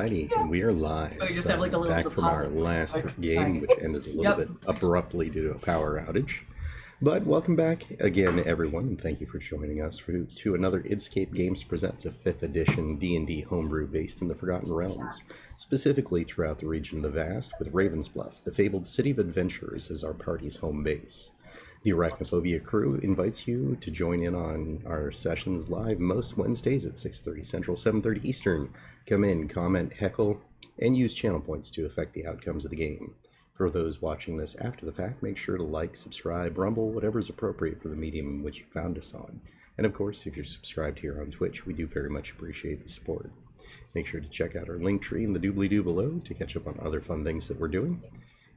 Alrighty, and we are live. Oh, you just have like a little back from our last game, which ended a little bit abruptly due to a power outage. But welcome back again, everyone, and thank you for joining us to another Scape Games Presents a 5th edition D&D homebrew based in the Forgotten Realms, specifically throughout the region of the Vast, with Ravens Bluff, the fabled city of adventurers, as our party's home base. The Arachnophobia crew invites you to join in on our sessions live most Wednesdays at 6:30 Central, 7:30 Eastern. Come in, comment, heckle, and use channel points to affect the outcomes of the game. For those watching this after the fact, make sure to like, subscribe, rumble, whatever's appropriate for the medium in which you found us on. And of course, if you're subscribed here on Twitch, we do very much appreciate the support. Make sure to check out our link tree in the doobly-doo below to catch up on other fun things that we're doing.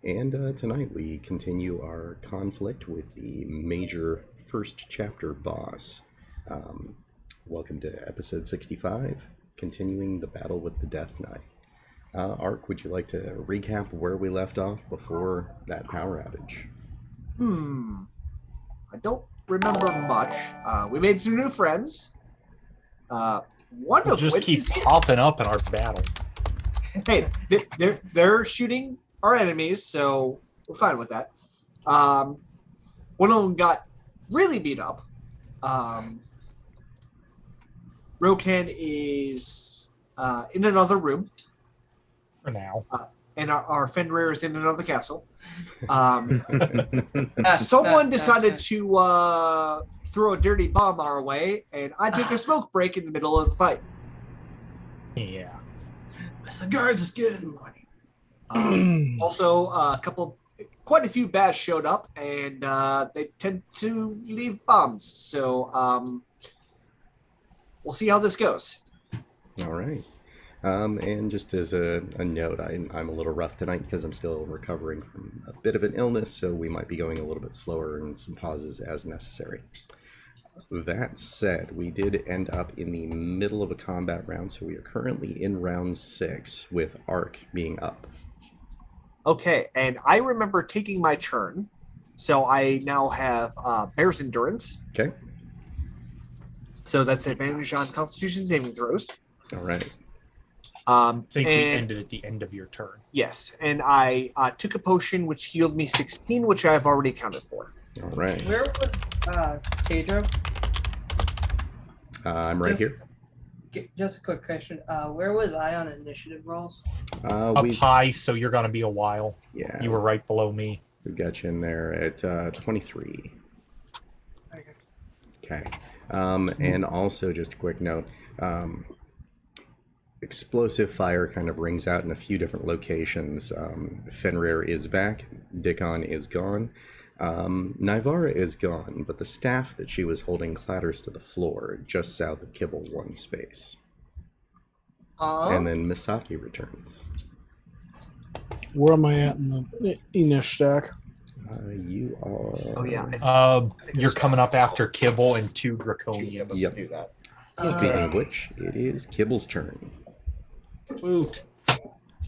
And tonight we continue our conflict with the major first chapter boss. Welcome to episode 65, continuing the battle with the Death Knight. Ark, would you like to recap where we left off before that power outage? I don't remember much. We made some new friends. One of just which keeps is popping up in our battle. Hey, they're shooting our enemies, so we're fine with that. One of them got really beat up. Rokan is in another room. For now. And our Fenrir is in another castle. Someone decided to throw a dirty bomb our way, and I took a smoke break in the middle of the fight. Yeah. The guards is good in the morning. Also, quite a few bats showed up, and they tend to leave bombs. So we'll see how this goes. All right. And just as a note, I'm a little rough tonight because I'm still recovering from a bit of an illness, so we might be going a little bit slower and some pauses as necessary. That said, we did end up in the middle of a combat round, so we are currently in round 6 with Ark being up. Okay, and I remember taking my turn, so I now have Bear's Endurance. Okay. So that's advantage on Constitution saving throws. All right. I think we ended at the end of your turn. Yes, and I took a potion which healed me 16, which I have already accounted for. All right. Where was Pedro? I'm right here. Just a quick question. Where was I on initiative rolls? Up high, so you're going to be a while. Yeah. You were right below me. We got you in there at 23. Okay. And also, just a quick note, explosive fire kind of rings out in a few different locations. Fenrir is back. Dickon is gone. Nivara is gone, but the staff that she was holding clatters to the floor just south of Kibble 1 space. And then Misaki returns. Where am I at in the Enish stack? You are... Oh, yeah. You're coming up after Kibble and 2 Draconians. Yep. Do that. Speaking of which, it is Kibble's turn. Woot.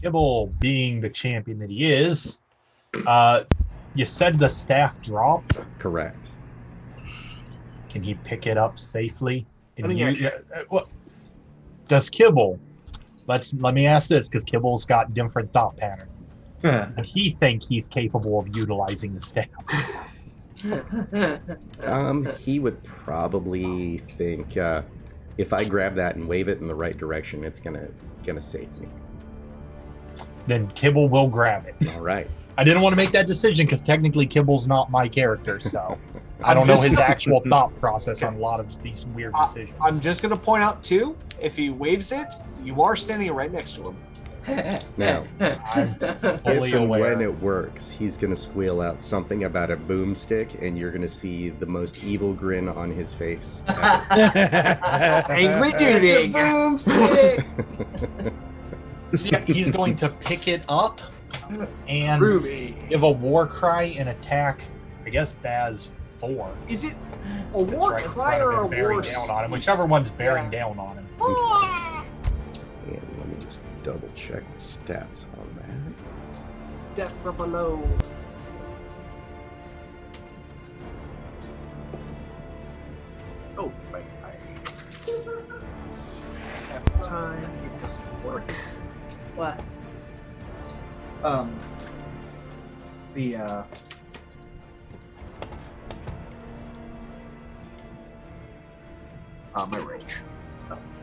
Kibble, being the champion that he is, you said the staff dropped. Correct. Can he pick it up safely? And I mean, what does Kibble? Let me ask this, because Kibble's got different thought pattern. And he think he's capable of utilizing the staff. He would probably think if I grab that and wave it in the right direction, it's gonna save me. Then Kibble will grab it. All right. I didn't want to make that decision because technically Kibble's not my character, so I don't know his actual thought process on a lot of these weird decisions. I'm just going to point out, too, if he waves it, you are standing right next to him. Now, I'm fully if and aware. when it works, he's gonna squeal out something about a boomstick, and you're gonna see the most evil grin on his face. Angry dude. Yeah, he's going to pick it up and Ruby. give a war cry and attack, I guess, Baz 4. Is it a war Right in cry front of or him, a bearing war down on him, whichever one's bearing down on him. And let me just double check the stats on that. Death from below. Oh, right. Half the time it doesn't work. What? The my range.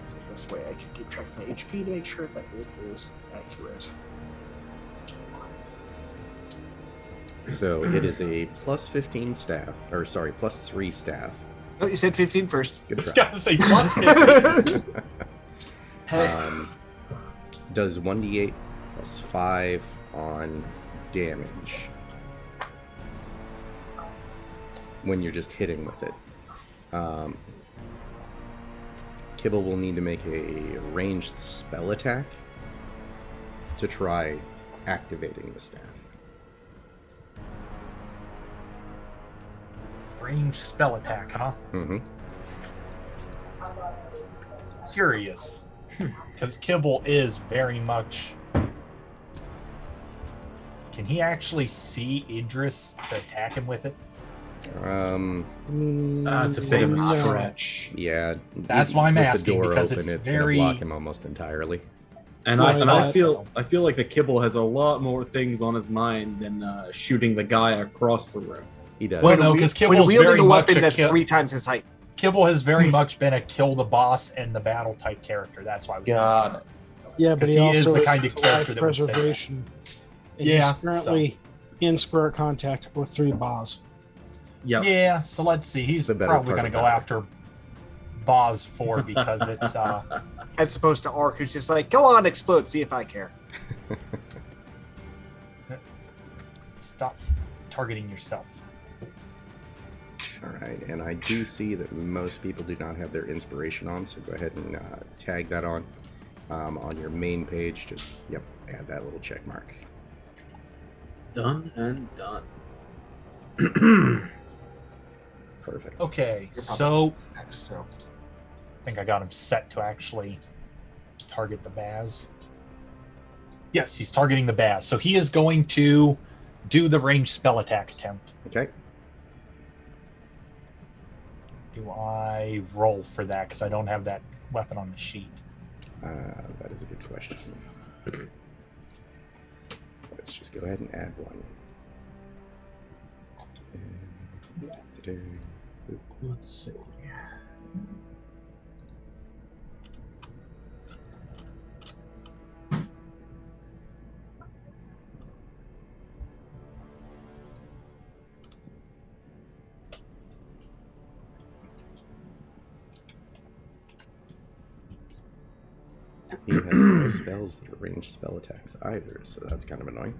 So this way I can keep track of my HP to make sure that it is accurate. So it is a plus 15 staff, or sorry, plus 3 staff. Oh, you said 15 first. Good It's try. got to say plus 50. Does 1d8 plus 5 on damage when you're just hitting with it. Kibble will need to make a ranged spell attack to try activating the staff. Range spell attack, huh? Mm-hmm. Curious. Because Kibble is very much... Can he actually see Idris to attack him with it? It's a bit of a no. stretch. Yeah. That's why I'm with asking, the door because open, it's it's very- gonna block him almost entirely. And Right, I feel like the Kibble has a lot more things on his mind than shooting the guy across the room. He does. Well, no, because Kibble's very much weapon a that's kill. 3 times his height. Kibble has very much been a kill the boss and the battle type character. That's why I was Got thinking. Yeah, but 'Cause he he is also the is kind of life character that would say that. preservation. And Yeah, he's currently in spirit contact with 3 boss. Yep. Yeah, so let's see. He's The better probably part going to go about it. after Boz 4 because it's As opposed to Ark, who's just like, go on, explode, see if I care. stop targeting yourself. All right, and I do see that most people do not have their inspiration on, so go ahead and tag that on your main page. Just add that little check mark. Done and done. Perfect. Okay, You're so Next, so I think I got him set to actually target the Baz. Yes, he's targeting the Baz. So he is going to do the ranged spell attack attempt. Okay. Do I roll for that? Because I don't have that weapon on the sheet. That is a good question. Let's just go ahead and add one. Let's see. He has no spells that are ranged spell attacks either, so that's kind of annoying.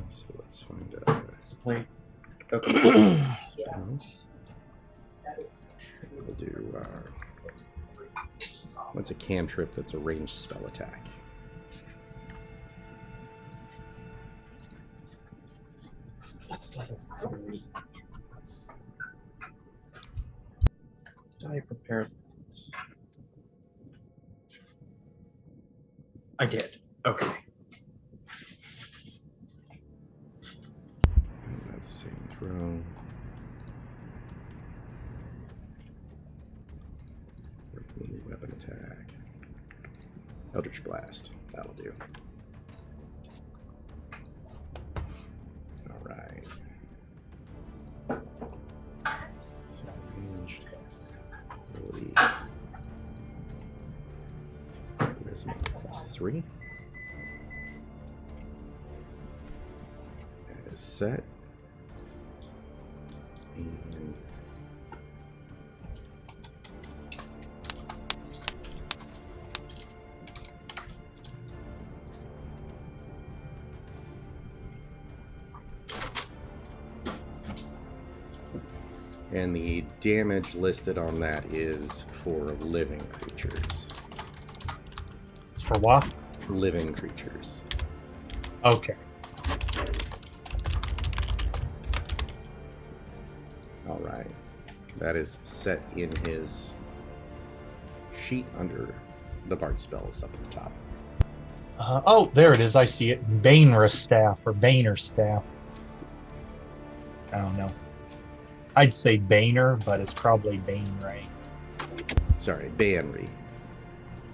So let's find a Plate. spell. We'll do. What's a cantrip that's a ranged spell attack? That's level 3. Let's... Did I prepare? I did. Okay. That's the same throw. Melee weapon attack. Eldritch Blast. That'll do. Alright. So ranged. Ability. Charisma +3. That is set. And and the damage listed on that is for living creatures. It's for what? Living creatures. Okay. All right. That is set in his sheet under the Bard spells up at the top. Oh, there it is. I see it. Bainra staff or Bainer staff. I don't know. I'd say Baner, but it's probably Baneray. Sorry, Baenry.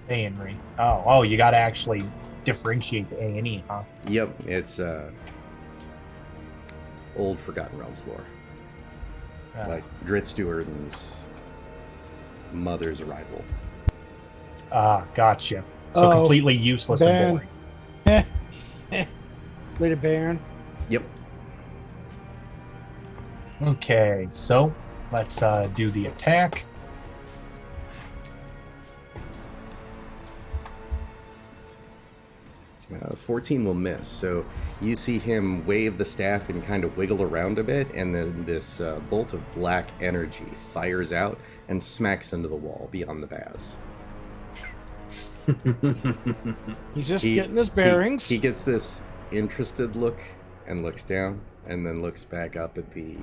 Banery. Oh, you got to actually differentiate the A and E, huh? Yep, it's old Forgotten Realms lore. Like Dritz Duerden's mother's rival. Gotcha. So completely useless and boring. Lady Baron. Yep. Okay, so let's do the attack. Uh, 14 will miss. So you see him wave the staff and kind of wiggle around a bit, and then this bolt of black energy fires out and smacks into the wall beyond the Baz. He's just getting his bearings. He gets this interested look and looks down, and then looks back up at the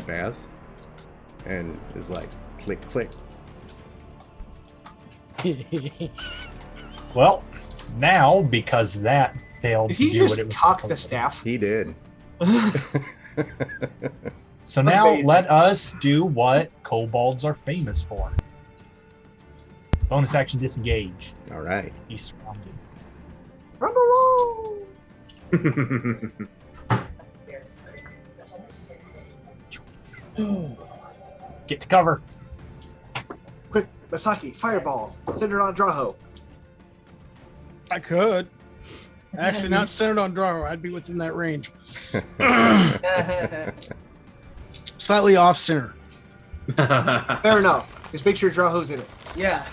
Baz, and is like, click, click. Well, now, because that failed Did to he do what just it was cock supposed the to. staff? He did. So now Amazing. let us do what kobolds are famous for. Bonus action disengage. All right. He's surrounded. Rubber roll! Get to cover. Quick, Masaki, fireball. Send it on Drow. I could. Actually, not centered on Drow. I'd be within that range. Slightly off center. Fair enough. Just make sure Drow's in it. Yeah.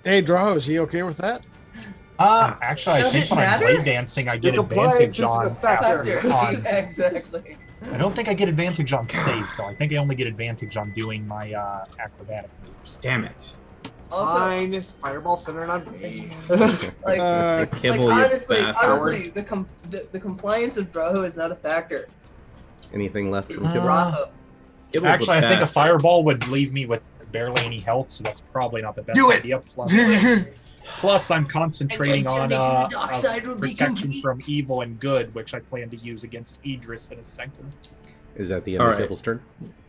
Hey, Drow, is he okay with that? Actually, I Does think it when I'm matter? blade dancing, I get You comply, advantage physical on, factor. on. Yeah, exactly. I don't think I get advantage on saves, though. I think I only get advantage on doing my acrobatic moves. Damn it. Also, Fine, just fireball centered on me. like Kibble, you honestly, bastard. the compliance of Drow is not a factor. Anything left from Uh, Kibble? Drow. Kibble's Actually, I think a bastard. fireball would leave me with barely any health, so that's probably not the best Do it! idea. Plus, I'm concentrating on And then the dark side will be protection complete. from evil and good, which I plan to use against Idriz in a second. Is that the end All of right. Kibble's turn?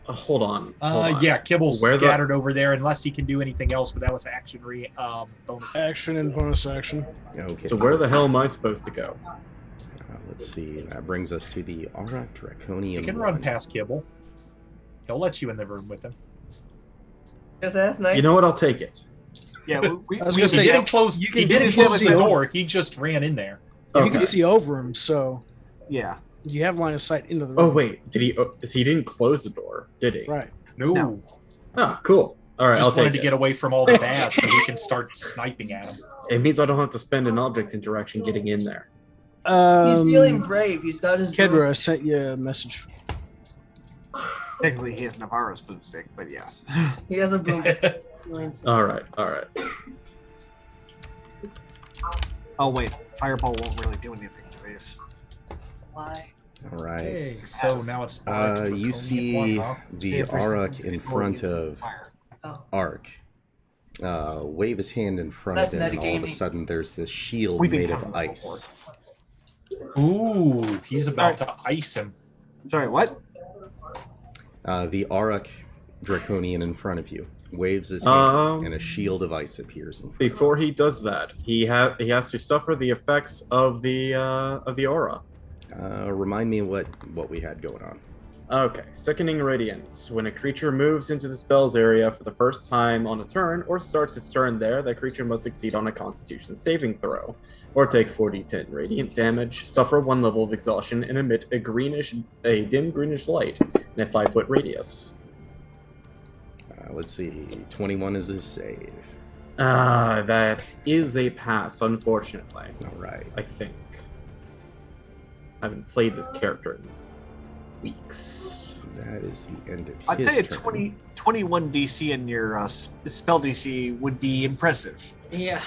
Hold on. Hold on. Yeah, Kibble's Where the- scattered over there, unless he can do anything else, but that was action bonus. Action and bonus action. Okay. So where the hell am I supposed to go? Let's see. That brings us to the Aura Draconian. You can run one. past Kibble. He'll let you in the room with him. Yes, that's nice. You know what? I'll take it. Yeah, I was we gonna say, He you didn't close. you He can- didn't you can close see the over- door. He just ran in there. You Okay. can see over him, so yeah. you have line of sight into the room. Oh wait, did he? He didn't close the door, did he? Right. No. No. Oh, cool. All right, I'll Just wanted take to it. get away from all the bad so he can start sniping at him. It means I don't have to spend an object interaction getting in there. He's feeling brave. He's got his Kedra, I boots. sent you a message. Technically, he has Navarro's boomstick, but yes. He has a boom. Feelings. All right, all right. Oh wait, fireball won't really do anything to these. Why? All right. Okay, so now it's You see the Arak in front of Fire. Oh, Ark. Wave his hand in front That's of him, and all of a metagaming. sudden there's this shield We've been made covering of that ice. Ooh, he's about to ice him. Sorry, what? The Arak Draconian in front of you waves his hand, and a Um, shield of ice appears in front. Before he does that, he has to suffer the effects of the aura. Remind me what we had going on. Okay, Sickening Radiance. When a creature moves into the spell's area for the first time on a turn, or starts its turn there, that creature must succeed on a Constitution saving throw, or take 4d10 radiant damage, suffer 1 level of exhaustion, and emit a dim greenish light in a 5-foot radius. Let's see. 21 is his save. That is a pass, unfortunately. All right. I think. I haven't played this character in weeks. That is the end of I'd his say a turn. 21 DC in your spell DC would be impressive. yeah.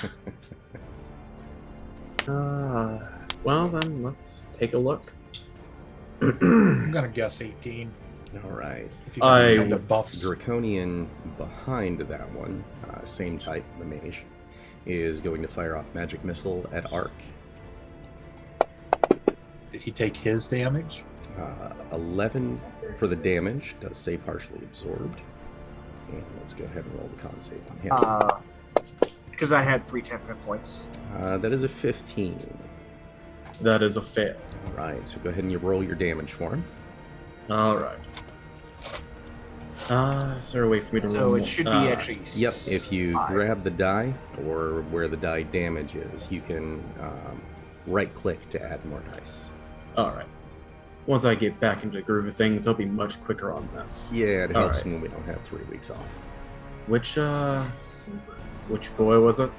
Well then, let's take a look. I'm gonna guess 18. All right. If you can find the buffs. Draconian behind that one, same type, the mage, is going to fire off magic missile at Ark. Did he take his damage? 11 for the damage. Does say partially absorbed. And let's go ahead and roll the con save on him. Because I had 3 temp hit points. That is a 15. That is a fail. All right, so go ahead and you roll your damage for him. All right. Is there a way for me to roll? So it should be actually. Yep, if you 5. grab the die, or where the die damage is, you can right-click to add more dice. All right. Once I get back into the groove of things, I'll be much quicker on this. Yeah, it All helps right. when we don't have 3 weeks off. Which boy was it?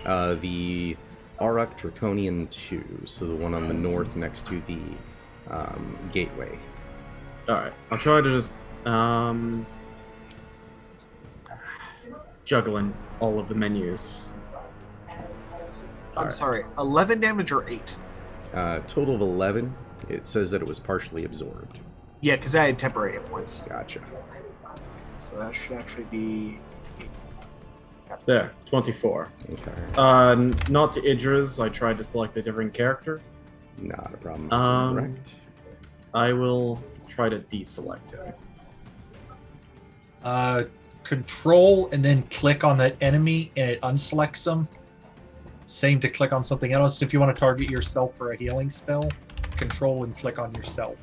The Arach Draconian 2, so the one on the north next to the gateway. All right. I'll try to just juggling all of the menus. I'm sorry, 11 damage or 8? Total of 11. It says that it was partially absorbed. Yeah, because I had temporary hit points. Gotcha. So that should actually be. There, 24. Okay. Not to Idriz. I tried to select a different character. Not a problem. Correct. I will try to deselect him. Control and then click on that enemy and it unselects them. Same to click on something else. If you want to target yourself for a healing spell, control and click on yourself.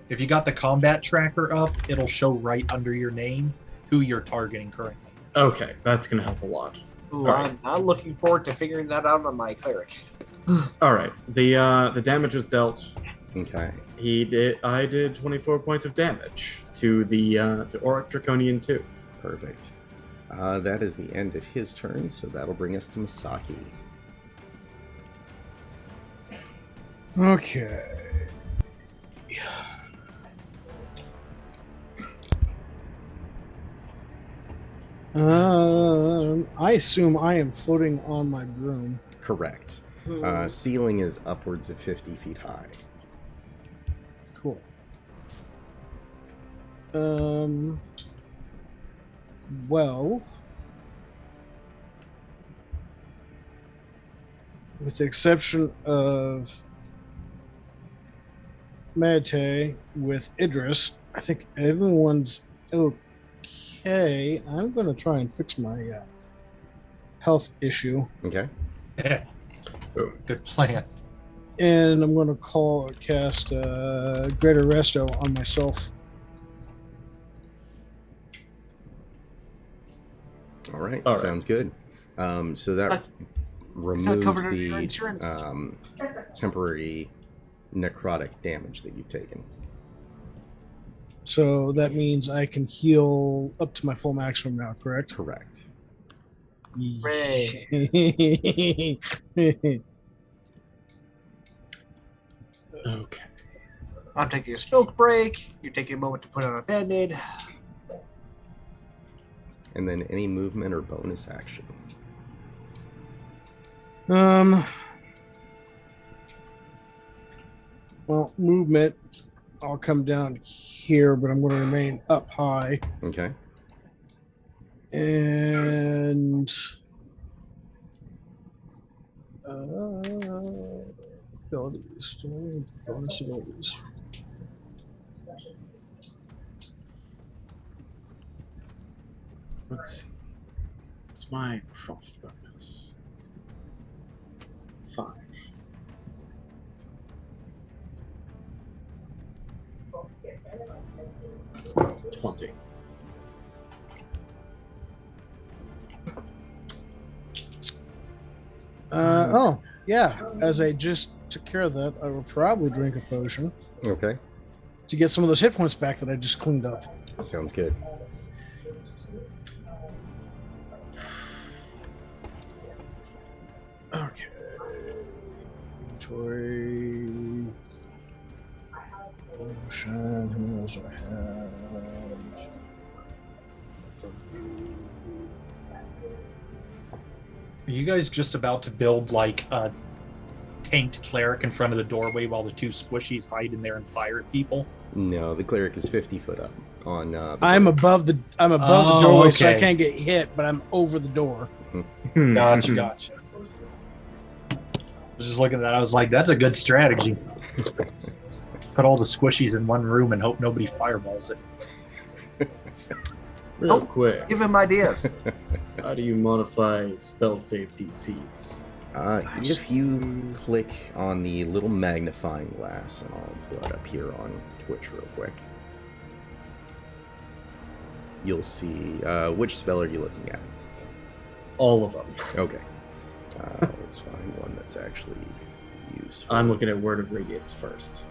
If you got the combat tracker up, it'll show right under your name who you're targeting currently. Okay, that's gonna help a lot. Ooh, All right. I'm not looking forward to figuring that out on my cleric. All right, the damage was dealt. Okay. I did 24 points of damage to the Auric Draconian 2. Perfect. That is the end of his turn, so that'll bring us to Misaki. Okay. I assume I am floating on my broom. Correct. Ceiling is upwards of 50 feet high. Cool. Well, with the exception of Mate with Idris, I think everyone's okay. I'm going to try and fix my health issue. Okay. Yeah. Good plan. And I'm going to cast Greater Resto on myself. All right. All right. Sounds good. So that Is that covered removes under your the insurance? temporary necrotic damage that you've taken. So that means I can heal up to my full maximum now, correct? Correct. Hooray. Okay. I'm taking a smoke break. You're taking a moment to put on a band-aid. And then any movement or bonus action. Well, movement, I'll come down here, but I'm going to remain up high. Okay. And abilities, bonus abilities. Let's see. What's my frost bonus? 5. 20. Yeah. As I just took care of that, I will probably drink a potion Okay. to get some of those hit points back that I just cleaned up. Sounds good. Okay. Inventory. Potion. Who else do I have? Are you guys just about to build like a tanked cleric in front of the doorway while the two squishies hide in there and fire at people? No, the cleric is 50 foot up on. I'm above the doorway, so I okay. can't get hit, but I'm over the door. Gotcha. I was just looking at that. I was like, that's a good strategy. Just put all the squishies in one room and hope nobody fireballs it. Real quick, Give him ideas. how do you modify spell save DCs? If you click on the little magnifying glass, and I'll pull it up here on Twitch real quick, you'll see which spell are you looking at? All of them. Okay, let's find one that's actually useful. I'm looking at Word of Radiance first.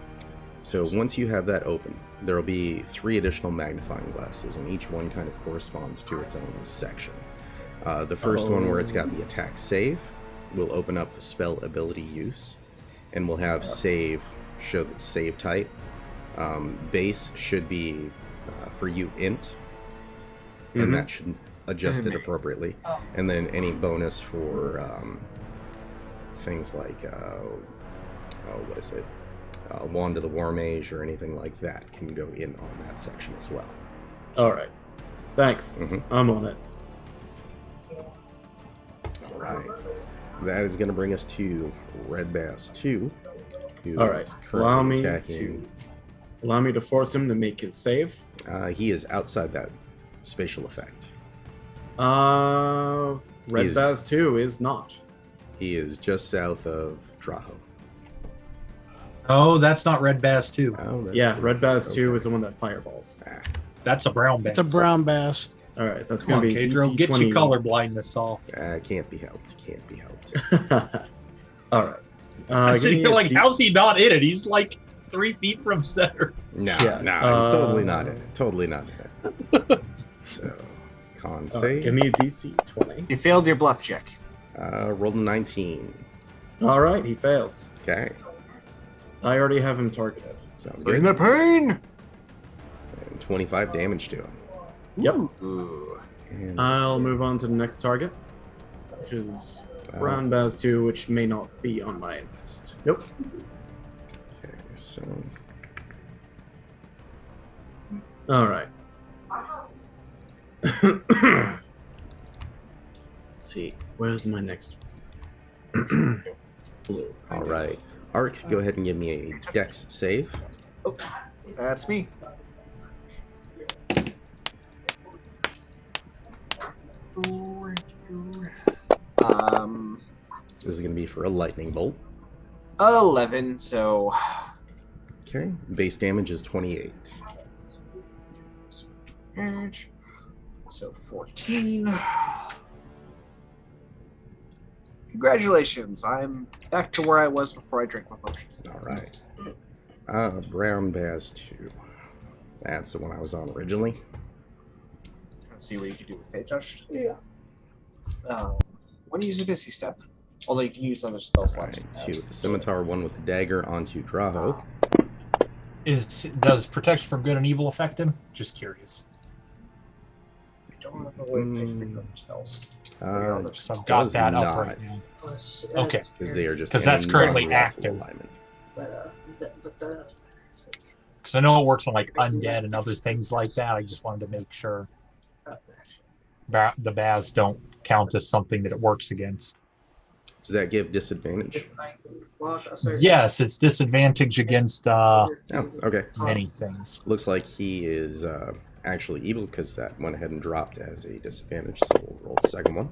So once you have that open, there will be 3 additional magnifying glasses, and each one kind of corresponds to its own section. The first one, where it's got the attack save, will open up the spell ability use, and we'll have save show the save type. Base should be for you int, and that should adjust it appropriately. And then any bonus for things like what is it? Wand of the War Mage or anything like that can go in on that section as well. All right. Thanks. I'm on it. All right. That is going to bring us to Red Bass 2. All right. Allow me to force him to make his save. He is outside that spatial effect. Red Bass 2 is not. He is just south of Drow. Oh, that's not Red Bass 2. Oh, Yeah, Red Bass 2 is the one that fireballs. That's a brown bass. It's a brown bass. All right, that's Come on, going to be Pedro, DC get 20. your color blindness off. Can't be helped. Can't be helped. All right. I'm give sitting me here a like, D- how's he not in it? He's like 3 feet from center. No, Yeah, he's totally not in it. Totally not in it. So, con All right, save. give me a DC 20. You failed your bluff check. Rolled a 19. All right, he fails. Okay, I already have him targeted. sounds Bring good. the pain. And 25 damage to him. Yep. Ooh. And I'll move on to the next target, which is Brown Baz 2, which may not be on my list. Nope. Okay, so All right. Let's see. Where's my next one? Blue. all right. Ark, go ahead and give me a Dex save. That's me. This is going to be for a lightning bolt. 11. So Okay, base damage is 28. so 14. Congratulations! I'm back to where I was before I drank my potion. All right. Brown Baz 2. That's the one I was on originally. Let's see what you can do with Fate Touch. Yeah. When you use a Misty Step, although you can use other spell All slots. right, 2 with the scimitar, 1 with the dagger onto Dourgothoth. Does protection from good and evil affect him? Just curious. I don't remember what it takes for your spells. So I've got Does that not. up right now. Okay. Because they are just 'Cause that's in currently non-lawful active. alignment. Because I know it works on like undead and other things like that. I just wanted to make sure the Baz don't count as something that it works against. Does that give disadvantage? Yes, it's disadvantage against Oh, okay. many things. Looks like he is actually evil because that went ahead and dropped as a disadvantage. So we'll roll the second one.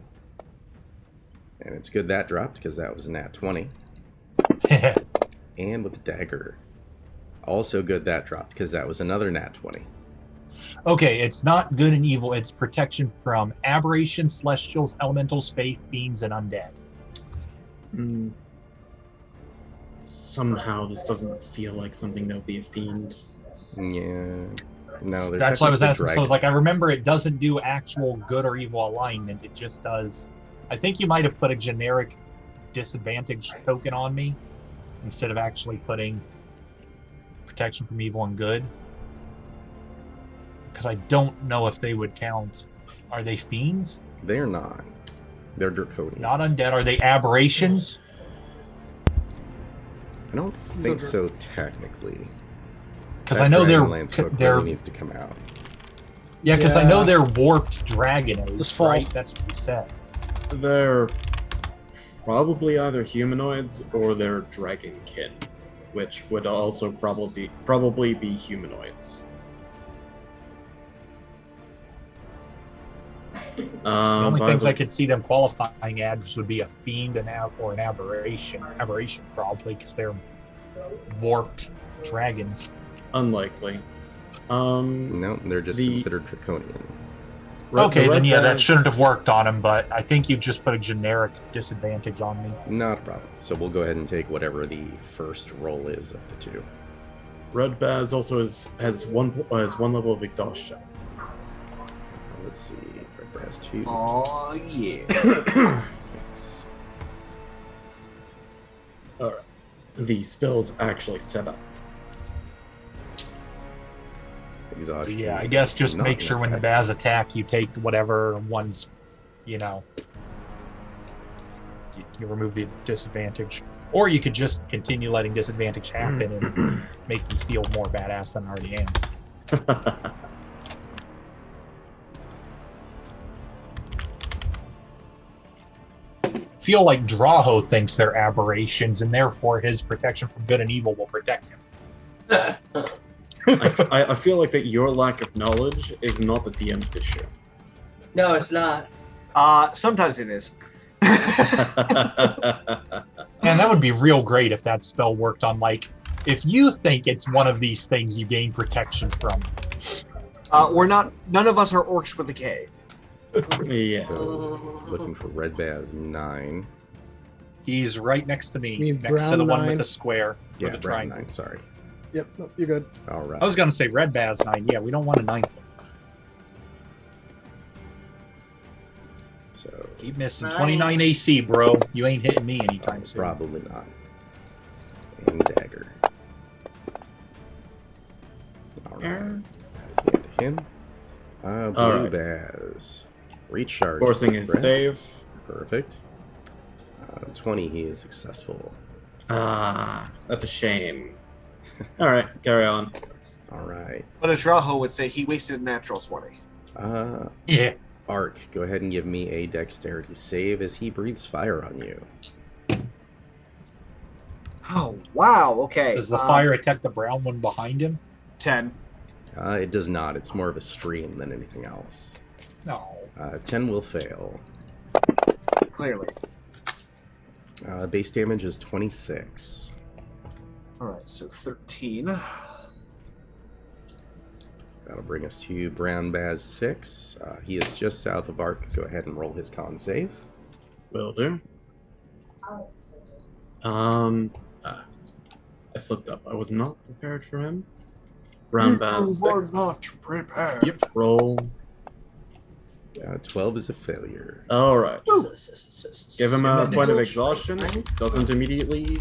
And it's good that dropped because that was a nat 20. And with the dagger. Also good that dropped because that was another nat 20. Okay, it's not good and evil. It's protection from aberrations, celestials, elementals, faith, fiends, and undead. Somehow this doesn't feel like something that would be a fiend. Yeah. No, they're That's why I was asking. technically So I was like, I dragons. remember it doesn't do actual good or evil alignment. It just does. I think you might have put a generic disadvantage token on me instead of actually putting protection from evil and good. Because I don't know if they would count. Are they fiends? They're not. They're draconians. Not undead. Are they aberrations? I don't think so, technically. Because That I know Dragonlance book they're really needs to come out. yeah. Because I know Yeah. they're warped dragonades. This fall. Right? That's what you said. They're probably either humanoids or they're dragonkin. which would also probably be humanoids. The only By things the- I could see them qualifying as would be a fiend or an aberration. Aberration probably, because they're warped dragons. Unlikely. No, they're just The- considered draconian. Okay, the then yeah, that Red shouldn't Baz- have worked on him, but I think you just put a generic disadvantage on me. Not a problem. So we'll go ahead and take whatever the first roll is of the two. Red Baz also has one level of exhaustion. Let's see. Red Brass 2. Oh yeah. Six. All right. The spell's actually set up. Exhaustion. Yeah, I guess just Not make an sure when the effect. Baz attack, you take whatever one's, you remove the disadvantage. Or you could just continue letting disadvantage happen and make me feel more badass than I already am. Feel like Drow thinks they're aberrations, and therefore his protection from good and evil will protect him. I feel like that your lack of knowledge is not the DM's issue. No, it's not. Sometimes it is. And that would be real great if that spell worked on, like, if you think it's one of these things you gain protection from. None of us are orcs with a K. Yeah. So, looking for Red Baz 9. He's right next to me, You mean next to brown the one 9? with the square, Yeah, with the Brown triangle. 9, sorry. Yep, no, you're good. All right. I was gonna say red Baz 9. Yeah, we don't want a 9th one. So, Keep missing. Nine. 29 AC, bro. You ain't hitting me anytime soon. probably not. And dagger. All right. That's the end of him. Blue All right. Baz. Recharge. Forcing his his breath. save. Perfect. 20, he is successful. That's a shame. All right, carry on. All right. But a Draho would say he wasted a natural 20. Yeah. Ark, go ahead and give me a dexterity save as he breathes fire on you. Oh wow. Okay. Does the fire attack the brown one behind him? 10. It does not. It's more of a stream than anything else. No. 10 will fail. Clearly. Base damage is 26. All right. So 13. That'll bring us to Brown Baz 6. He is just south of Ark. Go ahead and roll his con save. Will do. I slipped up. I was not prepared for him. Brown Baz 6. not prepared. Yep. Roll. 12 is a failure. All right. Give him a Shenanigans. point of exhaustion. Doesn't immediately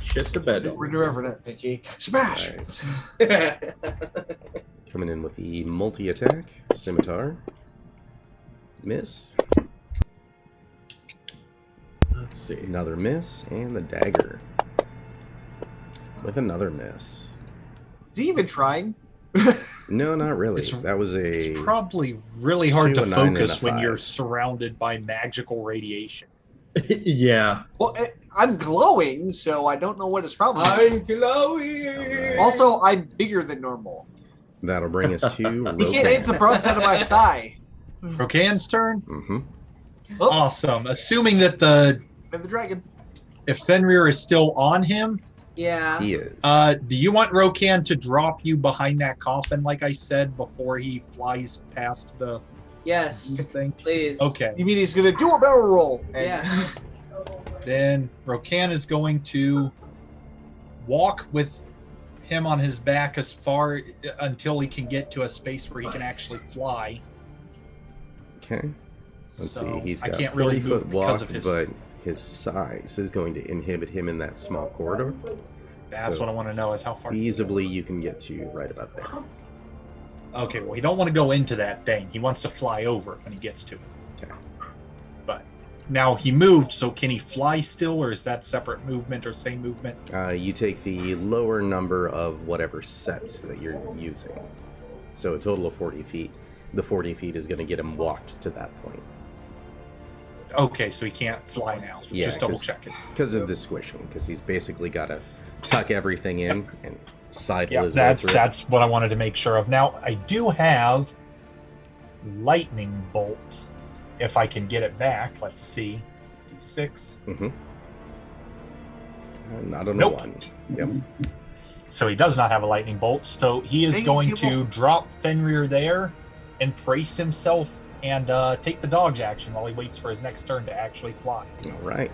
shit the bed. on We're this never one. that picky. Smash. Alright. Coming in with the multi-attack. Scimitar. Miss. Let's see. Another miss. And the dagger. With another miss. Is he even trying? No, not really. It's- That was a... It's probably really hard 2, to a 9, and focus a when you're 5. surrounded by magical radiation. Yeah. Well, I'm glowing, so I don't know what his problem is. I'm glowing. Also, I'm bigger than normal. That'll bring us to He can't hit the Rokan. broadside of my thigh. Rokan's turn? Mm-hmm. Oh, Awesome. Assuming that the and the dragon. if Fenrir is still on him, Yeah. He is. do you want Rokan to drop you behind that coffin, like I said, before he flies past the Yes. thing? Please. Okay. You mean he's gonna do a barrel roll? And Yeah. Then Rokan is going to walk with him on his back as far until he can get to a space where he can actually fly. Okay. Let's So, see. He's I got can't 40 really move foot because walk, of his- but his size is going to inhibit him in that small corridor. That's So, what I want to know is how far. Feasibly, you can get to right about there. Okay, well, he don't want to go into that thing. He wants to fly over when he gets to it. Okay. But now he moved, so can he fly still, or is that separate movement or same movement? You take the lower number of whatever sets that you're using. So a total of 40 feet. The 40 feet is going to get him walked to that point. Okay, so he can't fly now. Yeah, Just double 'cause- check it. Because of the squishing, because he's basically got to tuck everything in and sidle Yeah, his way through it. that's what I wanted to make sure of. Now, I do have lightning bolt. If I can get it back, let's see. 6. Not on Nope. a 1. Yep. So he does not have a lightning bolt. So he is Maybe going he to won't. drop Fenrir there and brace himself and take the dodge action while he waits for his next turn to actually fly. All right.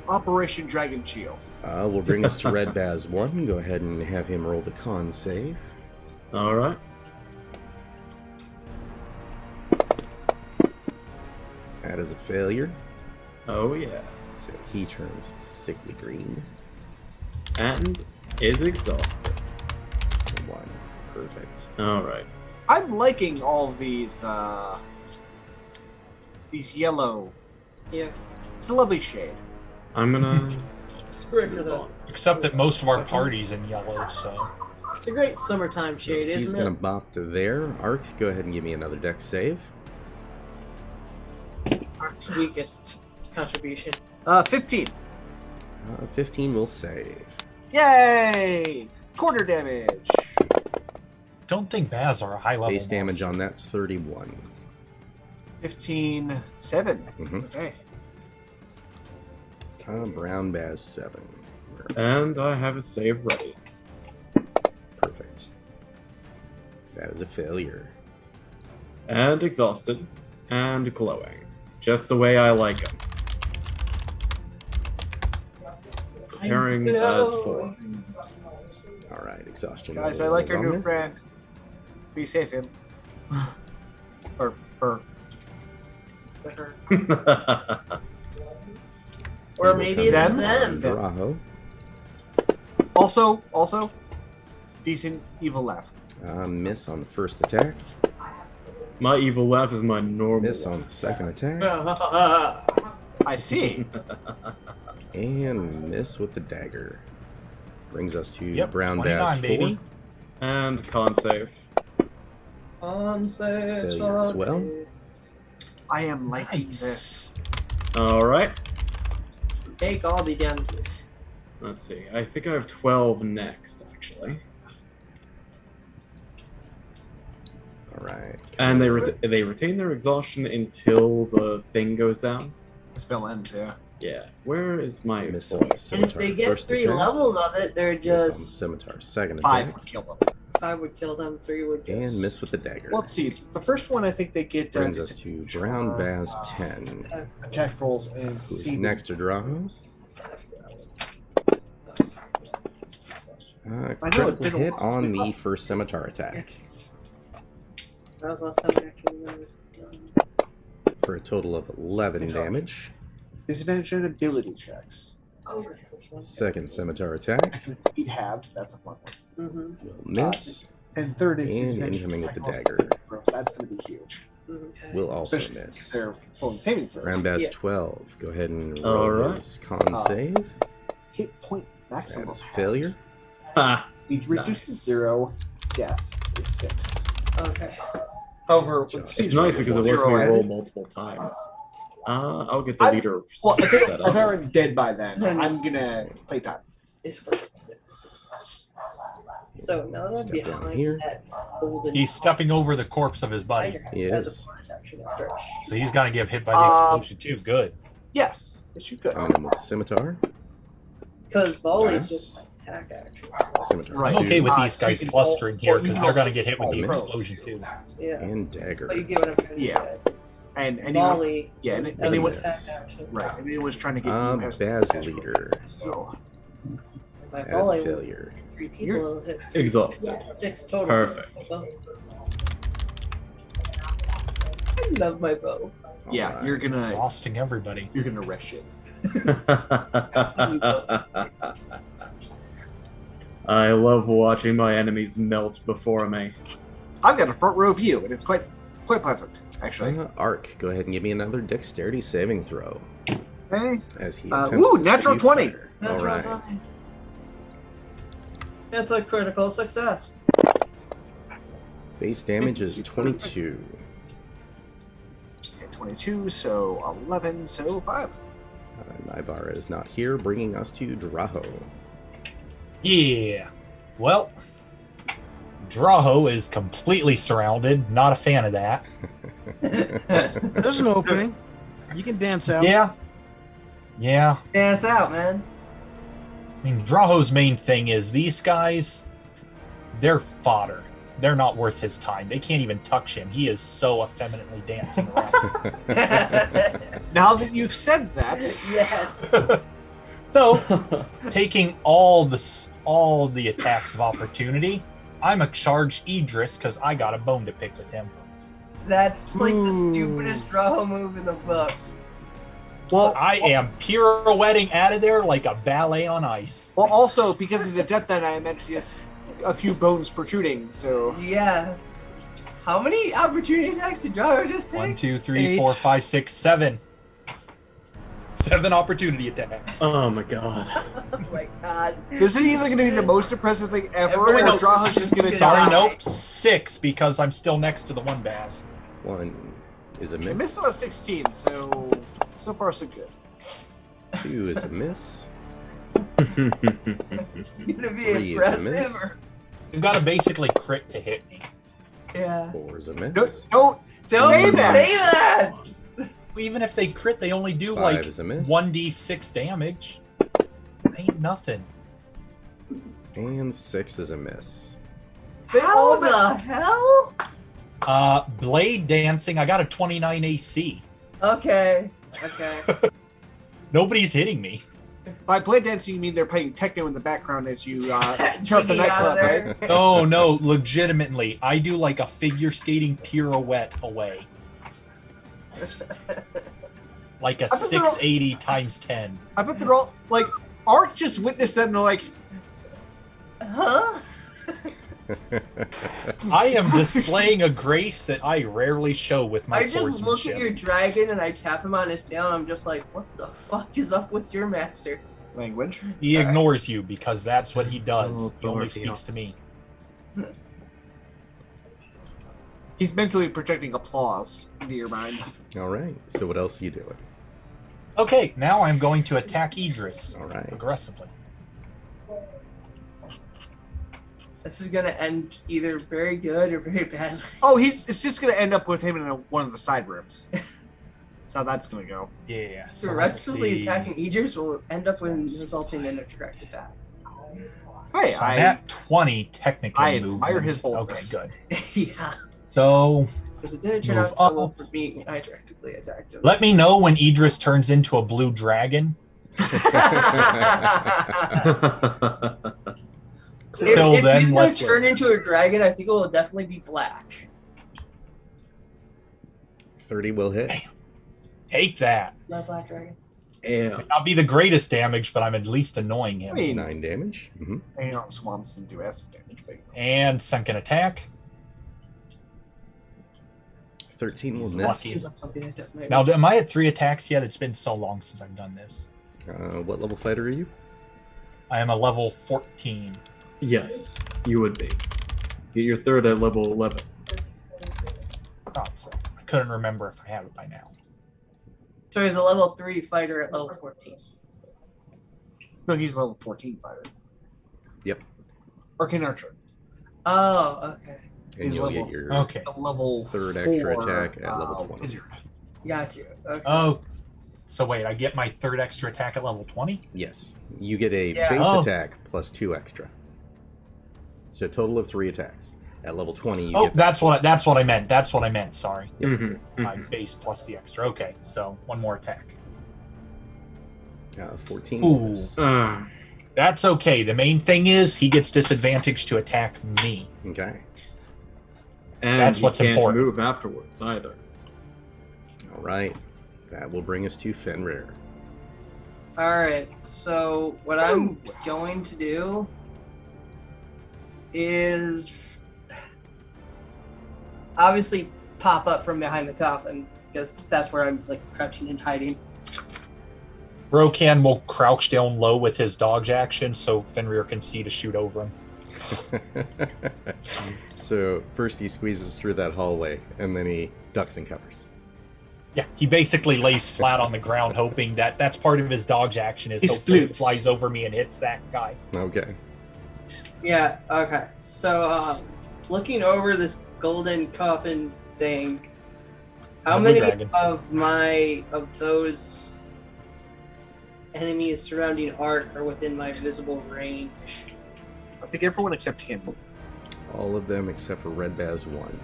Operation Dragon Shield. We'll bring us to Red Baz 1. Go ahead and have him roll the con save. All right. That is a failure. Oh yeah. So he turns sickly green. And is exhausted. 1. Perfect. All right. I'm liking all of these yellow. Yeah, It's a lovely shade. I'm gonna. it's great for the. Except that most of our party's in yellow, so. It's a great summertime So shade, he's isn't going it? to bop to there. Arc, go ahead and give me another dex save. Our weakest contribution. 15. 15 will save. Yay! Quarter damage. Don't think Baz are a high level. Base damage monster. on that's 31. 15, 7. Mhm. Okay. Brown Baz 7. And I have a save ready. Perfect. That is a failure. And exhausted. And glowing. Just the way I like them. Preparing as for. All right, exhaustion. Guys, I level like is your on new there. friend. Please save him. Or her. Or maybe it's Them? them. Dourgothoth. Also, decent evil laugh. Miss on the first attack. My evil laugh is my normal. Miss on the second attack. I see. And miss with the dagger. Brings us to Yep, Brown 29, Baz 4. baby. And con save. Failure as well. I am liking Nice. this. All right. Take all the damages. Let's see. I think I have 12 next, actually. All right. And they retain their exhaustion until the thing goes down. The spell ends, yeah. Yeah. Where is my Miss on boy? the And if scimitar they get first 3 attack. levels of it, they're Miss on the just scimitar second 5 attack. would kill them. 5 would kill them, 3 would just. And miss with the dagger. Well, let's see. The first one, I think they get Brings us to Brown Baz 10. attack rolls and Who's see. next to Drow? I know it's Critical been a hit while since on we the left. first scimitar attack. That was last time actually that was done. For a total of 11 damage. Disadvantage on ability checks. Oh, Second scimitar attack. He'd halved. That's a fun one. mm-hmm. Will miss. And third is And disadvantage incoming attack with the rolls and dagger. saving throws. That's going to be huge. Okay. Will also Especially if miss. they're pulling saving throws. Round Baz Yeah. 12. Go ahead and All roll right. his con save. Hit point maximum. That is a failure. Ha! He reduces Nice. 0. Death is 6. Okay. Over. It's nice because it lets me roll multiple times. I'll get the I- leader Well, if set they're up. already dead by then, I'm gonna play time. It's perfect. So now that I'm Step down behind here. that golden He's stepping over the corpse of his buddy. spider, He as is. a bonus action after. So he's going to get hit by the explosion too. Good. Yes. Yes, you could. Coming in with the scimitar. Because volley is Nice. just my attack action. Scimitar Right. I'm okay 2. with these guys taking clustering all- here or you because can they're going also- to get hit with the miss. explosion too. Yeah. And dagger. But you get what I'm trying to Yeah. say. And anyone, Volley. yeah, and as anyone- an attack action. right? And anyone was trying to get Baz leader. So My That is a volley failure. was 3 people hit Exhausted. 6 total. Perfect. Bow. I love my bow. yeah, Alright. you're gonna Exhausting everybody. wreck shit. I love watching my enemies melt before me. I've got a front row view, and it's quite pleasant, actually. Arc, go ahead and give me another dexterity saving throw. Okay. As he Ooh, attempts to natural spew 20. fire. Natural Alright. 20. It's a critical success. Base damage is It's 22. Okay, 22, so 11, so 5. Nybara is not here, bringing us to Draho. Yeah. Well, Draho is completely surrounded. Not a fan of that. There's an opening. You can dance out. Yeah. Yeah. Dance out, man. I mean, Draho's main thing is these guys, they're fodder. They're not worth his time. They can't even touch him. He is so effeminately dancing around. Now that you've said that, Yes. So, taking all the attacks of opportunity, I'm a charged Idris because I got a bone to pick with him. That's like the Ooh. stupidest draw move in the book. well, I am pirouetting out of there like a ballet on ice. well, also because of the Death Knight, I imagine it's a few bones protruding. So Yeah. How many opportunity attacks did Draw just take? 1, 2, 3, 8. 4, 5, 6, 7. 7 opportunity attacks. Oh my god. Oh my god. this is either going to be the most impressive thing ever, or Everyone Draho's just going to Sorry, die. nope. 6 because I'm still next to the one bass. 1 is a I missed miss. on a 16, so far so good. 2 is a miss. This is gonna be 3 is a impressive. miss. You've got to basically crit to hit me. Yeah. 4 is a No, miss. don't Don't say that. Say that. Even if they crit, they only do 5 like is a miss. 1d6 damage. Ain't nothing. And 6 is a miss. How the hell? Blade dancing, I got a 29 AC. Okay. Okay. Nobody's hitting me. By blade dancing, you mean they're playing techno in the background as you jump the Jiggy out nightclub, of there. right? Oh no, legitimately. I do like a figure skating pirouette away. Like a I bet they're all- 680 times 10. I bet they're all like, Art just witnessed that and they're like, Huh? I am displaying a grace that I rarely show with my I just look swordsmanship. at your dragon and I tap him on his tail and I'm just like, what the fuck is up with your master? language. He Alright. ignores you because that's what he does. Oh, He only Dourgothoth. speaks to me. He's mentally projecting applause into your mind. All right. So what else are you doing? Okay, now I'm going to attack Idris All right. aggressively. This is gonna end either very good or very badly. Oh, it's just gonna end up with him in one of the side rooms. That's how that's gonna go. Yeah. So Aggressively attacking Idris will end up with resulting in a direct attack. Hey, So I that 20 technically I moved admire him. his boldness. Okay, good. Yeah. So Because it didn't turn Move out so well up. for me. I directly attacked him. let me know when Idris turns into a blue dragon. Till if then, he's gonna let's turn into a dragon, I think it will definitely be black. 30 will hit. take that. Not black dragon. Yeah. Might not be the greatest damage, but I'm at least annoying him. I mean, 9 damage. Mm-hmm. hang on, swamps and do acid damage, but And second attack. 13 will He's miss. lucky. He's up something like that, maybe. Now, am I at 3 attacks yet? It's been so long since I've done this. What level fighter are you? I am a level 14. Yes, you would be. Get your third at level 11. Thought so. I couldn't remember if I have it by now. So he's a level 3 fighter at level 14. no, he's level 14 fighter. Yep. Arcane Archer. Oh, okay. And He's you'll level- get your Okay. A level Third extra 4, attack at level 20. wizard. Got you. Okay. Oh, so wait, I get my third extra attack at level 20? Yes. You get a Yeah. base Oh. attack plus 2 extra. So a total of 3 attacks. At level 20, you Oh, get that's what I meant. That's what I meant. Sorry. Mm-hmm. My base plus the extra. Okay, so one more attack. 14 will Ooh. miss. That's okay. The main thing is he gets disadvantage to attack me. Okay. And That's you what's can't important. move afterwards either. All right. That will bring us to Fenrir. Alright, so what I'm going to do is obviously pop up from behind the coffin because that's where I'm like crouching and hiding. Rokan will crouch down low with his dodge action so Fenrir can see to shoot over him. So first he squeezes through that hallway, and then he ducks and covers. Yeah, he basically lays flat on the ground hoping that that's part of his dodge action is He hopefully it sploots. flies over me and hits that guy. Okay. Yeah. Okay. So, looking over this golden coffin thing, how The blue many dragon. of those enemies surrounding Ark are within my visible range? I think everyone except him. All of them except for Red Baz 1.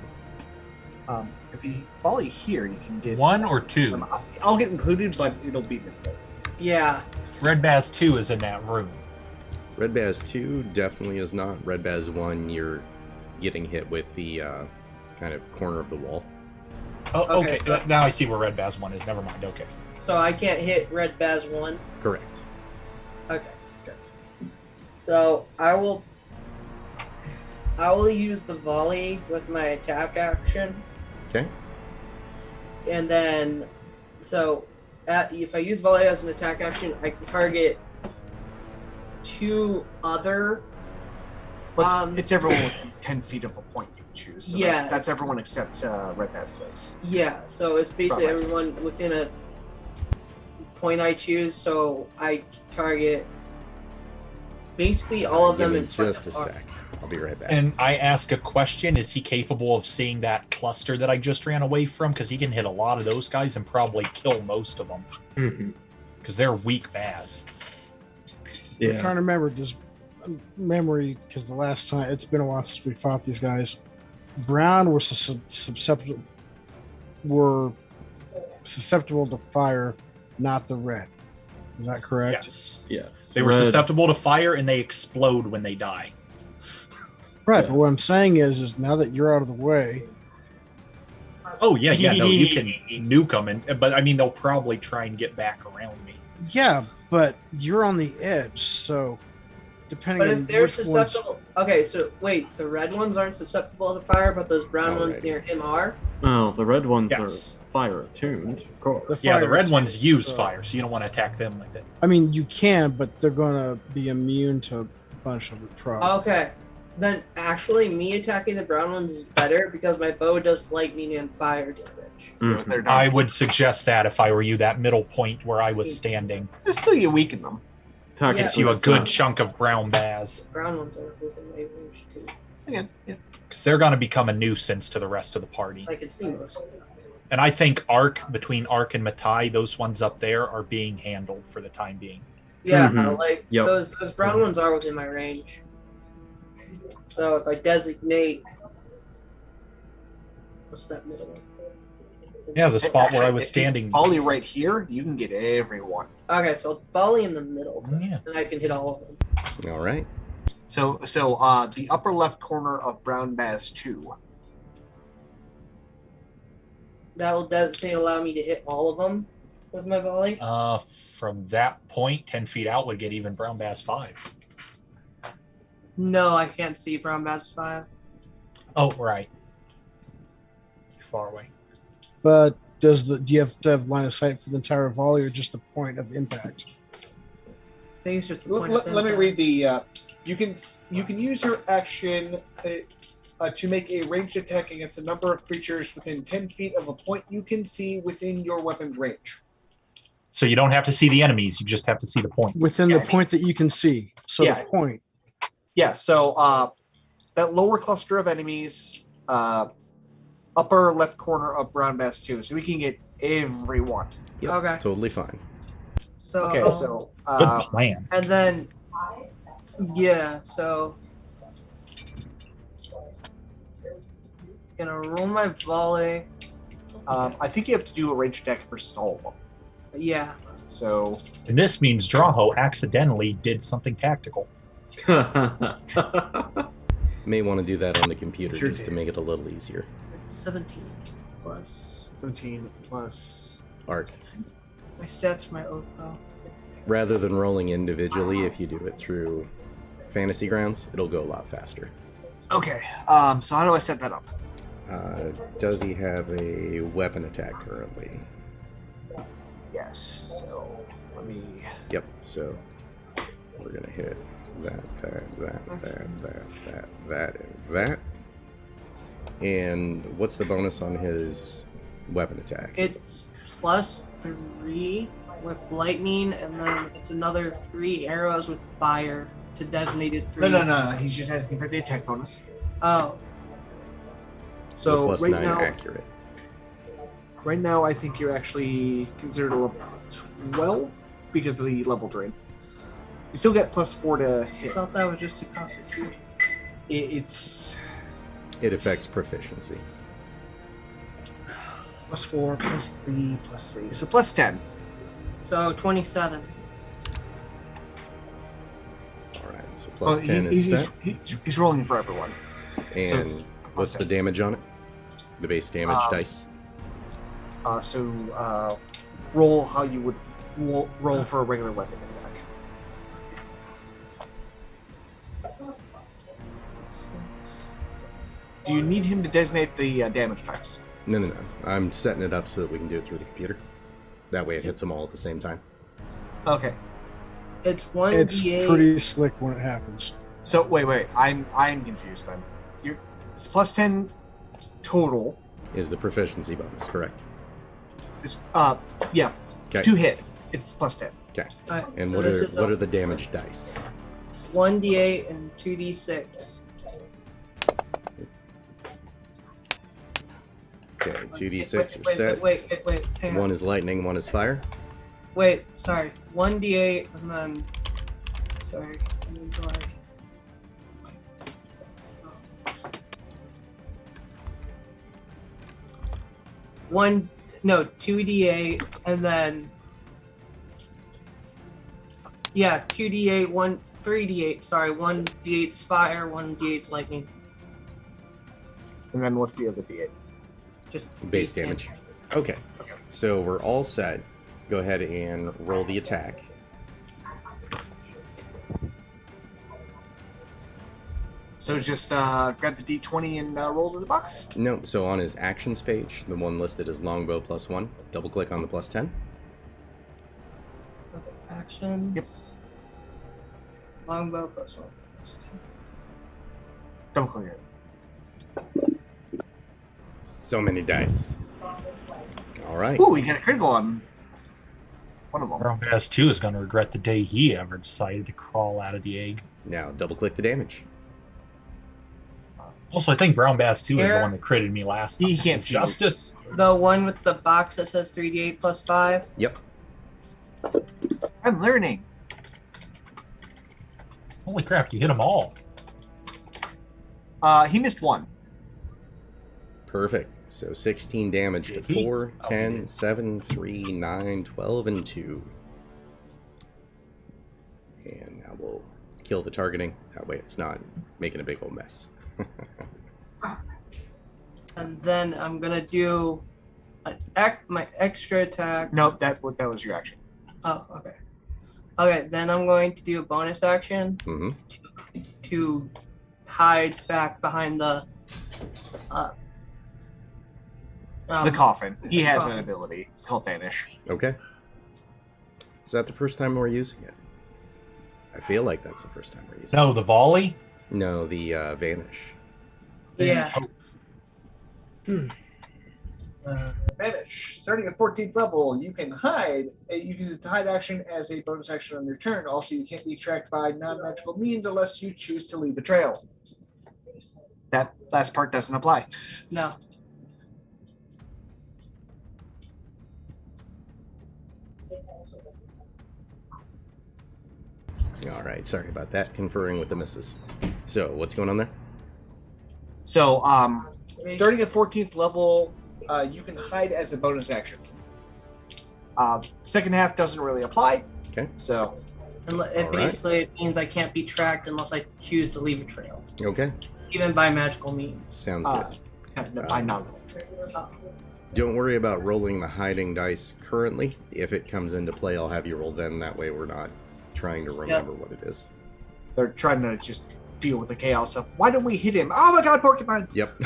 If you volley here, you can get 1 or 2? I'll get included, but it'll be midway. Yeah. Red Baz 2 is in that room. Red Baz 2 definitely is not. Red Baz 1, you're getting hit with the kind of corner of the wall. Oh, Okay, okay. so- Now I see where Red Baz 1 is. Never mind. Okay. So I can't hit Red Baz 1. Correct. Okay. So I will use the volley with my attack action, Okay. and then if I use volley as an attack action, I can target 2 other. But it's everyone within 10 feet of a point you can choose. So Yeah. that's everyone except Red Bass 6. Yeah, so it's basically Right. everyone within a point I choose. So I target basically all of Give them me in front just a of Ark. sec. I'll be right back. And I ask a question: is he capable of seeing that cluster that I just ran away from? Because he can hit a lot of those guys and probably kill most of them. Mhm. Because they're weak Baz. I'm trying to remember. Does memory? Because the last time it's been a while since we fought these guys. Brown were susceptible to fire, not the red. Is that correct? Yes. Yes. They were Red- susceptible to fire and they explode when they die. Right. But what I'm saying is now that you're out of the way, Oh yeah, no, you can nuke them, but I mean they'll probably try and get back around me. yeah, but you're on the edge, so depending But on if they're which ones, susceptible, okay. So wait, the red ones aren't susceptible to fire, but those brown ones Alrighty. near him are. Oh, the red ones Yes. are fire attuned, of course. Yeah, the fire red ones attacks, use so- fire, so you don't want to attack them with it. I mean, you can, but they're gonna be immune to a bunch of it. Probably. Okay, then actually, me attacking the brown ones is better because my bow does lightning and fire damage. Mhm. They're not. I would suggest that if I were you, that middle point where I was standing, Just still you weaken them. Attack Yeah. it gives you a with, good chunk of brown Baz. The brown ones are within my range too. Again, yeah. Because they're going to become a nuisance to the rest of the party. I can see most of them. And I think between Ark and Matai, those ones up there are being handled for the time being. Yeah, Mhm. like Yep. those brown ones are within my range. So if I designate, what's that middle one? Yeah, the spot where I Actually, was if you standing. Volley right here, you can get everyone. Okay, so I'll volley in the middle, Yeah. and I can hit all of them. All right. So the upper left corner of Brown Bass 2. That will designate allow me to hit all of them with my volley. From that point, 10 feet out would get even brown bass 5. No, I can't see brown bass 5. Oh, right. Far away. But do you have to have line of sight for the entire volley or just the point of impact? I think it's just the point of Let me impact. read the. You can use your action to make a ranged attack against a number of creatures within 10 feet of a point you can see within your weapon's range. So you don't have to see the enemies, you just have to see the point. Within the point that you can see. So Yeah. the point. Yeah. So that lower cluster of enemies, upper left corner of Brown Bass 2. So we can get everyone. Yep, Okay. Totally fine. So Okay. So Good plan. and then yeah, so gonna roll my volley. I think you have to do a ranged attack versus all of them. Yeah. So And this means Drawho accidentally did something tactical. May want to do that on the computer Sure just to do. make it a little easier. 17 plus 17 plus. Arc. my stats for my oath bow. Rather than rolling individually, if you do it through Fantasy Grounds, it'll go a lot faster. Okay. So how do I set that up? Does he have a weapon attack currently? Yes. So let me. Yep. So we're gonna hit that, and that. And what's the bonus on his weapon attack? It's +3 with lightning, and then it's another 3 arrows with fire. to designated 3. No. He's just asking for the attack bonus. Oh, So plus right 9 now, accurate. right now, I think you're actually considered a level 12 because of the level drain. You still get +4 to I hit. thought that was just a constitution. It's It affects proficiency. +4, +3, +3. So +10. So 27. All right, so plus Oh, 10 is set. he's rolling for everyone. And so it's what's the 10. damage on it? The base damage dice. Roll how you would roll for a regular weapon attack. Do you need him to designate the damage types? No. I'm setting it up so that we can do it through the computer. That way it hits them all at the same time. Okay. It's 1d8. It's pretty slick when it happens. So wait. I'm confused then. It's +10 total. Is the proficiency bonus correct? This yeah. Okay. To hit. It's +10. Okay. Alright, And so what this is are the damage dice? 1d8 and 2d6. Okay, 2d6 are set. Wait. Hang on. One is lightning, one is fire. Wait, sorry. 1d8 and then. Sorry. And then do I- 2d8 and then. Yeah, 2d8, 3d8. Sorry, 1d8's fire, 1d8's lightning. And then what's the other D8? Just Base damage. Okay, so we're all set. Go ahead and roll the attack. So just grab the D20 and roll to the box. No, so on his actions page, the one listed as longbow +1, double click on the +10. Okay, actions. Yep. Longbow +1. Double click it. So many dice. All right. Ooh, you got a critical on one of them. Brown Bass 2 is going to regret the day he ever decided to crawl out of the egg. Now double click the damage. Also, I think Brown Bass 2 is the Here. one that critted me last He time. can't see Justice. The one with the box that says 3d8 +5. Yep. I'm learning. Holy crap, you hit them all. He missed one. Perfect. So 16 damage to Did he? 4, Oh, 10, he did. 7, 3, 9, 12, and 2. And now we'll kill the targeting. That way it's not making a big old mess. And then I'm gonna do my extra attack. Nope, that was your action. Oh, okay. Okay, then I'm going to do a bonus action Mm-hmm. to hide back behind the The coffin. He has coffin. an ability. It's called Vanish. Okay. Is that the first time we're using it? I feel like that's the first time we're using No, the volley? it. No, the Vanish. Yeah. Vanish. Starting at 14th level, you can hide. You can use the hide action as a bonus action on your turn. Also, you can't be tracked by non-magical means unless you choose to leave a trail. That last part doesn't apply. No. All right, sorry about that. Conferring with the missus. So, what's going on there? So, starting at 14th level, you can hide as a bonus action. Second half doesn't really apply. Okay. So, And All right. basically it means I can't be tracked unless I choose to leave a trail, Okay, even by magical means. sounds good. by non. Oh, Don't worry about rolling the hiding dice currently. If it comes into play, I'll have you roll them. That way we're not trying to remember what it is. They're trying to just deal with the chaos of why don't we hit him? Oh my god, porcupine! Yep.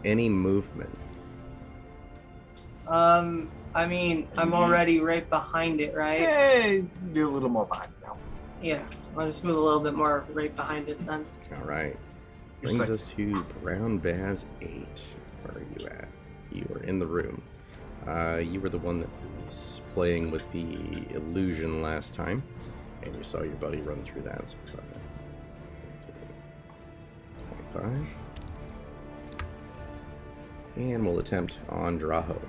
Any movement? I mean, I'm already right behind it, right? Hey, do a little more behind now. Yeah. I'll just move a little bit more right behind it then. All right. Just Brings like- us to Brown Baz 8. Where are you at? You are in the room. You were the one that was playing with the illusion last time. And you saw your buddy run through that. So 25. And we'll attempt on Drow.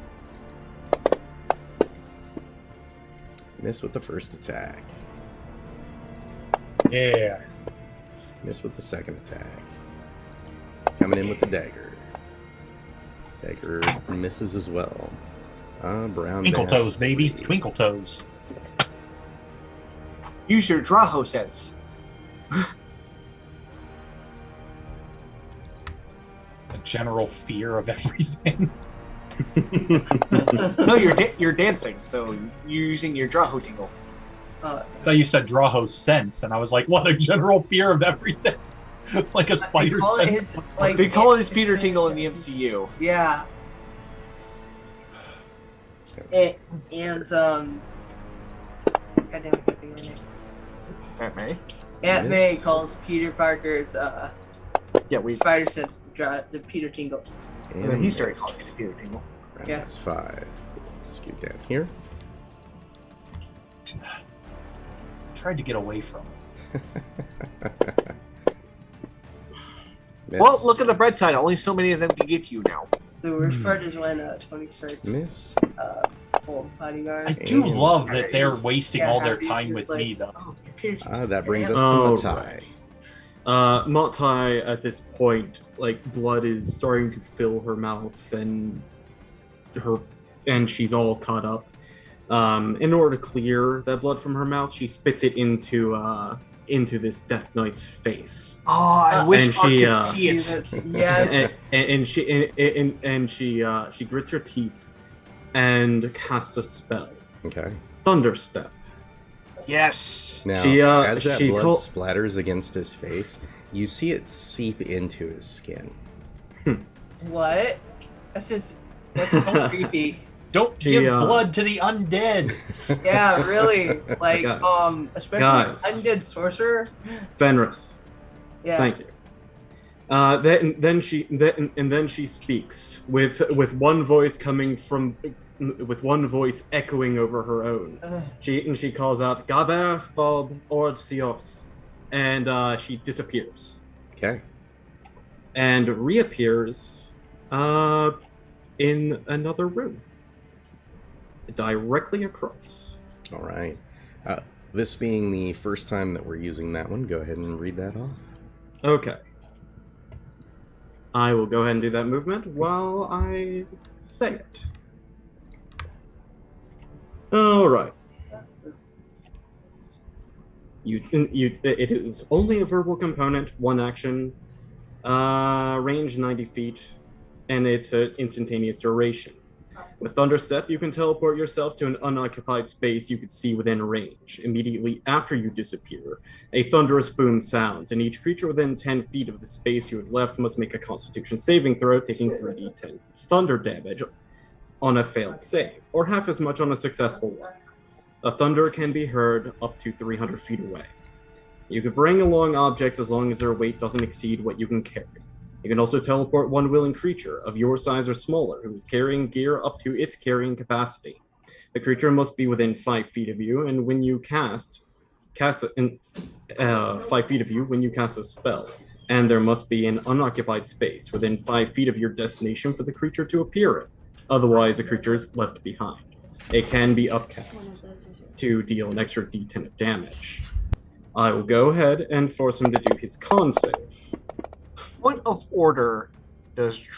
Miss with the first attack. Yeah. Miss with the second attack. Coming in with the dagger. Dagger misses as well. Brown Twinkle bass toes, baby. 3. Twinkle toes. Use your Drow sense. A general fear of everything. No, you're dancing, so you're using your Drow tingle. I thought you said Drow sense, and I was like, what, a general fear of everything? Like a spider sense. They call it his Peter Tingle in the MCU. Yeah. And God damn, I can't think of her name. Aunt May? Aunt May calls Peter Parker's spider sense the Peter Tingle. And then he started calling it Peter Tingle. Right, Yeah. that's 5. Scoot down here. Tried to get away from it. Miss. Well, look at the bright side. Only so many of them can get you now. The worst part is when Tony starts Miss. old I bodyguard. do And- love that they're wasting Yeah, all their Happy's time just with me, like, though. "Oh, Peter Tingle." That brings us Oh, to Matai. Matai, at this point, like, blood is starting to fill her mouth, and she's all caught up. In order to clear that blood from her mouth, she spits it into this Death Knight's face. Oh, I wish and I she, could see it. Yes. and she grits her teeth and casts a spell, Okay. Thunderstep. Yes. Now, She, as that she blood call- splatters against his face, you see it seep into his skin. What? That's so creepy. Don't She, give blood to the undead. Yeah, really. Like, Guys. especially Guys. undead sorcerer. Fenris. Yeah. Thank you. Then she speaks with one voice echoing over her own. She calls out Gaber Fob Ordsios, and she disappears Okay. and reappears in another room directly across. All right. This being the first time that we're using that one, go ahead and read that off. Okay. I will go ahead and do that movement while I say it. All right. It is only a verbal component, one action, range 90 feet, and it's an instantaneous duration. With Thunderstep, you can teleport yourself to an unoccupied space you could see within range. Immediately after you disappear, a thunderous boom sounds, and each creature within 10 feet of the space you had left must make a Constitution saving throw, taking 3d10 thunder damage on a failed save, or half as much on a successful one. A thunder can be heard up to 300 feet away. You can bring along objects as long as their weight doesn't exceed what you can carry. You can also teleport one willing creature of your size or smaller who is carrying gear up to its carrying capacity. The creature must be within 5 feet of you, and when you cast 5 feet of you when you cast a spell, and there must be an unoccupied space within 5 feet of your destination for the creature to appear in. Otherwise, the creature is left behind. It can be upcast to deal an extra d10 of damage. I will go ahead and force him to do his con save. Point of order, was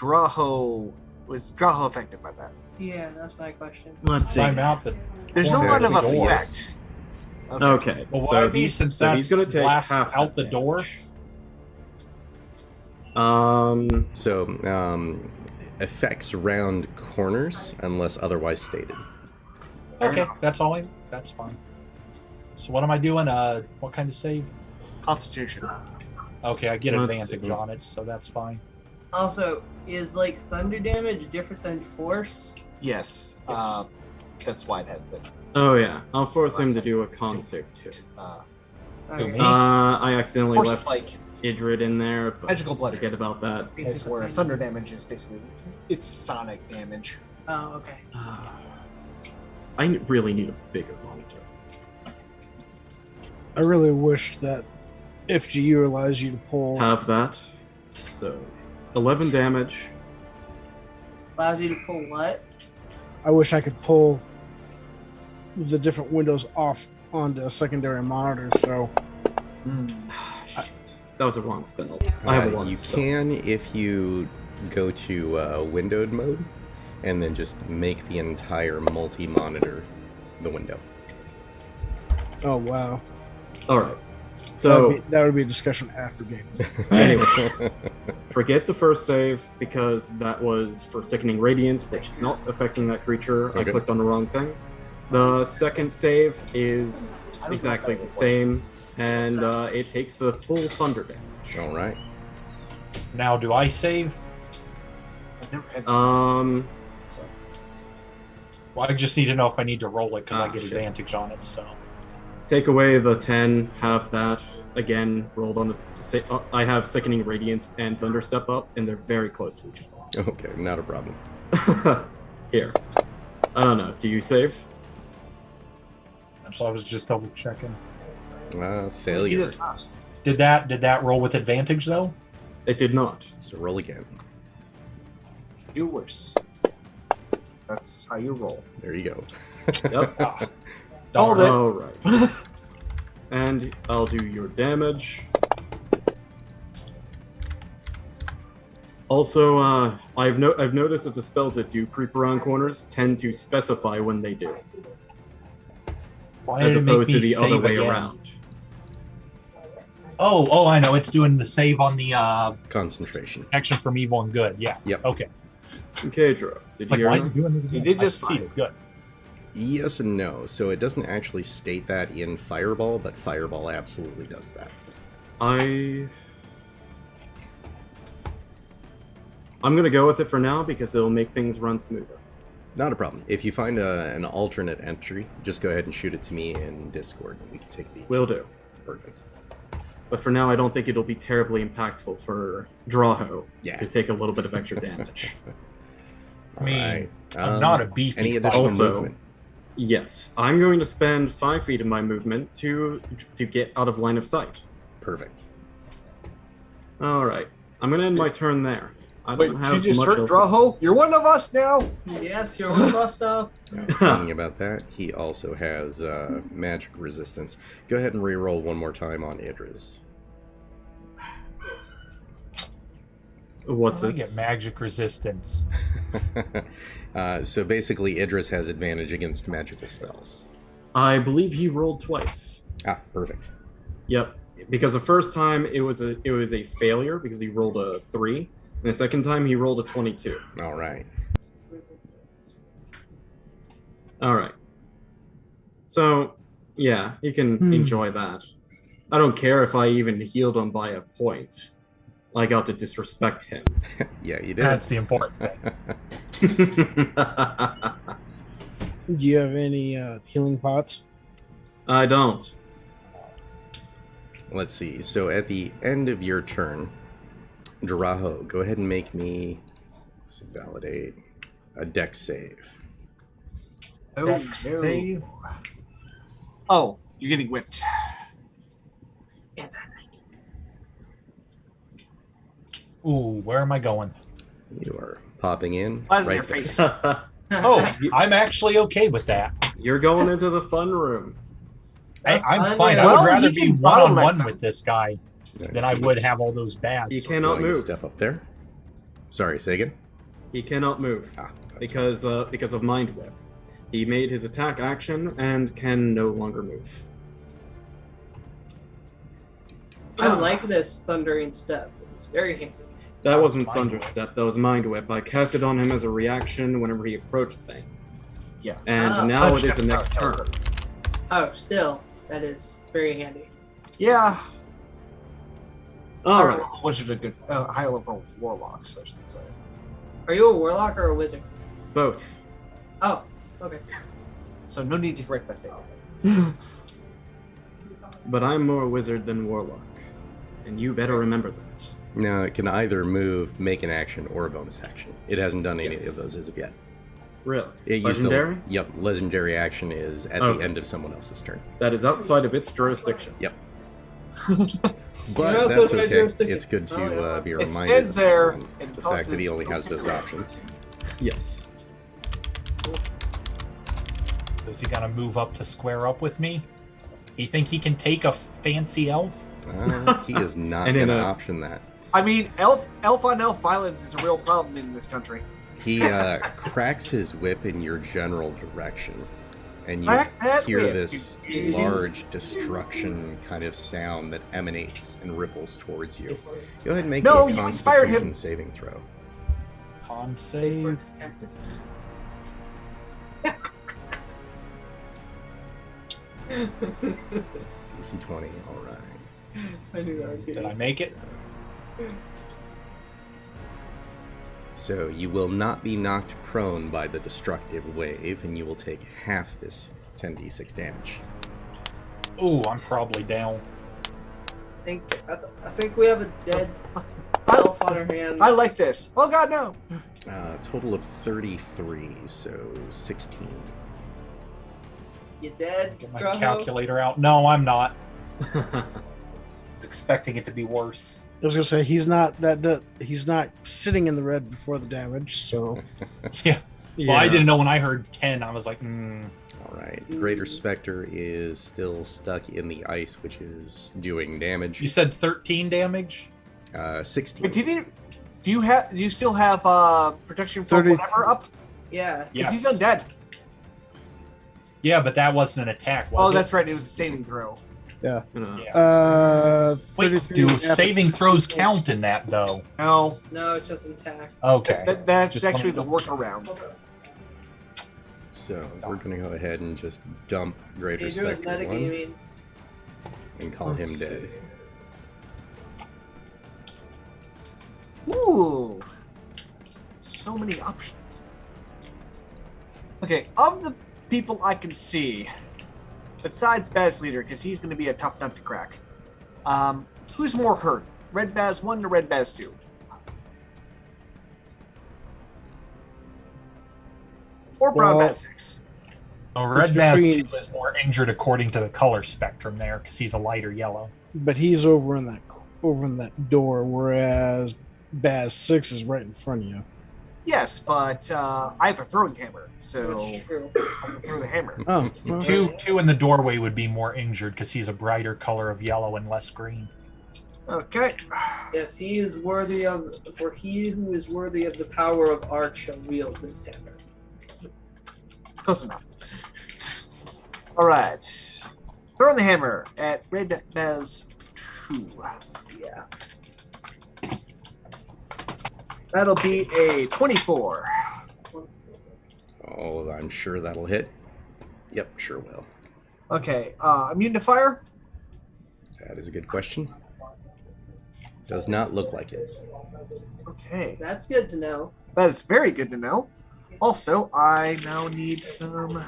Drow affected by that? Yeah, that's my question. Let's see. Time out the There's no corner lot of the door. effect. Okay, Well, why so, be, since so he's going to take blasts half out that the door? damage. So, effects round corners unless otherwise stated. Okay, that's fine. So what am I doing? What kind of save? Constitution. Okay, I get Let's advantage see. on it, so that's fine. Also, is like thunder damage different than force? Yes. Yes. That's why it has that. Oh yeah, I'll force him to do a con save too. Okay. Me? I accidentally Force left is like Idrid in there, but magical blood. forget about that. Is where thunder damage is basically it's sonic damage. Oh, okay. I really need a bigger monitor. I really wish that FGU allows you to pull. Have that. So, 11 damage. Allows you to pull what? I wish I could pull the different windows off onto a secondary monitor. So That was a wrong spell. I have a one. You can if you go to windowed mode and then just make the entire multi-monitor the window. oh wow, All right. So, that would be a discussion after game. anyways, forget the first save because that was for Sickening Radiance, which is not affecting that creature. I Okay. clicked on the wrong thing. The second save is exactly the same, and it takes the full thunder damage. All right. Now, do I save? I've never had So, Well, I just need to know if I need to roll it because I Ah, get shit. advantage on it. So take away the 10, have that again rolled on the. I have Sickening Radiance and Thunder Step Up, and they're very close to each Okay, not a problem. other. Here. I don't know. Do you save? I was just double checking. He Failure. does not. Did that roll with advantage though? It did not. So roll again. Do worse. That's how you roll. There you go. Yep. Ah, All darn. that- All right. And I'll do your damage. Also, I've noticed that the spells that do creep around corners tend to specify when they do, Why as did it make opposed to me the other save way again? around. Oh, I know. It's doing the save on the Concentration. action from evil and good. Yeah. Yep. Okay. Okay, Drew. Did you Like, hear why me? is it doing it again? He did just I see fine. it. Good. Yes and no. So it doesn't actually state that in Fireball, but Fireball absolutely does that. I'm gonna go with it for now because it'll make things run smoother. Not a problem. If you find an alternate entry, just go ahead and shoot it to me in Discord, and we can take the. Will do. Perfect. But for now, I don't think it'll be terribly impactful for Drawho Yeah. to take a little bit of extra damage. I mean, Alright, I'm not a beefy Any fighter. additional Also- movement? Yes, I'm going to spend 5 feet of my movement to get out of line of sight. Perfect. All right, I'm gonna end my turn there. I Wait, don't have you just much hurt else. Drawho? You're one of us now! Yes, you're one bust up. Now, thinking about that, he also has magic resistance. Go ahead and re-roll one more time on Idriz. What's I this? get magic resistance. So basically, Idriz has advantage against magical spells. I believe he rolled twice. Ah, perfect. Yep, because the first time it was a failure because he rolled a 3, and the second time he rolled a 22. All right. All right. So, yeah, he can enjoy that. I don't care if I even healed him by a point. I got to disrespect him. Yeah, you did. That's the important thing. Do you have any healing pots? I don't. Let's see. So at the end of your turn, Drow, go ahead and make me validate a dex save. Oh, Dex no. save. Oh, you're getting whipped. Ooh, where am I going? You are popping in Right in right your there. face. Oh, I'm actually okay with that. You're going into the fun room. I'm fine. I Well, would rather you be can one-on-one bottleneck with this guy No, than I would have all those bads. He cannot Going to move. step up there. Sorry, say again. He cannot move Ah, that's because of Mind Whip. He made his attack action and can no longer move. I like this thundering step. It's very handy. That wasn't Mind Thunder Whip. Step. That was Mind Whip. I cast it on him as a reaction whenever he approached me. Yeah. And Ah, now Thunder it is Step the is next not turn. Oh, still, that is very handy. Yeah. All right. Wizard a good high level warlocks, I should say. Are you a warlock or a wizard? Both. Oh, okay. So no need to correct that statement. But I'm more wizard than warlock. And you better remember that. Now it can either move, make an action, or a bonus action. It hasn't done any Yes. of those as of yet. Really? It used Legendary? Yep, legendary action is at the end of someone else's turn. That is outside of its jurisdiction. Yep. But But that's okay. It's good to be It reminded stands there of and the fact that he causes only no has those damage. options. Yes. Is he gonna move up to square up with me? You think he can take a fancy elf? He is not And going in to a- option that. I mean, elf on elf violence is a real problem in this country. He cracks his whip in your general direction, and you Crack that hear whip, this you idiot. large destruction kind of sound that emanates and ripples towards you. Go ahead and make No, a you inspired Constitution him. saving throw. Con Save for save. his cactus. DC 20. All right. I knew that would be Did I make it? So you will not be knocked prone by the destructive wave, and you will take half this 10d6 damage. Ooh, I'm probably down. I think we have a dead elf on our hands. I like this. Oh God, no! Total of 33, so 16. You dead, Get my Drow? calculator out. No, I'm not. I was expecting it to be worse. I was gonna say he's not he's not sitting in the red before the damage, so Yeah. Yeah. Well, I didn't know when I heard 10. I was like, All right. Greater Spectre is still stuck in the ice, which is doing damage. You said 13 damage? 16. Wait, do you still have protection from 30 whatever up? Yeah. Because Yes. he's undead. Yeah, but that wasn't an attack, was Oh, it? that's right. It was a saving throw. yeah. Yeah. Wait, 33 do half at saving 16 throws points. count in that, though? No, No, it's just attack. Okay. that's Just actually the wanted workaround. So we're going to go ahead and just dump Greater You're doing Spectre 1 metagaming. and call him dead. Ooh, so many options. Okay, of the people I can see, besides Baz Leader, because he's going to be a tough nut to crack, who's more hurt? Red Baz 1 or Red Baz 2? Or Brown Well- Baz 6? Oh, It's Red Bass between- 2 is more injured according to the color spectrum there, because he's a lighter yellow. But he's over in that door, whereas Baz 6 is right in front of you. Yes, but I have a throwing hammer, so That's true. I can throw the hammer. Oh, well, Two in the doorway would be more injured because he's a brighter color of yellow and less green. Okay. If he is worthy of, for he who is worthy of the power of art shall wield this hammer. Close enough. All right. Throwing the hammer at Red Baz 2. Yeah. That'll be a 24. Oh, I'm sure that'll hit. Yep, sure will. Okay. Immune to fire? That is a good question. Does not look like it. Okay. That's good to know. That is very good to know. Also, I now need some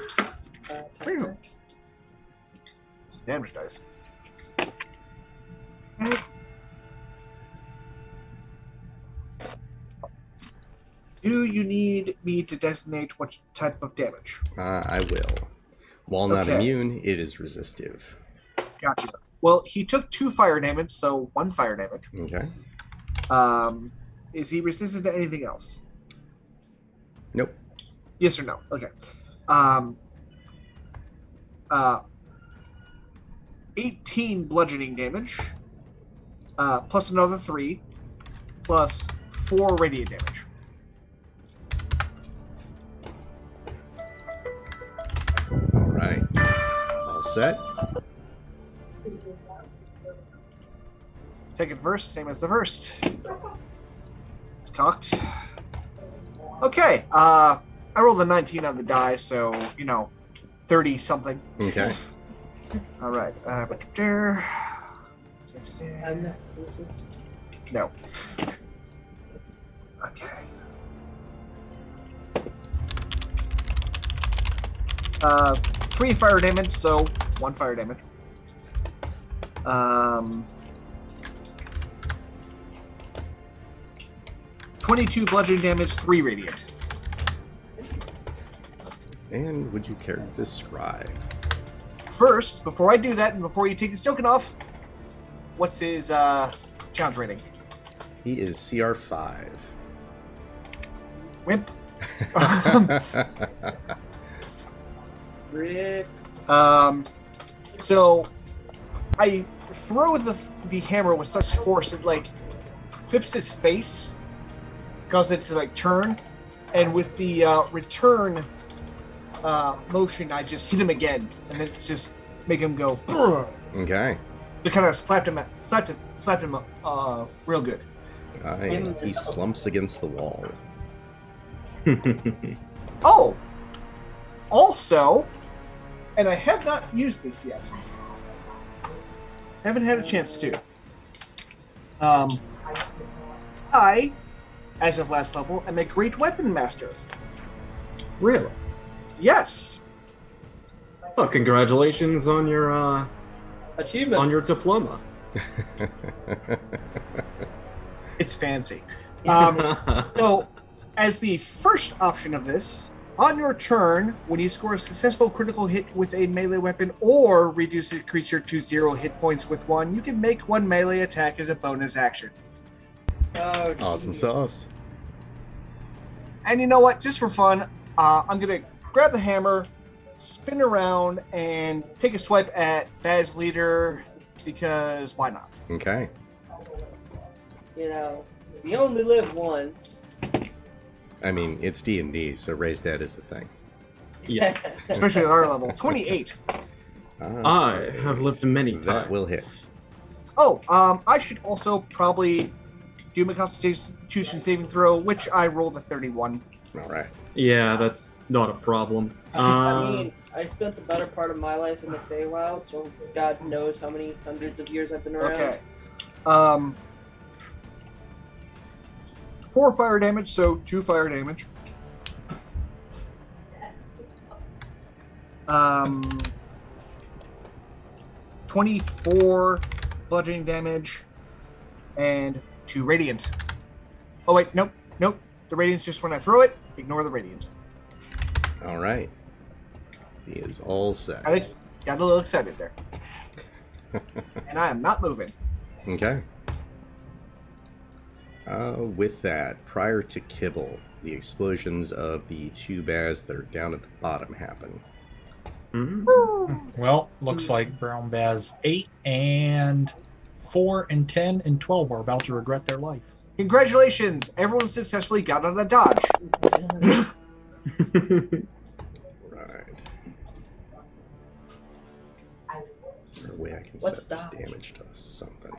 Tactics. damage dice. Okay. Do you need me to designate what type of damage? I will. While not Okay. immune, it is resistive. Gotcha. Well, he took 2 fire damage, so 1 fire damage. Okay. Is he resistant to anything else? Nope. Yes or no? Okay. 18 bludgeoning damage, plus another 3, plus 4 radiant damage. All right. All set. Second verse, same as the first. It's cocked. Okay. I rolled a 19 on the die, so 30 something. Okay. All right. I'm not. No. Okay. 3 fire damage, so 1 fire damage. 22 bludgeoning damage, 3 radiant. And would you care to describe? First, before I do that, and before you take this token off, what's his challenge rating? He is CR5. Wimp. Rip. So I throw the hammer with such force it like clips his face, causes it to like turn, and with the return motion, I just hit him again, and then just make him go. Brr! Okay. It kind of slapped him real good. He slumps against the wall. Oh, also, and I have not used this yet. Haven't had a chance to. I, as of last level, am a great weapon master. Really? Yes. Oh, congratulations on your Achievement. diploma. It's fancy. So, as the first option of this, on your turn, when you score a successful critical hit with a melee weapon or reduce a creature to 0 hit points with one, you can make one melee attack as a bonus action. Oh, Awesome geez. sauce. And you know what? Just for fun, I'm going to grab the hammer, spin around, and take a swipe at Bad's leader, because why not? Okay. You know, we only live once. I mean, it's D&D, so raise dead is the thing. Yes. Especially at our level. 28. I have lived many times. That will hit. Oh, I should also probably do my Constitution saving throw, which I rolled a 31. All right. Yeah, that's not a problem. I mean, I spent the better part of my life in the Feywild, so God knows how many hundreds of years I've been around. Okay. 4 fire damage, so 2 fire damage. 24 bludgeoning damage, and 2 radiant. Oh wait, nope. The radiant's just when I throw it. Ignore the radiant. All right. He is all set. Got a little excited there. And I am not moving. Okay. With that, prior to Kibble, the explosions of the 2 bears that are down at the bottom happen. Mm-hmm. Well, looks like Brown Baz 8 and 4 and 10 and 12 are about to regret their life. Congratulations! Everyone successfully got on a dodge. Right. Is there a way I can What's set this dodge? damage to something?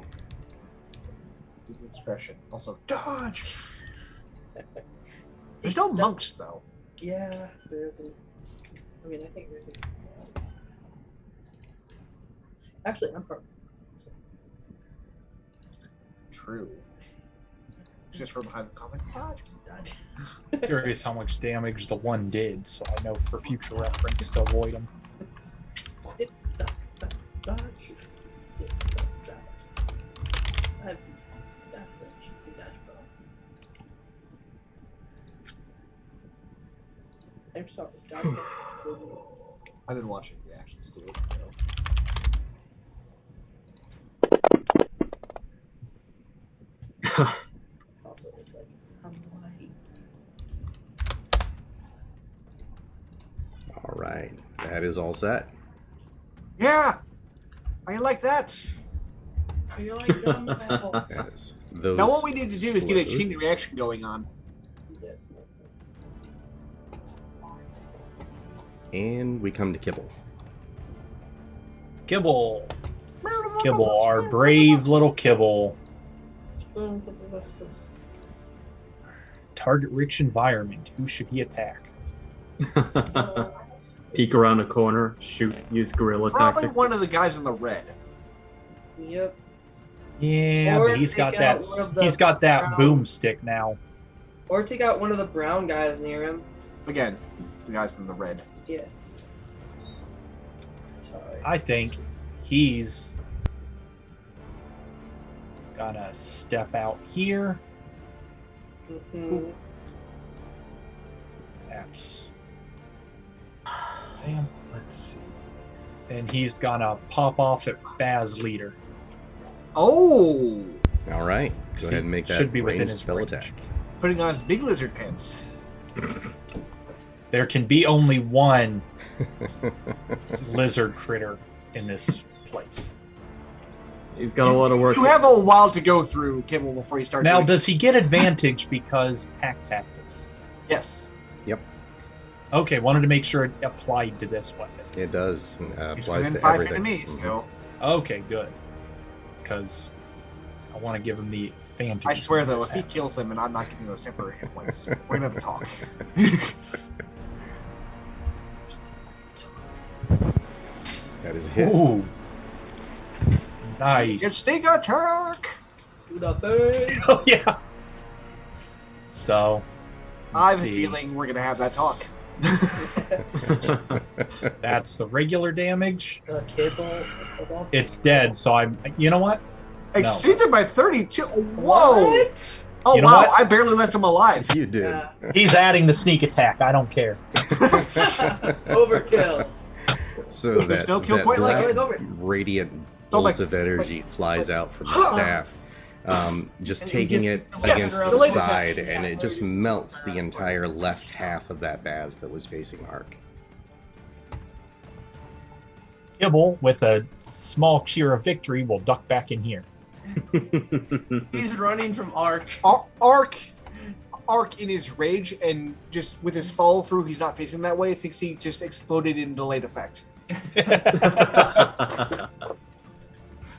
His expression. Also, dodge! There's no monks, though. Yeah, there isn't. I mean, I think there is. Actually, I'm part. True. Just from behind the comment. Dodge. Dodge. Curious how much damage the one did, so I know for future reference to avoid them. Dodge. I'm sorry. Dodge. I've been watching reactions to it, so. Also, it's like, I'm white. All right. That is all set. Yeah! How you like that? How you like them apples? That is those Now what we need to do is get a explode. chain reaction going on. Definitely. And we come to Kibble. Kibble. Kibble, our brave little Kibble. Spoon for the vessels. Target rich environment. Who should he attack? Peek around a corner, shoot, use guerrilla Probably tactics. one of the guys in the red. Yep. Yeah, Or but he's got take that. out one of the He's got that brown- boomstick now. Or take out one of the brown guys near him. Again, the guys in the red. Yeah. Sorry. I think he's gonna step out here. Mm-hmm. That's Damn. Let's see. And he's gonna pop off at Baz leader. Oh, All right. Go ahead and make that Should be within ranged his spell range. attack. putting on his big lizard pants. There can be only one lizard critter in this place. He's got a lot of work. You have a while to go through, Kibble, before you start. Now, doing does he get advantage because pack tactics? Yes. Okay, wanted to make sure it applied to this weapon. It does. He's Applies within to 5 everything. enemies, Mhm. so. Okay, good. Because I want to give him the advantage. I swear, though, this if he happens. kills him and I'm not giving those temporary hit points, we're gonna have to talk. That is a hit. Ooh. Nice. It's sneak attack! Do the thing. Oh, yeah. So, I have a see. feeling we're gonna have that talk. That's the regular damage. The kibble. The kobolds. It's dead, so I'm. You know what? Exceeded by 32. Whoa! What? Oh, You know wow, what? I barely left him alive. You did. Yeah. He's adding the sneak attack. I don't care. Overkill. So that, No kill that point like black it. Over. radiant Don't bolt like- of energy flies out from the staff, just And it taking gets- it yes, against around the the side, attack. and it just melts the entire left half of that Baz that was facing Ark. Kibble, with a small cheer of victory, will duck back in here. He's running from Ark. Ark in his rage and just with his follow through, he's not facing that way, thinks he just exploded in delayed effect.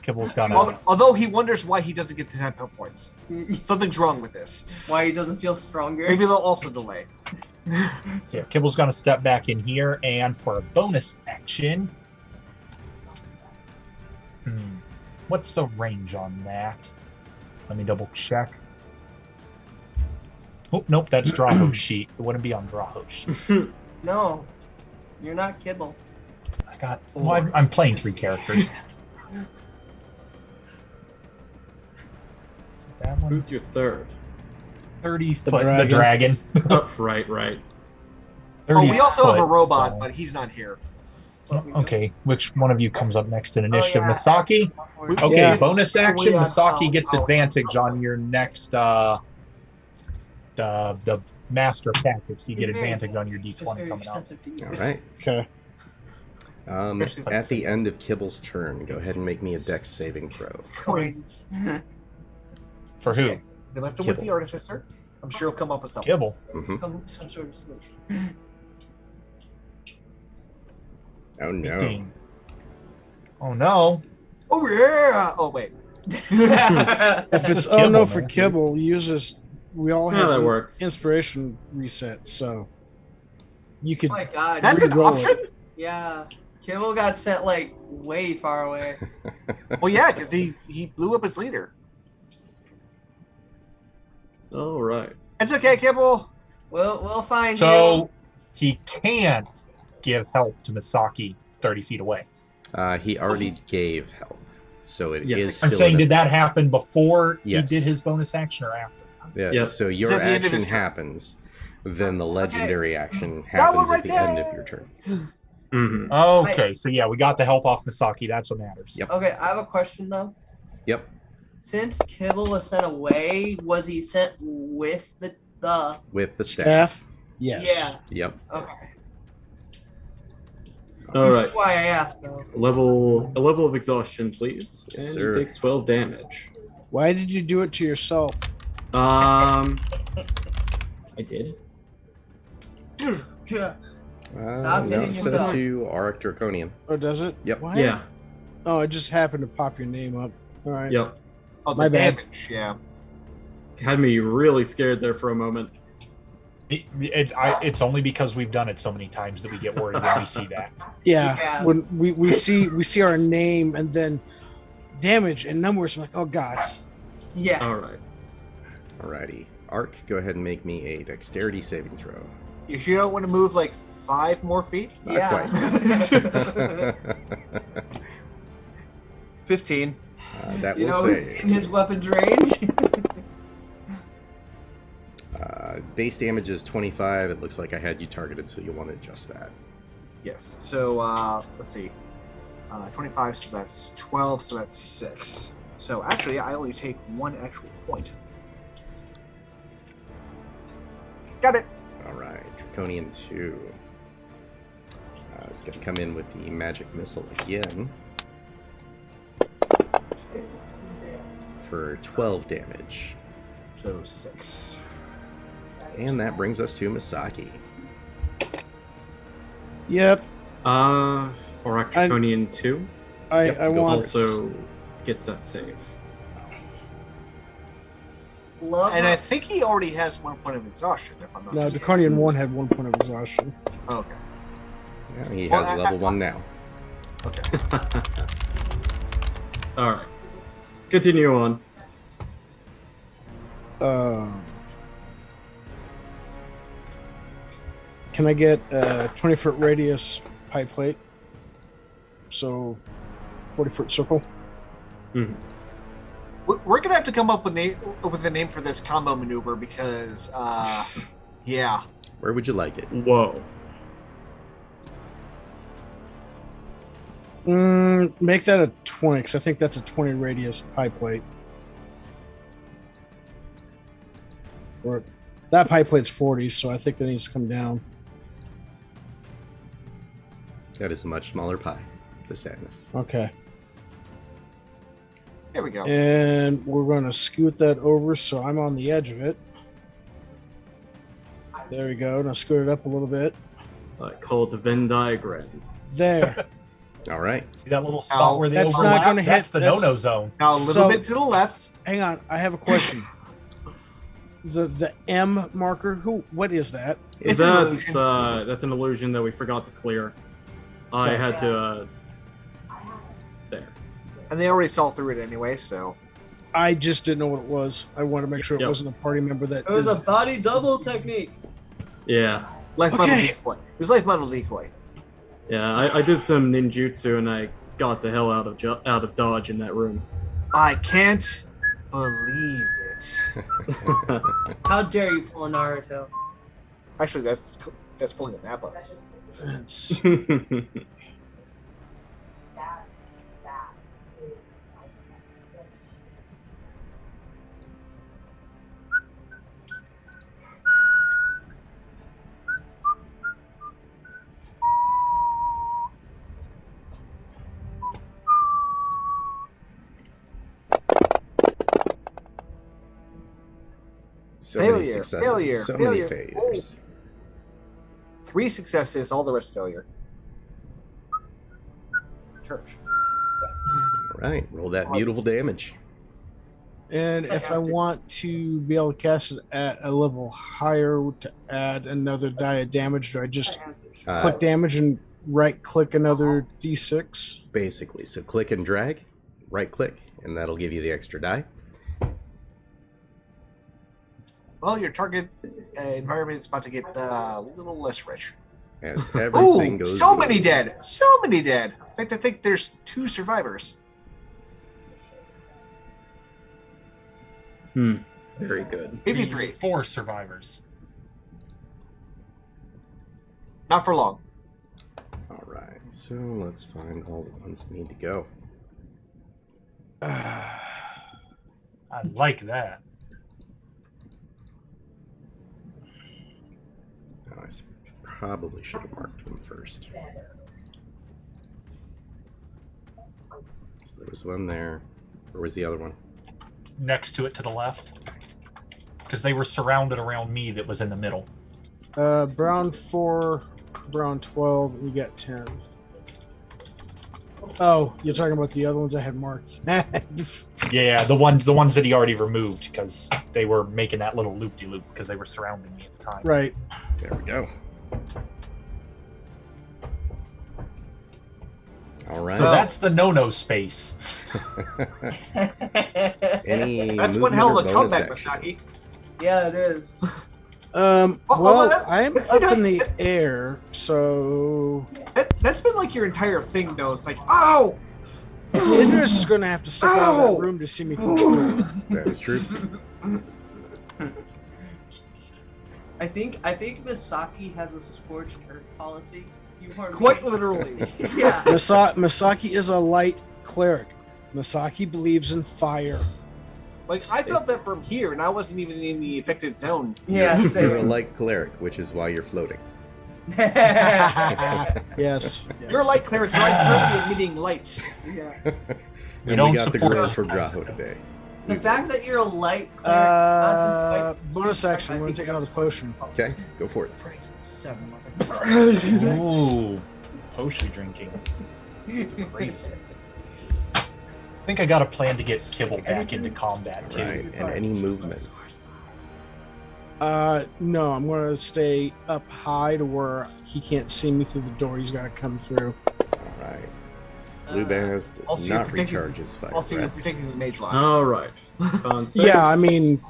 Kibble's gonna. Although he wonders why he doesn't get the 10 hit points. Something's wrong with this. Why he doesn't feel stronger? Maybe they'll also delay. Yeah, Kibble's gonna step back in here, and for a bonus action. What's the range on that? Let me double check. Oh, nope, that's Draho's sheet. It wouldn't be on Draho's sheet. No, you're not kibble. I got. Well, I'm playing 3 characters. Is that one? Who's your third? 30 The foot. The dragon. dragon. Oh, right. 30 Oh, we also have a foot, robot, so- but he's not here. Okay, which one of you comes up next in initiative? Oh, yeah. Misaki? Okay, Yeah. bonus action. We are- Misaki gets advantage on your next the master of tactics. You get It's very- advantage on your Just D20 very coming up. expensive to use. All right. Okay. At the end of Kibble's turn, go ahead and make me a Dex saving throw. Coins. For who? We left him with Kibble. the artificer. I'm sure he'll come up with something. Kibble. hmm Some sort of solution. Oh no! 18. Oh no. Oh yeah! Oh wait. If it's oh Kibble, no for man. Kibble, uses we all Yeah, have that an works. inspiration reset, so you could Oh my god. That's an Re-roll option? Yeah. Kibble got sent like way far away. Well, yeah, because he blew up his leader. All right. It's okay, Kibble. We'll find So he can't give help to Misaki 30 feet away. He already gave help, so it is Yes. still. I'm saying, an did that happen before Yes. he did his bonus action or after? Yeah, Yep. so It's your at the end of action his turn. happens, then the legendary action That one happens right at the end of there. your turn. Mm-hmm. Okay, so yeah, we got the health off Misaki. That's what matters. Yep. Okay, I have a question though. Yep. Since Kibble was sent away, was he sent with the With the staff. staff. Yes. Yeah. Yep. Okay. All This is right. why I asked though. A level of exhaustion, please. Yes, And sir. he takes 12 damage. Why did you do it to yourself? I did. Yeah. No, Stop hitting it says yourself. to Auric Draconian. Oh, does it? Yep. Why? Yeah. Oh, it just happened to pop your name up. All right. Yep. Oh, My the bad. damage, yeah. Had me really scared there for a moment. It's only because we've done it so many times that we get worried when we see that. Yeah. Yeah. When we see our name and then damage and numbers, we're like, oh god. Yeah. All right. Alrighty. Arc, go ahead and make me a dexterity saving throw. You sure don't want to move like 5 more feet? Not Yeah. quite. 15. That You will know, say in his weapon's range. base damage is 25. It looks like I had you targeted, so you'll want to adjust that. Yes. So let's see. 25, so that's 12, so that's 6. So actually, I only take 1 actual point. Got it. All right, Draconian 2. It's going to come in with the magic missile again for 12 damage. So 6. And that brings us to Misaki. Yep. Arachnophobia 2 I go want. also gets that save. Love And how- I think he already has 1 point of exhaustion, if I'm not No, mistaken. Draconian 1 had 1 point of exhaustion. Okay. Yeah, he Well, has level 1 now. Okay. All right. Continue on. Can I get a 20-foot radius pie plate? So, 40-foot circle. Mhm. We're gonna have to come up with a name for this combo maneuver because, yeah. Where would you like it? Whoa. Make that a 20, because I think that's a 20 radius pie plate. Or that pie plate's 40, so I think that needs to come down. That is a much smaller pie. The sadness. Okay. There we go. And we're going to scoot that over so I'm on the edge of it. There we go. Now scoot it up a little bit. I call it the Venn diagram. There. All right. See that little Now, spot where they that's not overlap? gonna hit- That's the that's- no-no zone. Now a little So- bit to the left. Hang on. I have a question. The M marker, what is that? It's an That's an illusion that we forgot to clear. I Okay. had to there. And they already saw through it anyway, so. I just didn't know what it was. I wanted to make sure it Yep. wasn't a party member that It was is- a body double technique. Yeah. Life Okay. model decoy. It was life model decoy. Yeah, I did some ninjutsu and I got the hell out of dodge in that room. I can't believe it. How dare you pull a Naruto? Actually, that's pulling a Nappa. It's- So many Failure, successes. failure, so failure. many failures. 3 successes, all the rest failure. Church. All right. Roll that beautiful damage. And if I want to be able to cast it at a level higher to add another die of damage, do I just click damage and right click another d6? Basically. So click and drag, right click, and that'll give you the extra die. Well, your target environment is about to get a little less rich. As everything Ooh, goes. so many dead. So many dead. In fact, I think there's 2 survivors. Very good. Maybe 3. 4 survivors. Not for long. All right. So let's find all the ones that need to go. I like that. Oh, I probably should have marked them first. So there was one there. Where was the other one? Next to it to the left. Because they were surrounded around me that was in the middle. Brown 4, brown 12, and you got 10. Oh, you're talking about the other ones I had marked. Yeah, the ones that he already removed because they were making that little loop-de-loop because they were surrounding me at the time. Right. There we go. All right. So that's the no-no space. Any That's one movement hell or of a bonus comeback, action? Masaki. Yeah, it is. Well, that- I'm up in the air, so That's been like your entire thing, though. It's like, oh! Idris is going to have to step out of Ow! that room to see me through the door. That is true. I think Misaki has a scorched earth policy. You are Quite me. literally. Yeah. Masaki is a light cleric. Masaki believes in fire. Like, I felt that from here, and I wasn't even in the affected zone. Yeah. You're a Same. light cleric, which is why you're floating. Yes. You're a light cleric, so I'm currently emitting lights. Yeah. And don't we got the support girl that. from Drow today. The fact that you're a light cleric. Bonus action. We're gonna take another potion. Okay, go for it. 7 motherfucker. Ooh, potion drinking. Crazy. I think I got a plan to get Kibble back into combat too. Right, and any movement. No, I'm gonna stay up high to where he can't see me through the door. He's gotta come through. All right. Blue Baz does also you're not protecting- recharge his fire Also, you're breath. protecting the mage lock. All right. Con save. Yeah, I mean,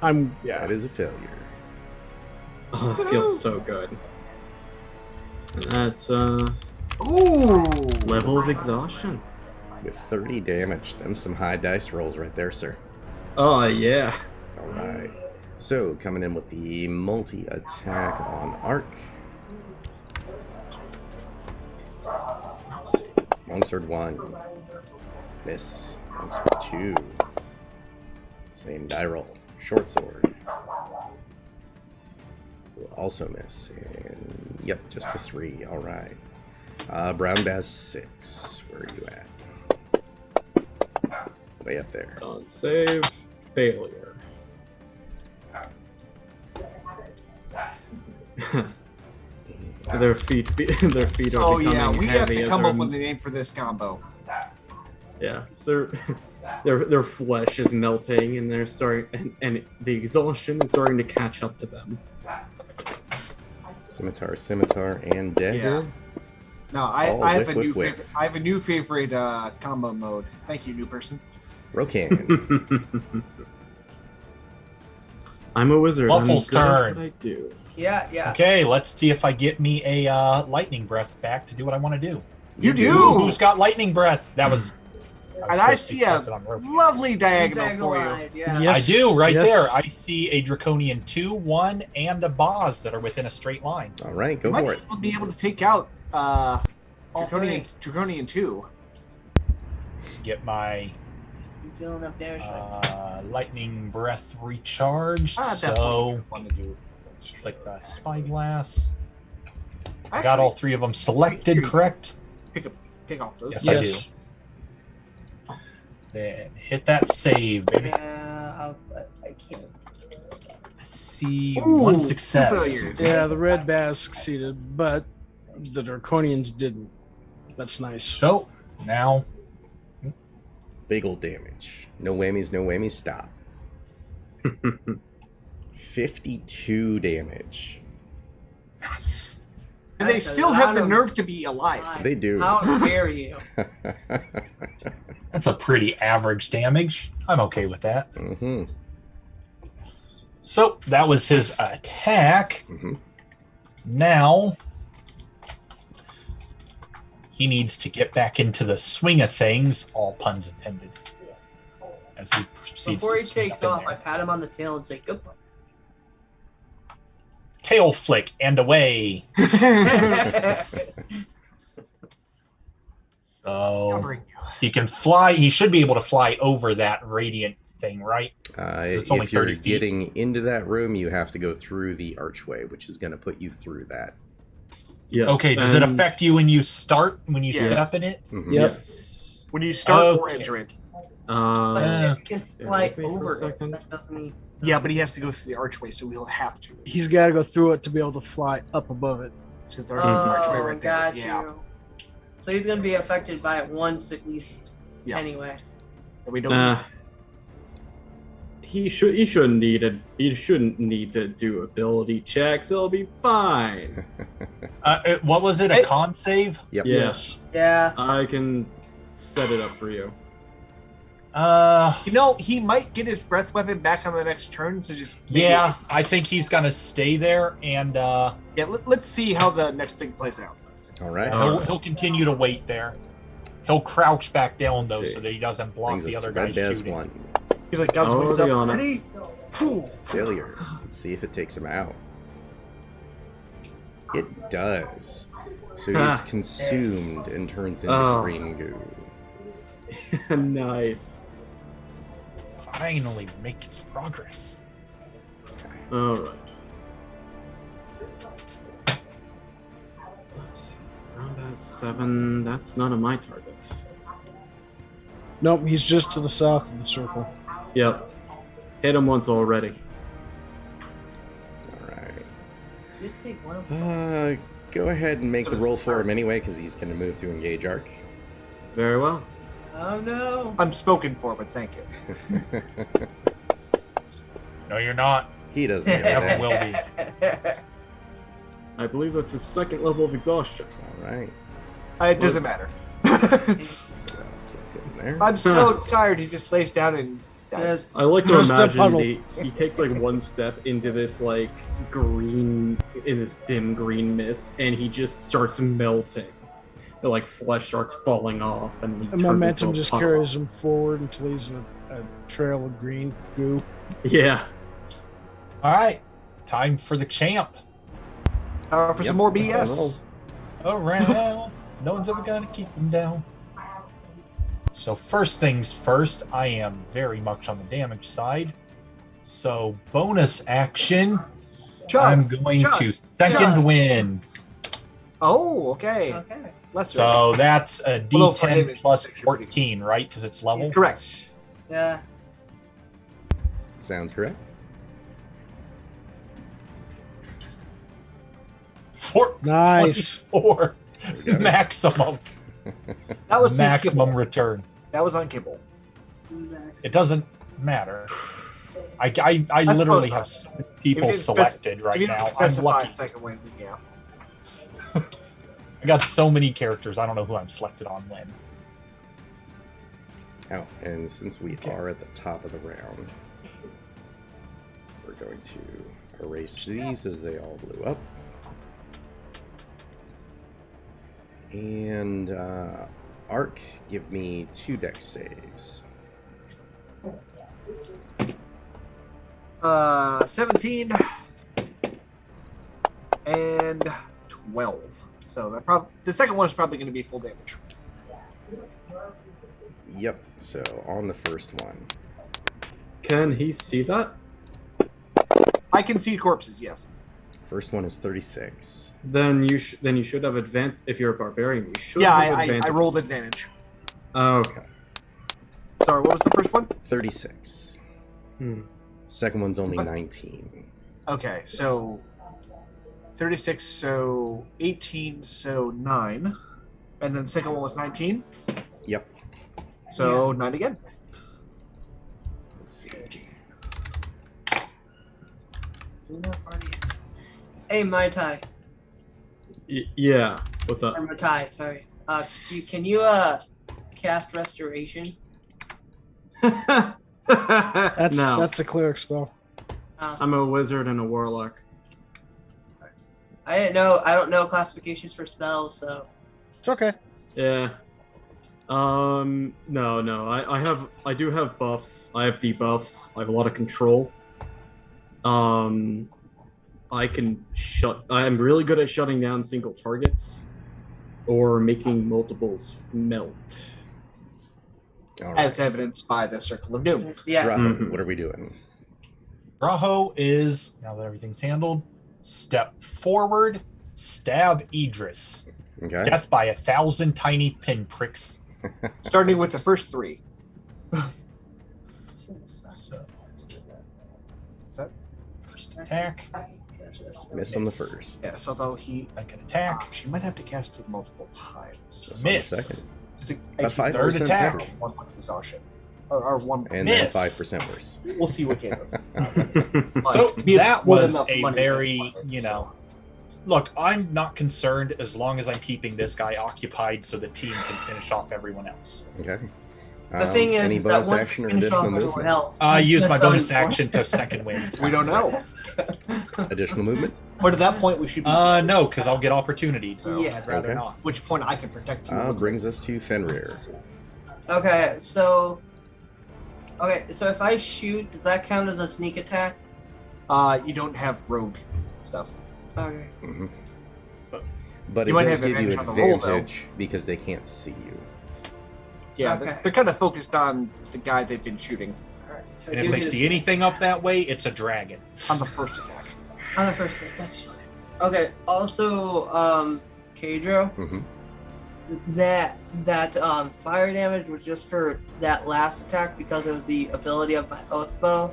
I'm That is a failure. Oh, this feels so good. And that's Ooh! level of exhaustion. With 30 damage. Them some high dice rolls right there, sir. Oh yeah. All right. So, coming in with the multi-attack on Arc. Longsword 1. Miss. Longsword 2. Same die roll. Short sword. Will also miss. And, yep, just the 3. All right. Brown Bass 6. Where are you at? Way up there. Con save. Failure. Their feet are Oh becoming yeah, we heavy have to as come their- up with a name for this combo. Yeah, their flesh is melting, and they're starting, and the exhaustion is starting to catch up to them. Scimitar, and dagger. No, I Oh, have whiff, a new whiff, whiff. favorite. I have a new favorite combo mode. Thank you, new person. Rokan. I'm a wizard. I'm Waffle's good at turn. what I do. Yeah, yeah. Okay, let's see if I get me a lightning breath back to do what I want to do. You do. Ooh, who's got lightning breath? That was. And I see a lovely diagonal for you. Diagonal, yeah. Yes. I do right yes. there. I see a draconian 2, 1, and a boss that are within a straight line. All right, go You might for it. even be able to take out All Draconian 2. Get my I'm dealing enough damage. lightning breath recharged. At that So point, want to do. click the spyglass. I Actually, got all 3 of them selected, correct? pick off those. Yes, I Yes. do. Then hit that save, baby. Yeah, I can't. See Ooh, 1 success. failures. Yeah, the red bass succeeded, but the Draconians didn't. That's nice. So now Big ol' damage. No whammies, stop. 52 damage. And they That's a still have lot the of- nerve to be alive. They do. How dare you? that's a pretty average damage. I'm okay with that. Mm-hmm. So that was his attack. Mm-hmm. Now he needs to get back into the swing of things, all puns intended. As he proceeds Before to he swing takes up in off, I there. pat him on the tail and say goodbye. Tail flick and away. So Covering you. he can fly. He should be able to fly over that radiant thing, right? It's only If you're 30 feet. getting into that room, you have to go through the archway, which is going to put you through that. Yes. Okay. Does it and- affect you when you start? When you Yes. step in it? Mhm. Yep. Yes. When you start or Okay. enter it. If he can fly with me for a over it, second. that doesn't mean. Yeah, but he has to go through the archway, so he'll have to. He's got to go through it to be able to fly up above it. So there's an archway right there. got Yeah. you. So he's gonna be affected by it once at least. Yeah. Anyway. And we don't. He shouldn't need to do ability checks. It'll be fine. What was it? A con save? Yep. Yes. Yeah. I can set it up for you. You know, he might get his breath weapon back on the next turn, so just Yeah, I think he's gonna stay there, and yeah. Let's see how the next thing plays out. All right. he'll continue to wait there. He'll crouch back down though, Let's see. so that he doesn't block Brings the us other to Red guy Baz shooting. 1. He's like, God's wings Already up. on it. Ready? Phew. Failure. Let's see if it takes him out. It does. So he's consumed and turns into green goo. Nice. Finally making progress. All right. Let's see. Round has 7. That's none of my targets. Nope, he's just to the south of the circle. Yep. Hit him once already. Alright. Did take one of them. Go ahead and make the roll for him anyway, because he's going to move to engage Arc. Very well. Oh no. I'm spoken for, but thank you. No, you're not. He doesn't know Never that. will be. I believe that's his second level of exhaustion. Alright. It doesn't matter. So that'll keep him there. I'm so tired. He just lays down and dies. I like to Just a imagine puddle. he takes like one step into this like green, in this dim green mist, and he just starts melting. The like flesh starts falling off, and he The turns momentum into a just puddle. carries him forward until he's a trail of green goo. Yeah. All right, time for the champ. For Yep. some more BS. Around. No one's ever gonna keep him down. So first things first, I am very much on the damage side. So bonus action, I'm going to second Chug. wind. Oh, okay. Okay. Lesser. So that's a Although for him D10 it's plus 6. 14, right? Because it's level. Correct. Yeah. Sounds correct. 4, Nice. 24 we go. maximum. That was Maximum unkibble. return. That was unkibble. It doesn't matter. I suppose literally not. have so many people If you didn't selected If right you now. didn't I'm specify lucky. second win, then yeah. I got so many characters. I don't know who I'm selected on when. Oh, and since we are at the top of the round, we're going to erase these as they all blew up. And Arc, give me 2 dex saves. 17 and 12. So that the second one is probably going to be full damage. Yep, so on the first one. Can he see that? I can see corpses. Yes. First one is 36. Then you should have advantage. If you're a barbarian, you should Yeah, have I advantage. rolled advantage. Okay. Sorry, what was the first one? 36. Hmm. Second one's only 19. Okay, so 36, so 18, so 9. And then the second one was 19. Yep. So 9 again. Let's see. Hey, Mai Tai. Yeah. What's up? Or Matai, sorry. Can you cast Restoration? That's No. that's a cleric spell. I'm a wizard and a warlock. I don't know classifications for spells, so It's okay. Yeah. No. I do have buffs. I have debuffs. I have a lot of control. I'm really good at shutting down single targets or making multiples melt. All right. As evidenced by the Circle of Doom. yeah. Drow, what are we doing? Raho is, now that everything's handled, step forward, stab Idriz. Okay. Death by 1,000 tiny pinpricks. Starting with the first 3. So, Is that? attack, Miss on the first. Yes, although he. second attack, She might have to cast it multiple times. Miss on the miss. second. It's A 5% third attack. better. 1 point of exhaustion. Or 1 And Miss. then 5% worse. We'll see what game. So that more than was enough a money very, for it, you so. know, look, I'm not concerned as long as I'm keeping this guy occupied so the team can finish off everyone else. Okay. The thing is, any is that bonus once action or you finish additional off everyone movement? else, I use my that's bonus how you- action to second wind. We don't know. Additional movement? But at that point, we should be. No, because I'll get opportunity. So Yeah. I'd rather Okay. not. At which point I can protect you. Brings us to Fenrir. Okay, so if I shoot, does that count as a sneak attack? You don't have rogue stuff. Okay. hmm But You it might does have give you advantage on the roll, though. advantage because they can't see you. Yeah, Okay. they're kind of focused on the guy they've been shooting Alright, so And if you they just- see anything up that way, it's a dragon. on the first attack. on the first hit, that's fine. Okay, also, Kadro, Hmm. that fire damage was just for that last attack because it was the ability of my oath bow.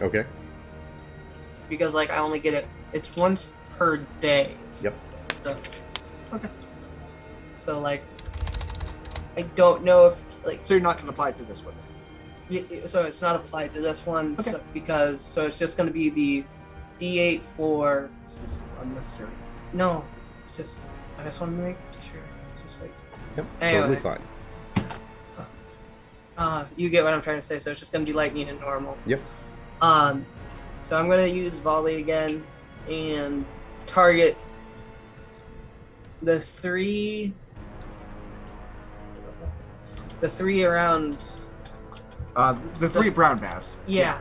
Okay. Because like I only get it, it's once per day. Yep. So, Okay. so like, I don't know if like So you're not going to apply it to this one. so it's not applied to this one Okay. so it's just going to be the D8 for This is unnecessary. no, it's just I just want to make sure it's just like Yep. Anyway. Totally fine. you get what I'm trying to say. So it's just going to be lightning and normal. Yep. So I'm going to use volley again and target the three around. The three brown bass. Yeah.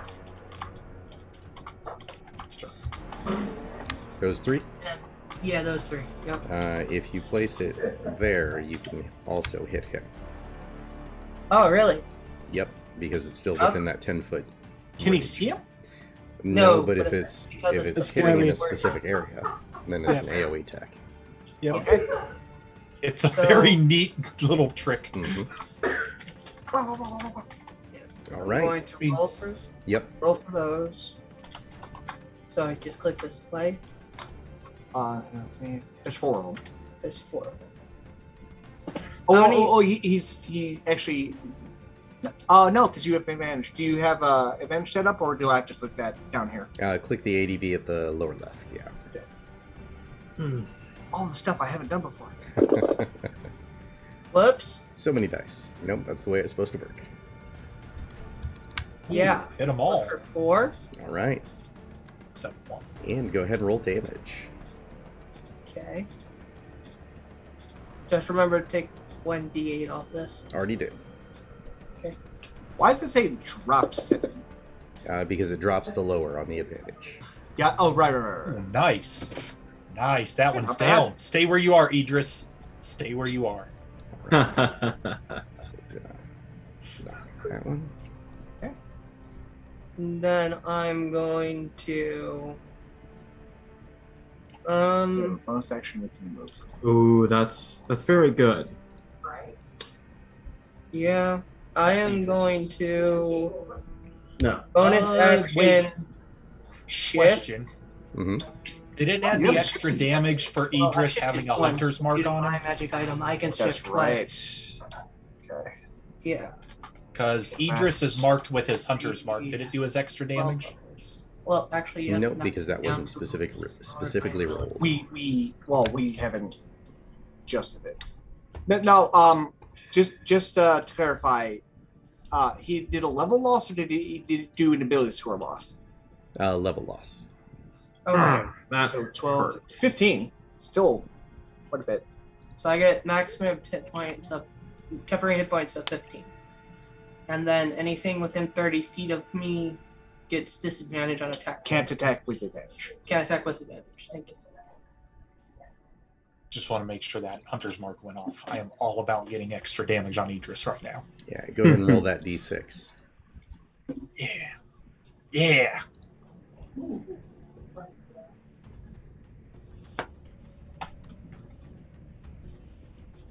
Those three. Yeah, those three. Yep. If you place it there, you can also hit him. Oh, really? Yep, because it's still within that 10-foot. Can he see him? No, No, but but if it's because if it's it's gonna hitting in be- a specific area, then it's an AoE attack. Yep. Okay. It's a So- very neat little trick. Hmm. All I'm right. going to Yep. roll for those. So I just click this play. Let's see. There's four of them. There's 4 of them. Oh, How many- he's actually. No, because you have advantage. Do you have advantage set up, or do I have to click that down here? Click the ADV at the lower left. Yeah. All the stuff I haven't done before. Whoops. So many dice. Nope, that's the way it's supposed to work. Yeah. Hit them all. For 4. All right, Except one. and go ahead and roll damage. Okay. Just remember to take 1d8 off this. Already did. Why does it say drop 7? Because it drops the lower on the advantage. Yeah. Oh, right. Oh, nice. Nice. That one's Not bad. down. Stay where you are, Idris. Stay where you are. So, knock that one. And then I'm going to Bonus action if you move. Ooh, that's very good. yeah, I am going to No. bonus wait. action shift. Question. Hmm. Did it add You the have extra shift. damage for Well, I Idris shifted having a once hunter's due mark to on my him? magic item. I can That's shift twice. right. Okay. Yeah. Because Idris is marked with his hunter's mark. Did it do his extra damage? Well, actually, yes. No, but not because that down. wasn't specifically rolled. We haven't adjusted it. No, just to clarify, he did a level loss or did he do an ability score loss? Level loss. Okay. That So 12, hurts. 15, still quite a bit. So I get maximum hit points of temporary hit points of 15, and then anything within 30 feet of me gets disadvantage on attack. Can't attack with advantage. Can't attack with advantage. Thank you. Just want to make sure that hunter's mark went off. I am all about getting extra damage on Idris right now. Yeah, go ahead and roll that d6. Yeah. Yeah.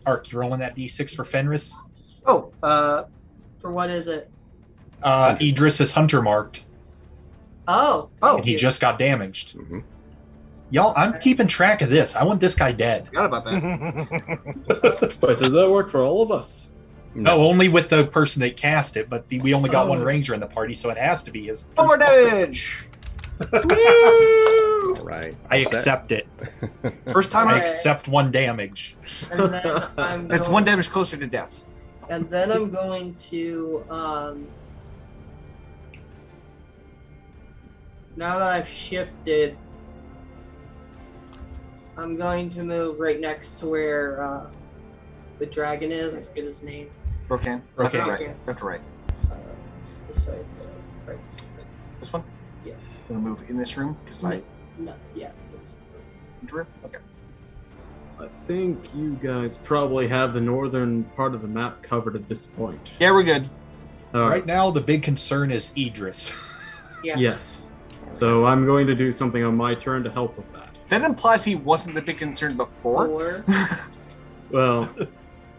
Ark, you rolling that d6 for Fenris? Oh, For what is it? Idris is hunter marked, Oh. Oh. and he just got damaged. Hmm. Y'all, I'm keeping track of this. I want this guy dead. forgot about that. But does that work for all of us? No, only with the person that cast it, but we only got one ranger in the party, so it has to be his. One more damage. All right. I All set. accept it. First time I Alright. accept one damage. And then I'm That's going, one damage closer to death. And then I'm going to now that I've shifted, I'm going to move right next to where the dragon is. I forget his name. Rokan. Rokan. That's right. Rokan. That's right. This side, right? This one? Yeah. I'm gonna move in this room because I. No, yeah. Interim? Okay. I think you guys probably have the northern part of the map covered at this point. Yeah, we're good. All Right now, the big concern is Idris. Yes. Yes. So I'm going to do something on my turn to help with that. That implies he wasn't the big concern before. Or Well,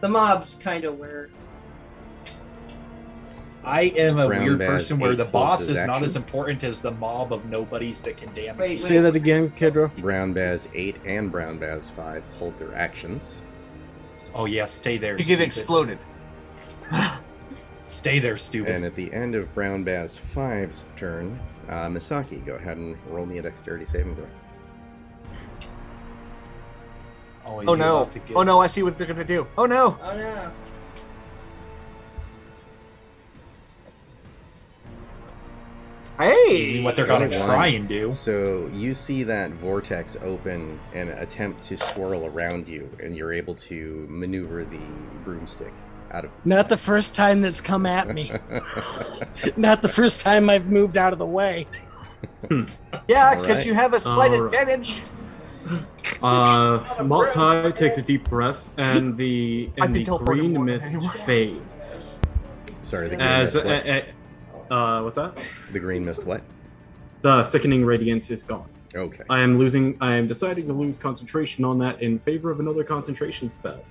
the mobs kind of were. I am a Brown weird Baz person where 8 the boss holds is his not action. as important as the mob of nobodies that can damage. Wait, Say that again, Kidra. Brown Baz 8 and Brown Baz 5 hold their actions. Oh yeah, stay there. You get stupid. exploded. Stay there, stupid. And at the end of Brown Baz 5's turn, Misaki, go ahead and roll me a dexterity saving throw. Always Oh you're no. about to get- Oh no, I see what they're gonna do. Oh no. Oh no. You Hey! mean what they're gonna 21. try and do. So you see that vortex open and attempt to swirl around you, and you're able to maneuver the broomstick out of. Not the first time that's come at me. Not the first time I've moved out of the way. Yeah, because Alright. you have a slight Alright. advantage. Maltai takes a deep breath, and the I've been teleported green more than mist anyone. fades. Sorry, the green As mist. What? what's that? The green mist. What? The sickening radiance is gone. Okay. I am deciding to lose concentration on that in favor of another concentration spell.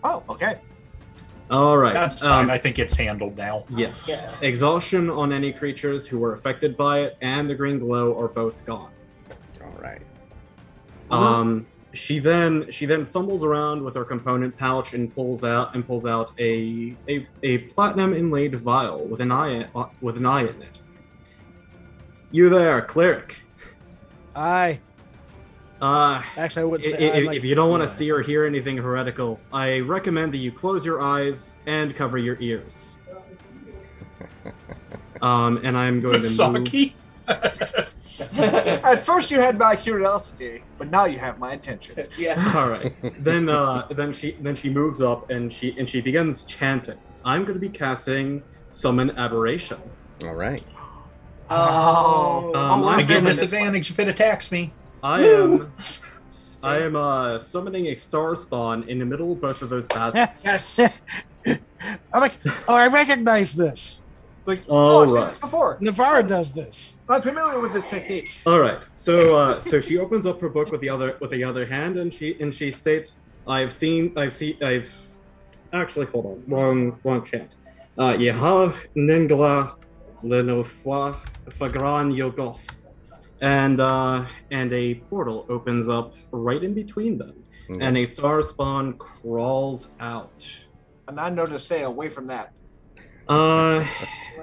Oh, okay. All right. That's fine. I think it's handled now. Yes. Yeah. Exhaustion on any creatures who were affected by it and the green glow are both gone. All right. She then fumbles around with her component pouch and pulls out a platinum inlaid vial with an eye in it. You there, cleric? Aye. Actually, I would say I'd like If you don't want to yeah. see or hear anything heretical, I recommend that you close your eyes and cover your ears. And I'm going to move. Saki? At first you had my curiosity, but now you have my attention. Yes. All right. Then she moves up and she begins chanting. I'm going to be casting Summon Aberration. All right. Oh. I I get summon- disadvantage if it attacks me. I am summoning a star spawn in the middle of both of those paths. Yes. I'm like, oh, I recognize this. Like, All I've seen right. this before. Navarra does this. I'm familiar with this technique. All right. So she opens up her book with the other hand and she states, I've actually, hold on, wrong chant. Yeha Nengla Lenofwa Fagran Yogoth. And a portal opens up right in between them. Okay. And a star spawn crawls out. And I know to stay away from that.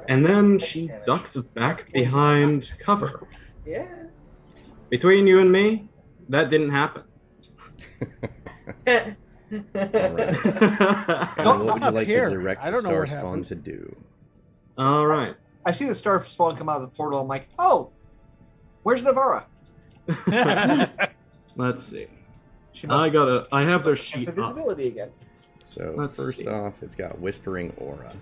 And then she ducks back behind cover. Yeah. Between you and me, that didn't happen. All right. And Don't- what would you like here. to direct I the don't know star what spawn happened. to do? All right. I see the star spawn come out of the portal. I'm like, oh, where's Navarra? Let's see. She I have their have sheet up. visibility again. So Let's first see. off, it's got Whispering Aura.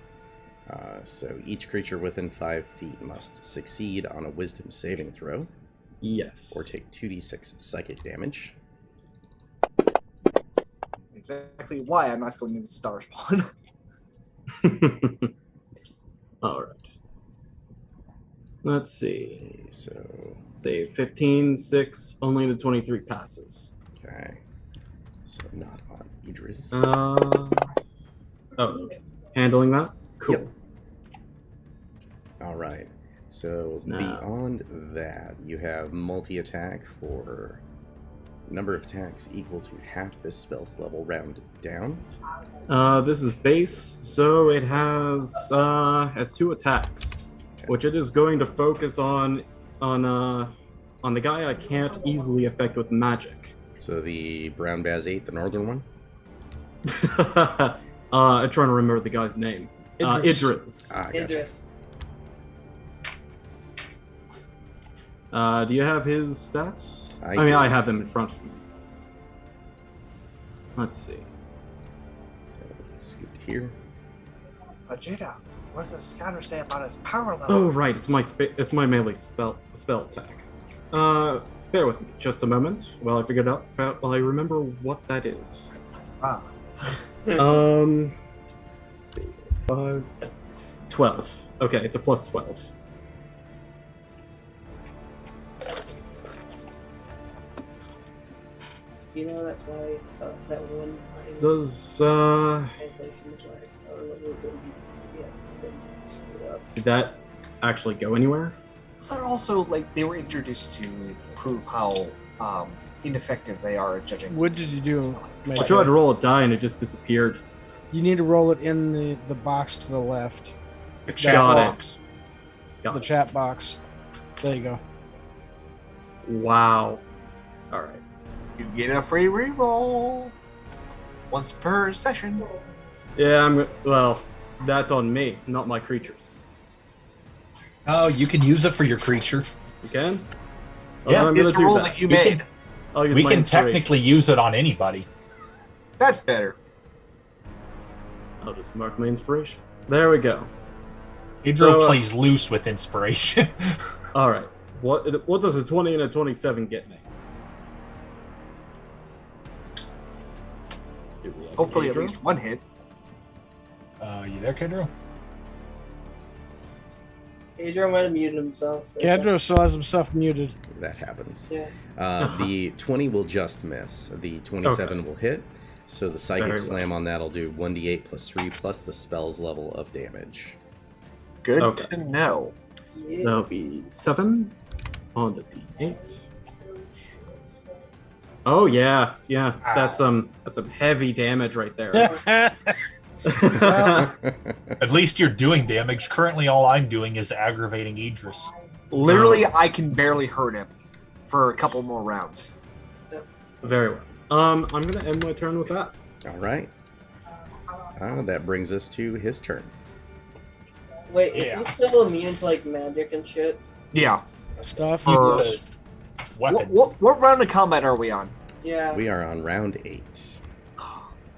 So each creature within 5 feet must succeed on a Wisdom saving throw, Yes. or take 2d6 psychic damage. Exactly why I'm not going into star spawn. All right. Let's Let's see. see. So Say 15, 6, only the 23 passes. okay. So not on Idriz. Okay. Handling that? Cool. Yep. All right. So Snap. beyond that, you have multi-attack for number of attacks equal to half this spell's level rounded down. This is base, so it has 2 attacks, which it is going to focus on the guy I can't easily affect with magic. So the Brown Baz 8, the northern one. I'm trying to remember the guy's name. Idriz. Ah, gotcha. Idris. Do you have his stats? I mean, do. I have them in front of me. Let's see. So scoot here. Vegeta, what does the scatter say about his power level? Oh, right. It's my melee spell attack. Bear with me just a moment while I figure it out. While I remember what that is. Ah. Let's see. 5, 12. Okay, it's a plus 12. You know, that's why that one line Does translation is why our level is screwed up. did that actually go anywhere? I thought also like they were introduced to prove how ineffective they are at judging. What did you do? I Mage? tried to roll a die and it just disappeared. You need to roll it in the box to the left. The chat Got it. box. Got The it. chat box. There you go. Wow. All right. You get a free reroll once per session. Yeah, well, that's on me, not my creatures. Oh, you can use it for your creature. You can? Yeah, I'm It's gonna a do roll that. that you We made. can- I'll use We my can inspiration. technically use it on anybody. That's better. I'll just mark my inspiration. There we go. Idro So, plays loose with inspiration. All right. What does a 20 and a 27 get me? Do we have Hopefully at Idro? least one hit. You there, Kedro? Adrian might have muted himself. Cadro still has himself muted. That happens. Yeah. The 20 will just miss. The 27 will hit. So the psychic Very slam on that will do 1d8 plus 3 plus the spell's level of damage. Good Okay. to know. Yeah. That'll be 7 on the d8. Oh yeah, yeah. That's some heavy damage right there. Well, At least you're doing damage. Currently, all I'm doing is aggravating Idris. Literally, I can barely hurt him for a couple more rounds. Very well. I'm gonna end my turn with that. All right. That brings us to his turn. Wait, is Yeah. he still immune to like magic and shit? Yeah. stuff. Weapons. What round of combat are we on? Yeah. We are on round 8.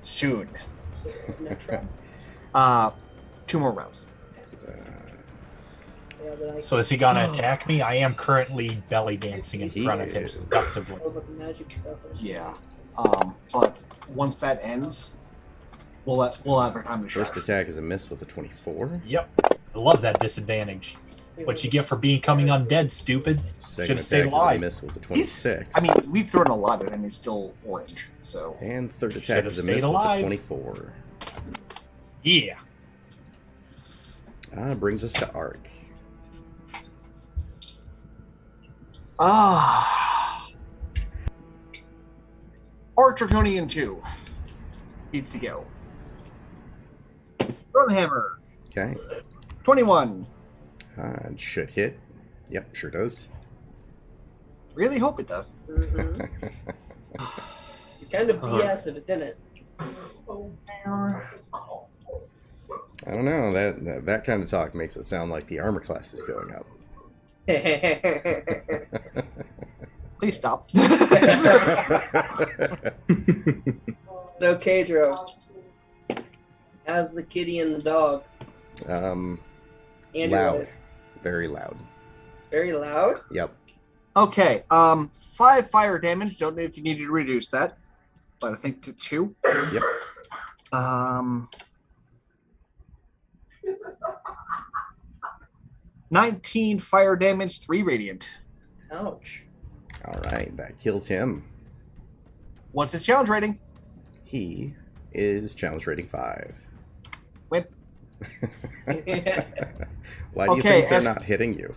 Soon. So, next round. 2 more rounds. Yeah, then I So is he gonna attack me? I am currently belly dancing in He front of him is. seductively. know about the magic stuff. Yeah. But once that ends, we'll have our time to First shine. attack is a miss with a 24. Yep. I love that disadvantage. What you get for becoming undead, stupid. Second Should've stayed attack is a alive. miss with a He's- 26. I mean, we've thrown a lot at him. He's still orange. So and third attack Should've is a stayed miss alive. with a 24. Yeah. Brings us to Ark. Arc Draconian 2 needs to go. Throw the hammer. Okay. 21. It should hit. Yep, sure does. Really hope it does. Mm-hmm. You kind of BS if it didn't. I don't know. That kind of talk makes it sound like the armor class is going up. Please stop. So Cadro, as the kitty and the dog, and Loud. Very loud. very loud. Yep. Okay, 5 fire damage. Don't know if you needed to reduce that, but I think to 2. Yep. 19 fire damage, 3 radiant. Ouch. All right. That kills him. What's his challenge rating? He is challenge rating 5. Whip. Why do you Okay, think they're as- not hitting you?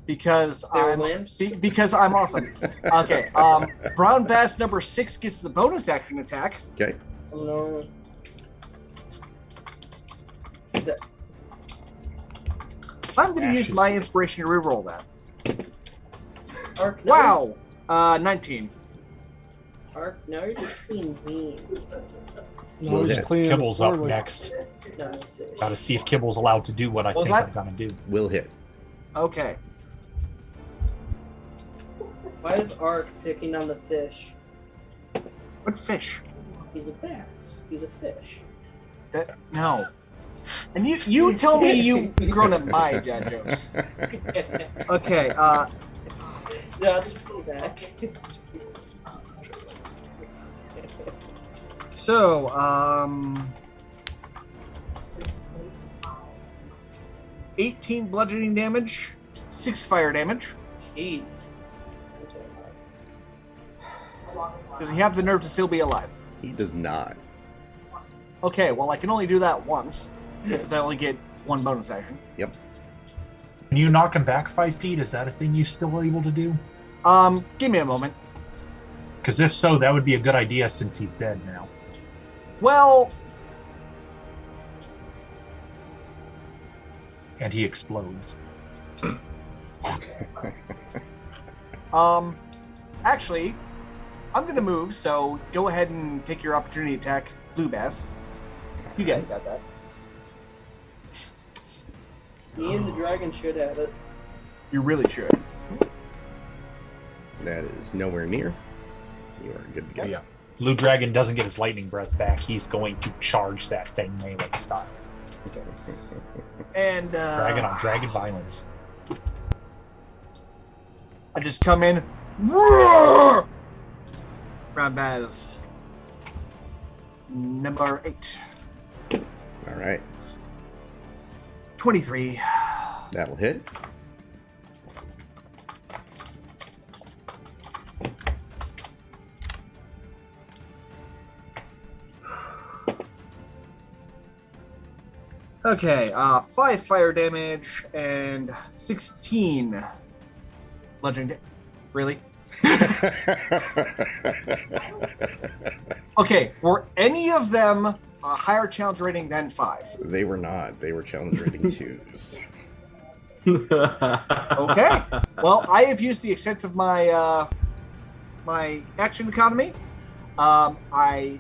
Because They're I'm wimps. because I'm awesome. Okay, Brown Bass number 6 gets the bonus action attack. Okay. No. I'm going to use my inspiration to reroll that. Ark, no. Wow, 19. Ark, now you're just being mean. No, he's hit. cleaning the Kibble's floor up like- next. No, fish. Gotta see if Kibble's allowed to do what I What was think that? I'm gonna do. Will hit. Okay. Why is Ark picking on the fish? What fish? He's a bass. He's a fish. That no. And you tell me you've grown up my dad jokes. Okay, That's payback. So, 18 bludgeoning damage, 6 fire damage. Jeez. Does he have the nerve to still be alive? He does not. Okay, well, I can only do that once, because I only get 1 bonus action. Yep. Can you knock him back 5 feet? Is that a thing you still able to do? Give me a moment. Because if so, that would be a good idea since he's dead now. Well, And he explodes. actually, I'm gonna move, so go ahead and take your opportunity attack, Blue Bass. You guys got that. Me and the dragon should have it. You really should. That is nowhere near. You are good to go. Oh, yeah. Blue Dragon doesn't get his lightning breath back. He's going to charge that thing melee style. And Dragon on dragon violence. I just come in. Roar! Round Baz. Number 8. All right. 23. That'll hit. Okay, 5 fire damage and 16 bludgeoning. Really? Okay, were any of them a higher challenge rating than 5? They were not. They were challenge rating 2s. Okay. Well, I have used the extent of my my action economy. I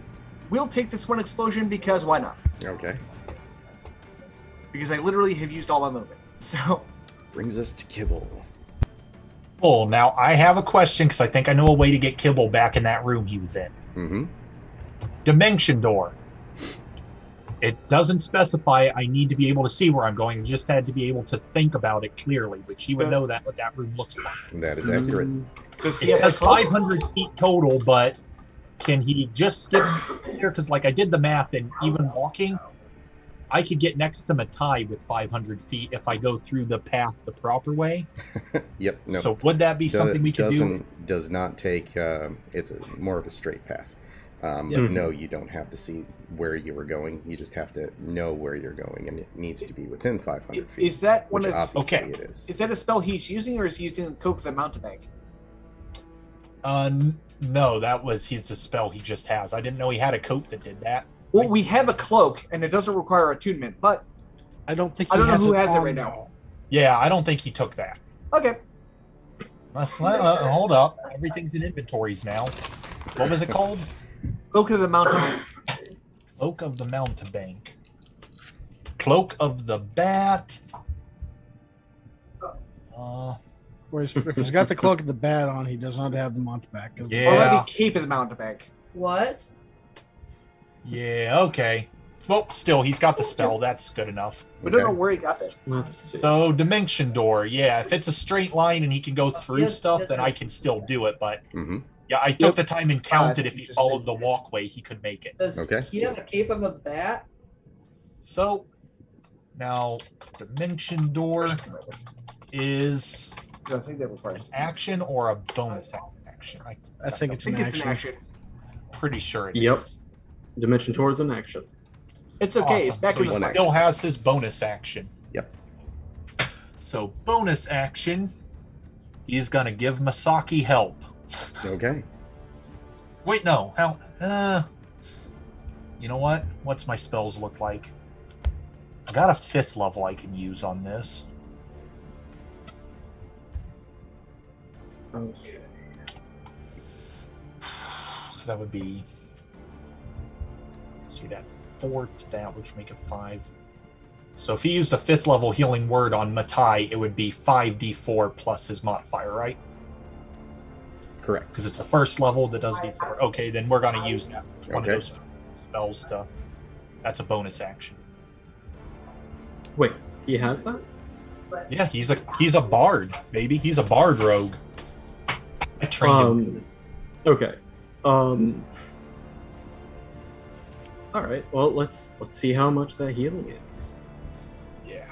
will take this one explosion because why not? Okay. Because I literally have used all my movement. So Brings us to Kibble. Oh, now I have a question because I think I know a way to get Kibble back in that room he was in. Mm-hmm. Dimension door. It doesn't specify I need to be able to see where I'm going. I just had to be able to think about it clearly, which he would know that what that room looks like. That is accurate. does he It have says a cloak? 500 feet total, but can he just skip here? Because like I did the math, and even walking, I could get next to Matai with 500 feet if I go through the path the proper way. Yep. No. So would that be something we could do? Does not take. It's more of a straight path. Yeah. No, you don't have to see where you were going. You just have to know where you're going, and it needs to be within 500 feet. Is that one which of obviously Okay. it is. is that a spell he's using, or is he using the Coke the Mountebank? No, that was his spell he just has. I didn't know he had a coat that did that. Well, we have a cloak, and it doesn't require attunement, but I don't think I don't know who has it on right now. now. Yeah, I don't think he took that. Okay. Hold up. Everything's in inventories now. What was it called? Cloak of the Mountebank. Cloak of the Mountebank. Cloak of the Bat. Whereas if he's got the cloak of the bat on, he does not have the Mountebank. 'cause Yeah. Already Cape of the Mountebank. What? Yeah, okay. Well, still, he's got the spell. That's good enough. We don't know Okay. where he got that. Let's see. So, Dimension Door. Yeah, if it's a straight line and he can go through Yes, stuff, yes, then yes. I can still do it. But Mm-hmm. yeah, I took the time and counted if he just followed said- the walkway, he could make it. Does Okay. he have a cape of a bat? So, now, Dimension Door is I think that requires. an action or a bonus action? I think I it's think an it's action. an action. Pretty sure it is. Yep. Dimension towards an action. It's okay. It's Awesome. back So in he the One fight. still has his bonus action. Yep. So bonus action, he's gonna give Masaki help. Okay. Wait, no. How? You know what? What's my spells look like? I got a 5th level I can use on this. Okay. So that would be. See that 4 to that, which make it 5. So if he used a 5th level healing word on Matai, it would be 5d4 plus his modifier, right? Correct. Because it's a 1st level that does d4. Okay, then we're going to use that. One Okay. of those spell stuff. That's a bonus action. Wait, he has that? Yeah, he's a bard, baby. He's a bard rogue. I trained him. Okay. All right. Well, let's see how much that healing is. Yeah.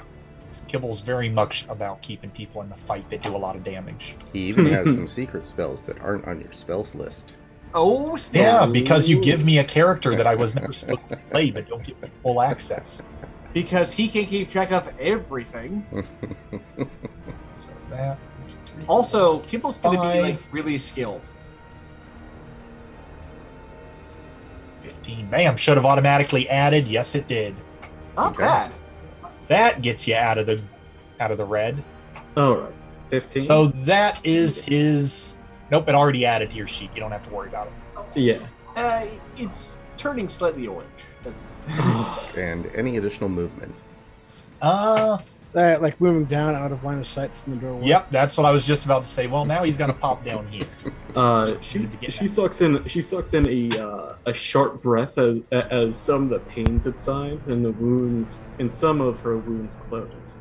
Kibble's very much about keeping people in the fight that do a lot of damage. He even has some secret spells that aren't on your spells list. Oh, snap. Yeah, because you give me a character that I was never supposed to play, but don't give me full access. Because he can keep track of everything. So that. Also, Kibble's going to be Five. like really skilled. 15. Bam, should have automatically added. Yes, it did. Not Okay. bad. That gets you out of the red. All right. 15. So that is his. Nope, it already added to your sheet. You don't have to worry about it. yeah. It's turning slightly orange. That's... And any additional movement. That like moving down out of line of sight from the doorway. Yep, that's what I was just about to say. Well, now he's gonna pop down here. She sucks in a sharp breath as some of the pain subsides and some of her wounds close.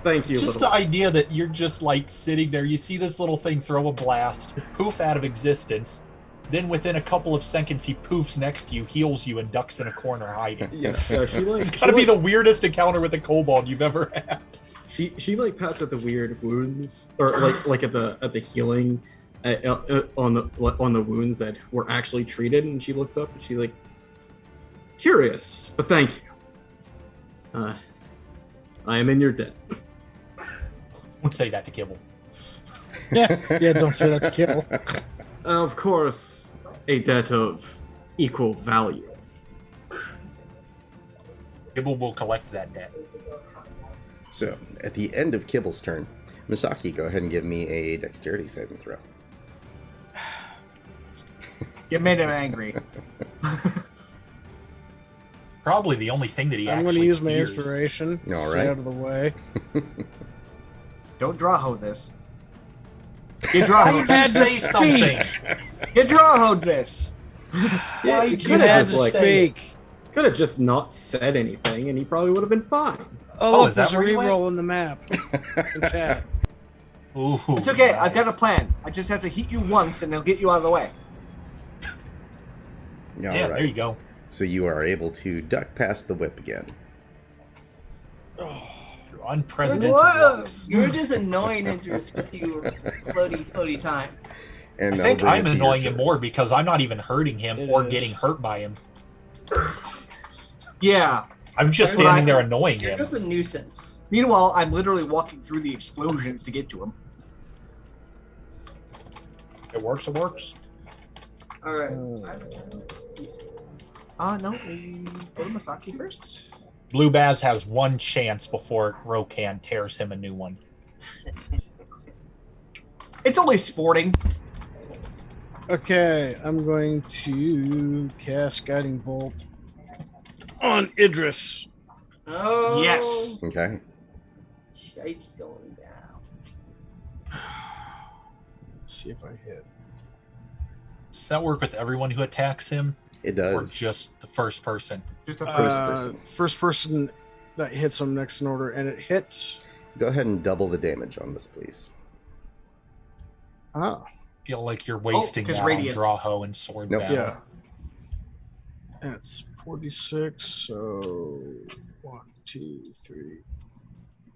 Thank you. Just the idea that you're just like sitting there, you see this little thing throw a blast, poof out of existence, then within a couple of seconds he poofs next to you, heals you, and ducks in a corner hiding. Yeah, she like It's gotta be the weirdest encounter with a kobold you've ever had. She like pats at the weird wounds or like at the healing on the wounds that were actually treated, and she looks up and she like curious, but thank you. I am in your debt. Don't say that to Kibble. Yeah, don't say that's kill. Of course, a debt of equal value. Kibble will collect that debt. So, at the end of Kibble's turn, Misaki, go ahead and give me a dexterity saving throw. You made him angry. Probably the only thing that he I'm actually going to use my fears. inspiration. All Stay right. out of the way. Don't Drawho this. You Drawho had to Say something. You Drawho'd this. Yeah, you You had to speak. could have just not said anything, and he probably would have been fine. Oh, look, is that there's a where you went? reroll in the map. In chat. Ooh, It's okay. nice. I've got a plan. I just have to hit you once, and it'll get you out of the way. All Yeah, right. there you go. So you are able to duck past the whip again. Through unprecedented Whoa! looks. You're just annoying Idriz with your floaty time. And I I'll think bring I'm it to your annoying him turn. more because I'm not even hurting him It or is. getting hurt by him. Yeah. I'm just That's what standing I- there annoying You're him. just a nuisance. Meanwhile, I'm literally walking through the explosions to get to him. It works, it works. Alright. No, we go to Misaki first. Blue Baz has one chance before Rokan tears him a new one. It's only sporting. Okay, I'm going to cast Guiding Bolt on Idris. Oh. Yes. Okay. Shite's going down. Let's see if I hit. Does that work with everyone who attacks him, It or does. just the first person? Just a person. First person that hits him next in order, and it hits. Go ahead and double the damage on this, please. Ah, Feel like you're wasting 'cause that radiant. on Drawho and Sword Nope. Battle. yeah. That's 46. So 1, 2, 3,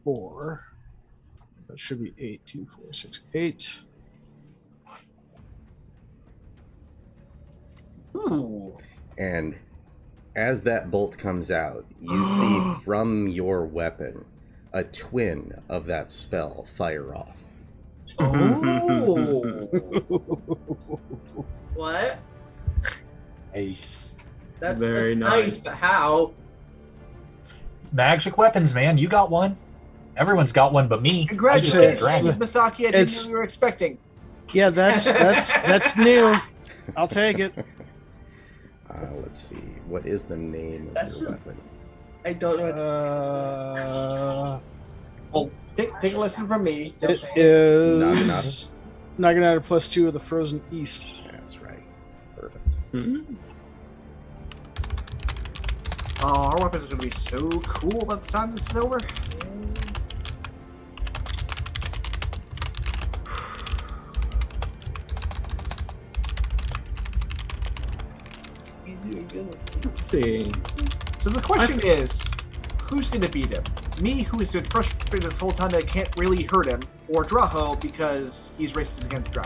4. That should be 8, 2, 4, 6, 8. Ooh. And as that bolt comes out, you see from your weapon a twin of that spell fire off. Oh. What? Ace. That's Very nice, nice. but how? Magic weapons, man. You got one. Everyone's got one but me. Congratulations, It's- Misaki. I didn't it's- know we were expecting. Yeah, that's new. I'll take it. Let's see. What is the name of That's your just- weapon? I don't know what to Well, take a lesson from me. It is Naginata? Naginata +2 of the Frozen East. That's right. Perfect. Oh, our weapons are going to be so cool by the time this is over. Let's see. So the question is, who's going to beat him? Me, who has been frustrated this whole time that I can't really hurt him, or Drow because he's racist against Drow?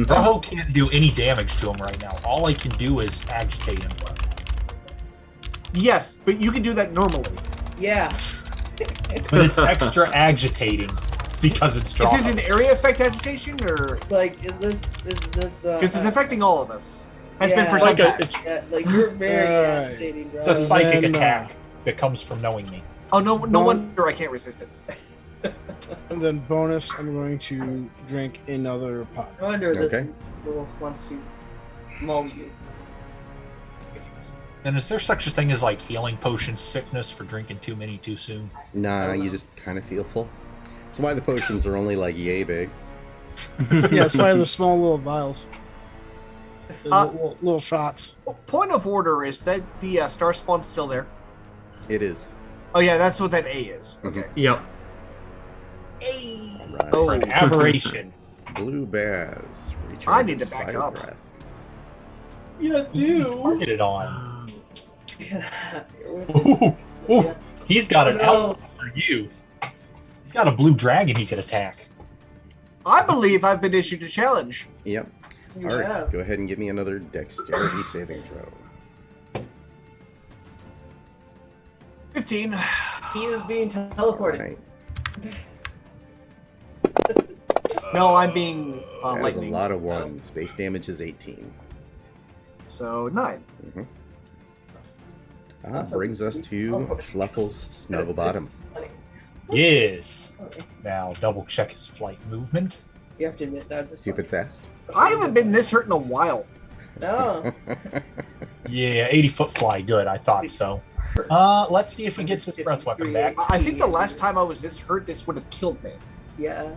Drow can't do any damage to him right now. All I can do is agitate him. Yes, but you can do that normally. Yeah. But it's extra agitating because it's Drow. Is this an area effect agitation, or Like, is this? because it's affecting all of us? Has been for Yeah. some Like time. Yeah, like you're very Right. agitating, bro. It's a psychic then, attack that comes from knowing me. Oh no! No wonder I can't resist it. And then bonus, I'm going to drink another pot. No wonder this Okay. wolf wants to maul you. And is there such a thing as like healing potion sickness for drinking too many too soon? Nah, you just kind of feel full. That's why the potions are only like yay big. Yeah, that's why they're small little vials. They're Uh, little shots. Point of order is that the star spawn's still there. It is. Oh yeah, that's what that A is. Mhm. Okay. Yep. Hey. All right. Oh. For an aberration. Blue Baz. I need to recharges back fire up. breath. You do. Targeted on. You're with Ooh, ooh, he's got an Oh, no. outfit for you. He's got a blue dragon he could attack. I believe I've been issued a challenge. Yep. You All right. have. Go ahead and give me another dexterity saving throw. 15. He is being teleported. Right. No, I'm being That's a lightning. lot of ones. Base damage is 18. So 9. Brings us to Fluffle's Snuggle Bottom. Yes. Now double check his flight movement. You have to admit that. Stupid fast. I haven't been this hurt in a while. No. Yeah, 80-foot fly. Good, I thought so. Let's see if he gets his breath weapon back. I think the last time I was this hurt, this would have killed me. Yeah.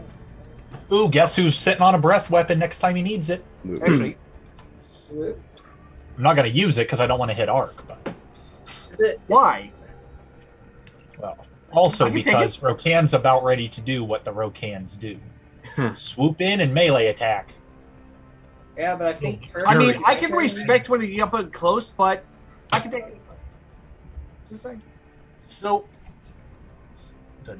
Ooh, guess who's sitting on a breath weapon next time he needs it? Move. Actually, Swoop. I'm not going to use it because I don't want to hit arc. But, Is it? why? well, also I can take because Rokan's about ready to do what the Rokans do. Swoop in and melee attack. Yeah, but I think. I mean, I can respect when you get up and close, but I can take it. Just saying. So, the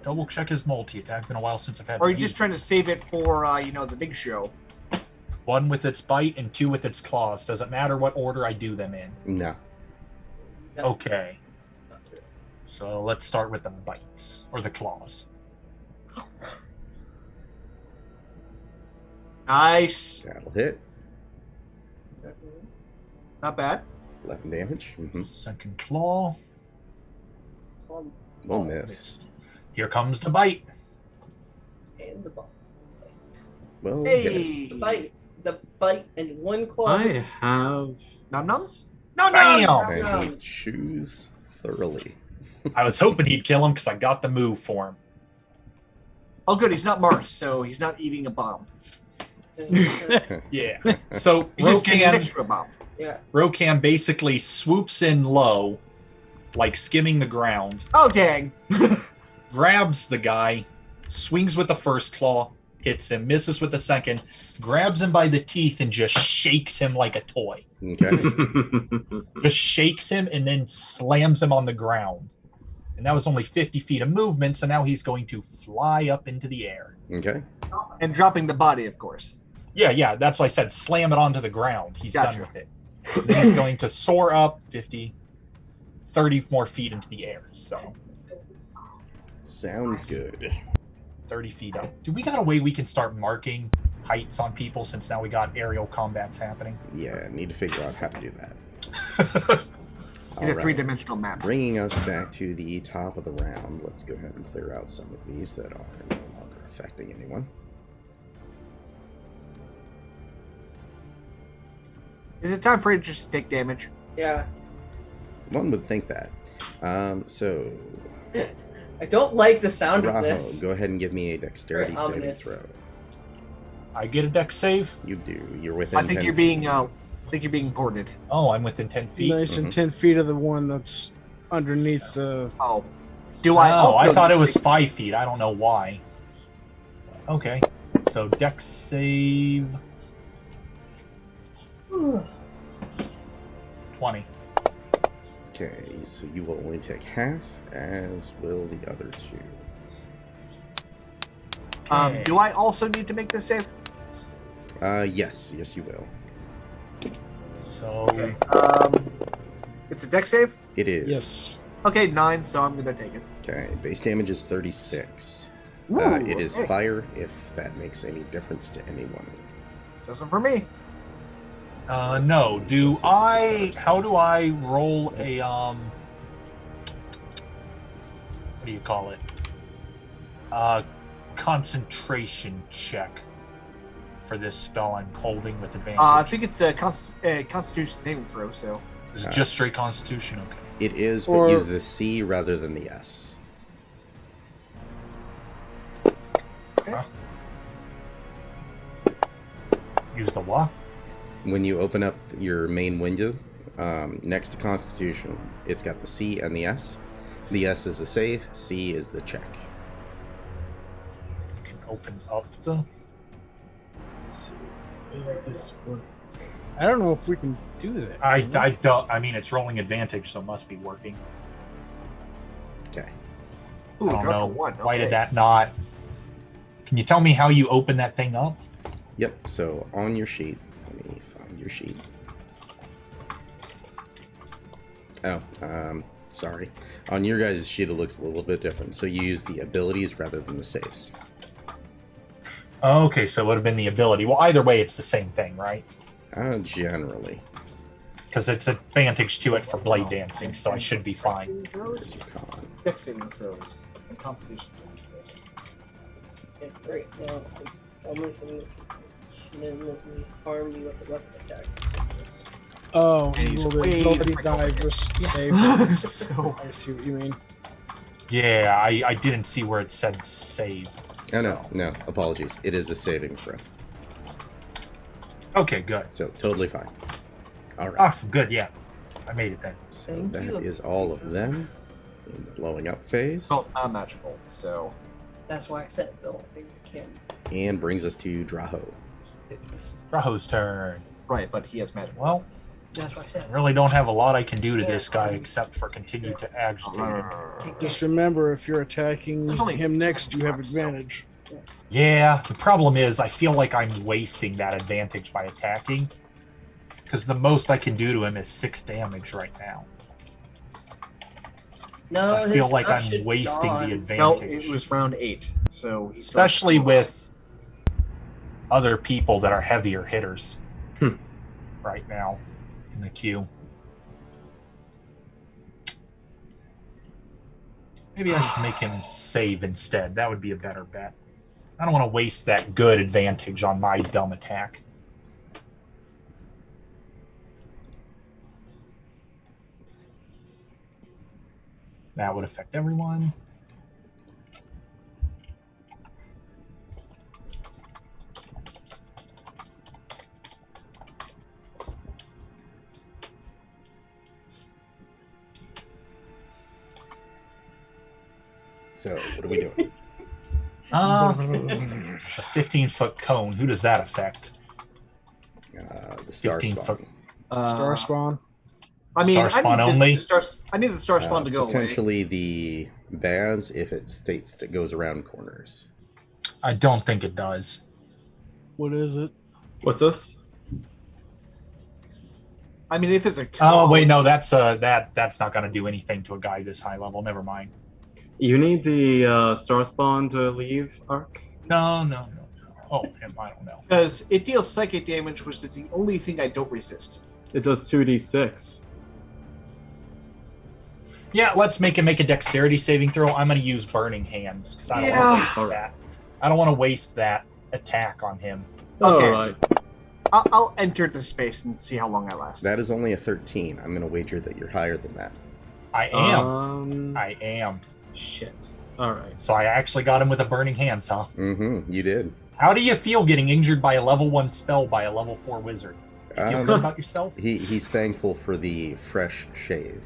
double check his multi attack. Been a while since I've had. Or are to you use just trying to save it for, the big show? it. One with its bite and two with its claws. Does it matter what order I do them in? No. Okay. So let's start with the bites or the claws. Nice. That'll hit. Not bad. 11 damage. Second claw. We'll miss. Missed. Here comes the bite. And the bite. Well, hit it. Hey. The bite, and one claw. I have. Num nums? No Bam! nums! And he chews thoroughly. I was hoping he'd kill him because I got the move for him. Oh, good. He's not Mars, so he's not eating a bomb. Yeah. So He's just getting next Rokan, to a bomb. Yeah. Rokan basically swoops in low, like skimming the ground, Oh, dang. grabs the guy, swings with the first claw, hits him, misses with the second, grabs him by the teeth and just shakes him like a toy. Okay. Just shakes him and then slams him on the ground. And that was only 50 feet of movement, so now he's going to fly up into the air. Okay. And dropping the body, of course. Yeah, that's why I said slam it onto the ground. He's Gotcha. done with it. Then he's going to soar up 50, 30 more feet into the air. So Sounds good. 30 feet up. Do we got a way we can start marking heights on people since now we got aerial combats happening? Yeah, need to figure out how to do that. In a All right. three-dimensional map. Bringing us back to the top of the round, let's go ahead and clear out some of these that are no longer affecting anyone. Is it time for it just to take damage? Yeah. One would think that. So, I don't like the sound of Raho, this. go ahead and give me a dexterity Very saving ominous. throw. I get a dex save? You do. You're within I think 10 you're being ported. Oh, I'm within 10 feet. Nice and 10 feet of the one that's underneath the. Oh. Do I Oh, also I thought it was 5 feet. I don't know why. Okay. So dex save. 20. Okay, so you will only take half, as will the other two. Okay. Do I also need to make this save? Yes, you will. So Okay. It's a dex save? It is. Yes. Okay, 9, so I'm gonna take it. Okay, base damage is 36. Ooh, It is okay. fire, if that makes any difference to anyone. Doesn't for me. no. How do I roll a what do you call it? Concentration check for this spell I'm holding with advantage. I think it's a Constitution saving throw, so. Is it just straight Constitution? Okay. It is, but Or- use the C rather than the S. Use the what? When you open up your main window, next to Constitution, it's got the C and the S. The S is the save, C is the check. Can open up the. I don't know if we can do that. I can we? don't. I mean, it's rolling advantage, so it must be working. Okay. Ooh, I don't drop know. to 1. Why okay. did that not? Can you tell me how you open that thing up? Yep, so on your sheet, let me find your sheet. Oh, sorry. On your guys' sheet, it looks a little bit different. So you use the abilities rather than the saves. Okay, so it would have been the ability. Well, either way, it's the same thing, right? Generally. Because it's advantage to it for blade dancing, so I should be fine. Throws, Con. dex saving throws, and Constitution saving throws. Okay, right now, the only thing that can let me harm you with a weapon attack is this. Oh, And he's well, way the ability freaking die away. versus the save. So- I see what you mean. Yeah, I didn't see where it said save. Oh, no, apologies. It is a saving throw. Okay, good. So totally fine. All right. Awesome, good, yeah. I made it then. So Thank that you. is all of them in the blowing up phase. Well, not magical, so. That's why I said the only thing that can. And brings us to Draho. Raho's turn. Right, but he has magic. Well, That's why I said. I really don't have a lot I can do to this guy except for continue to agitate him. Just remember, if you're attacking There's only- him next, you have advantage. Yeah, the problem is I feel like I'm wasting that advantage by attacking. Because the most I can do to him is 6 damage right now. No, I his feel like stuff I'm should wasting dawn. the advantage. No, it was round 8, so he's still. Especially with other people that are heavier hitters right now in the queue. Maybe I should make him save instead. That would be a better bet. I don't want to waste that good advantage on my dumb attack. That would affect everyone. So what are we doing? A 15-foot cone. Who does that affect? The star 15 spawn. foot. Star spawn. I mean, Star spawn only? I need the star spawn to go away. Potentially the Baz if it states that it goes around corners. I don't think it does. What is it? What's this? I mean, if it's a. Oh wait, no, that's not going to do anything to a guy this high level. Never mind. You need the star spawn to leave, Ark? No. Oh, him, I don't know. Because it deals psychic damage, which is the only thing I don't resist. It does 2d6. Yeah, let's make him make a dexterity saving throw. I'm going to use Burning Hands because I don't want to waste that. I don't want to waste that attack on him. Okay. Alright. I'll enter the space and see how long I last. That is only a 13. I'm going to wager that you're higher than that. I am. I am. Shit. Alright. So I actually got him with a Burning Hands, huh? Mm-hmm. You did. How do you feel getting injured by a level 1 spell by a level 4 wizard? You feel good about yourself? He's thankful for the fresh shave.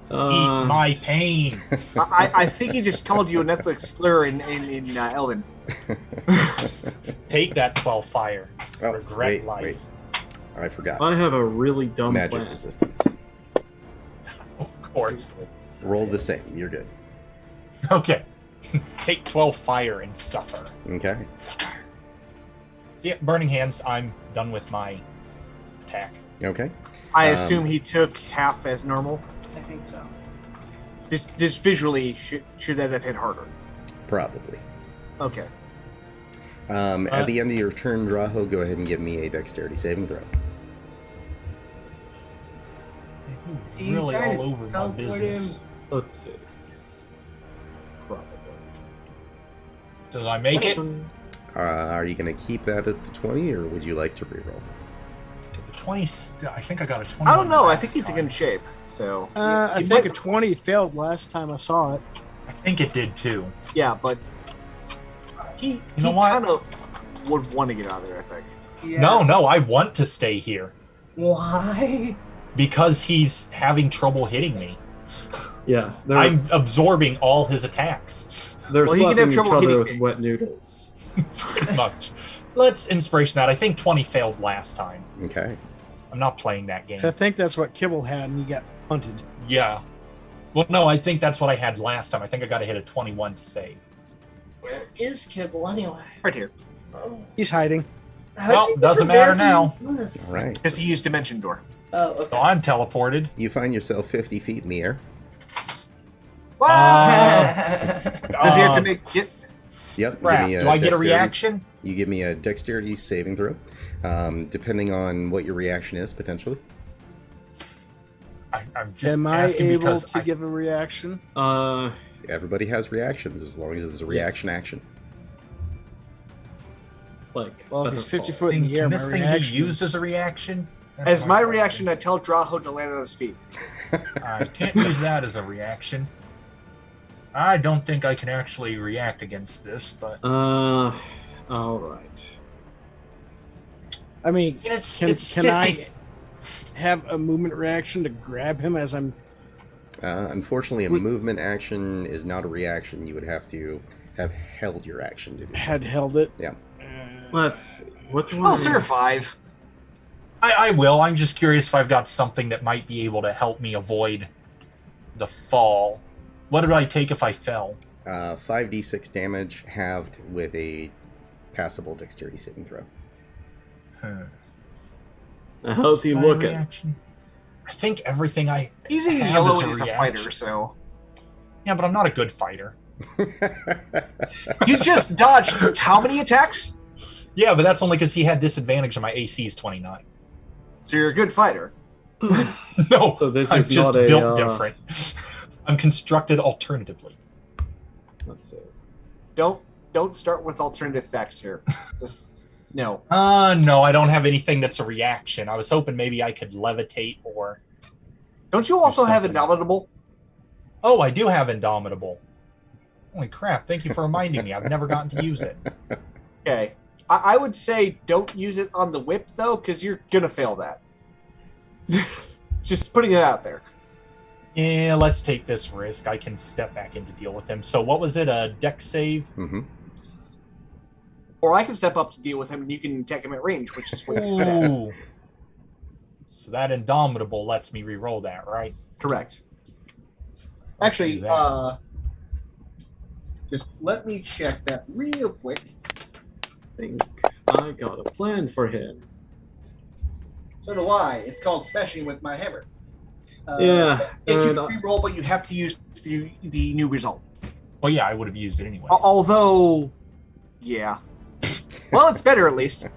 Eat my pain. I think he just called you a Netflix slur in Elven. Take that 12 fire. Oh, Regret life. wait. I forgot. I have a really dumb Magic plan. resistance. Of course. Roll the same. You're good. Okay. Take 12 fire and suffer. Okay. Suffer. So yeah, Burning Hands, I'm done with my attack. Okay. I assume he took half as normal. I think so. Just visually, should that have hit harder? Probably. Okay. At the end of your turn, Draho, go ahead and give me a dexterity saving throw. See, Really try all to over my teleport business. him. Let's see. Probably. Does I make it? Are you going to keep that at the 20, or would you like to reroll? The 20. I think I got a 20. I don't know. I think he's in good shape. So I think a 20 failed last time I saw it. I think it did too. yeah, but he know what? kind of would want to get out of there. I think. Yeah. No, I want to stay here Why? because he's having trouble hitting me. Yeah, they're, I'm absorbing all his attacks. they're Well, he can slapping have each trouble other hitting with me. wet noodles. Pretty much. Let's inspiration that. I think 20 failed last time. Okay. I'm not playing that game. So I think that's what Kibble had, and he got punted. Yeah. Well, no, I think that's what I had last time. I think I got to hit a 21 to save. Where is Kibble anyway? Right here, Oh. He's hiding. How Well, did you doesn't prepare matter now. for this? All right. because he used Dimension Door. Oh, okay. So I'm teleported. You find yourself 50 feet in the air. Does he have to make it? Yep. Crap. Give me Do I get a dexterity- reaction? You give me a dexterity saving throw, depending on what your reaction is, potentially. I'm just Am I asking able because to give a reaction? Everybody has reactions as long as it's a reaction action. Like, Well, if he's feather 50 fall. foot in the air, Can my this thing be reaction used is... as a reaction? That's As my question. reaction, I tell Draho to land on his feet. I can't use that as a reaction. I don't think I can actually react against this, but All right. I mean, it's can 50. I have a movement reaction to grab him as I'm... Unfortunately, a movement action is not a reaction. You would have to have held your action to do. had held it? Yeah. Let's see. What do I... I'll survive. I will. I'm just curious if I've got something that might be able to help me avoid the fall. What did I take if I fell? 5d6 damage halved with a passable dexterity saving throw. How's he My looking? reaction? I think everything I He's in have yellow is and he's a reaction. fighter, so Yeah, but I'm not a good fighter. you just dodged how many attacks? Yeah, but that's only because he had disadvantage and my AC is 29. So you're a good fighter. No, So this I'm is just not a, built different. I'm constructed alternatively. Let's see. Don't start with alternative facts here. Just no. No, I don't have anything that's a reaction. I was hoping maybe I could levitate or... Don't you also have something. Indomitable? Oh, I do have Indomitable. Holy crap, thank you for reminding me. I've never gotten to use it. Okay. I would say don't use it on the whip though, because you're gonna fail that. Just putting it out there. Yeah, let's take this risk. I can step back in to deal with him. So what was it, a deck save? Mm-hmm. Or I can step up to deal with him and you can attack him at range, which is what you're good at. Ooh. So that Indomitable lets me re-roll that, right? Correct. Let's do Actually, that. just let me check that real quick. Think I got a plan for him. So do I. It's called smashing with my hammer. Yeah, Yes, you and can re-roll, but you have to use the new result. Well, yeah, I would have used it anyway. Although, yeah. Well, it's better at least.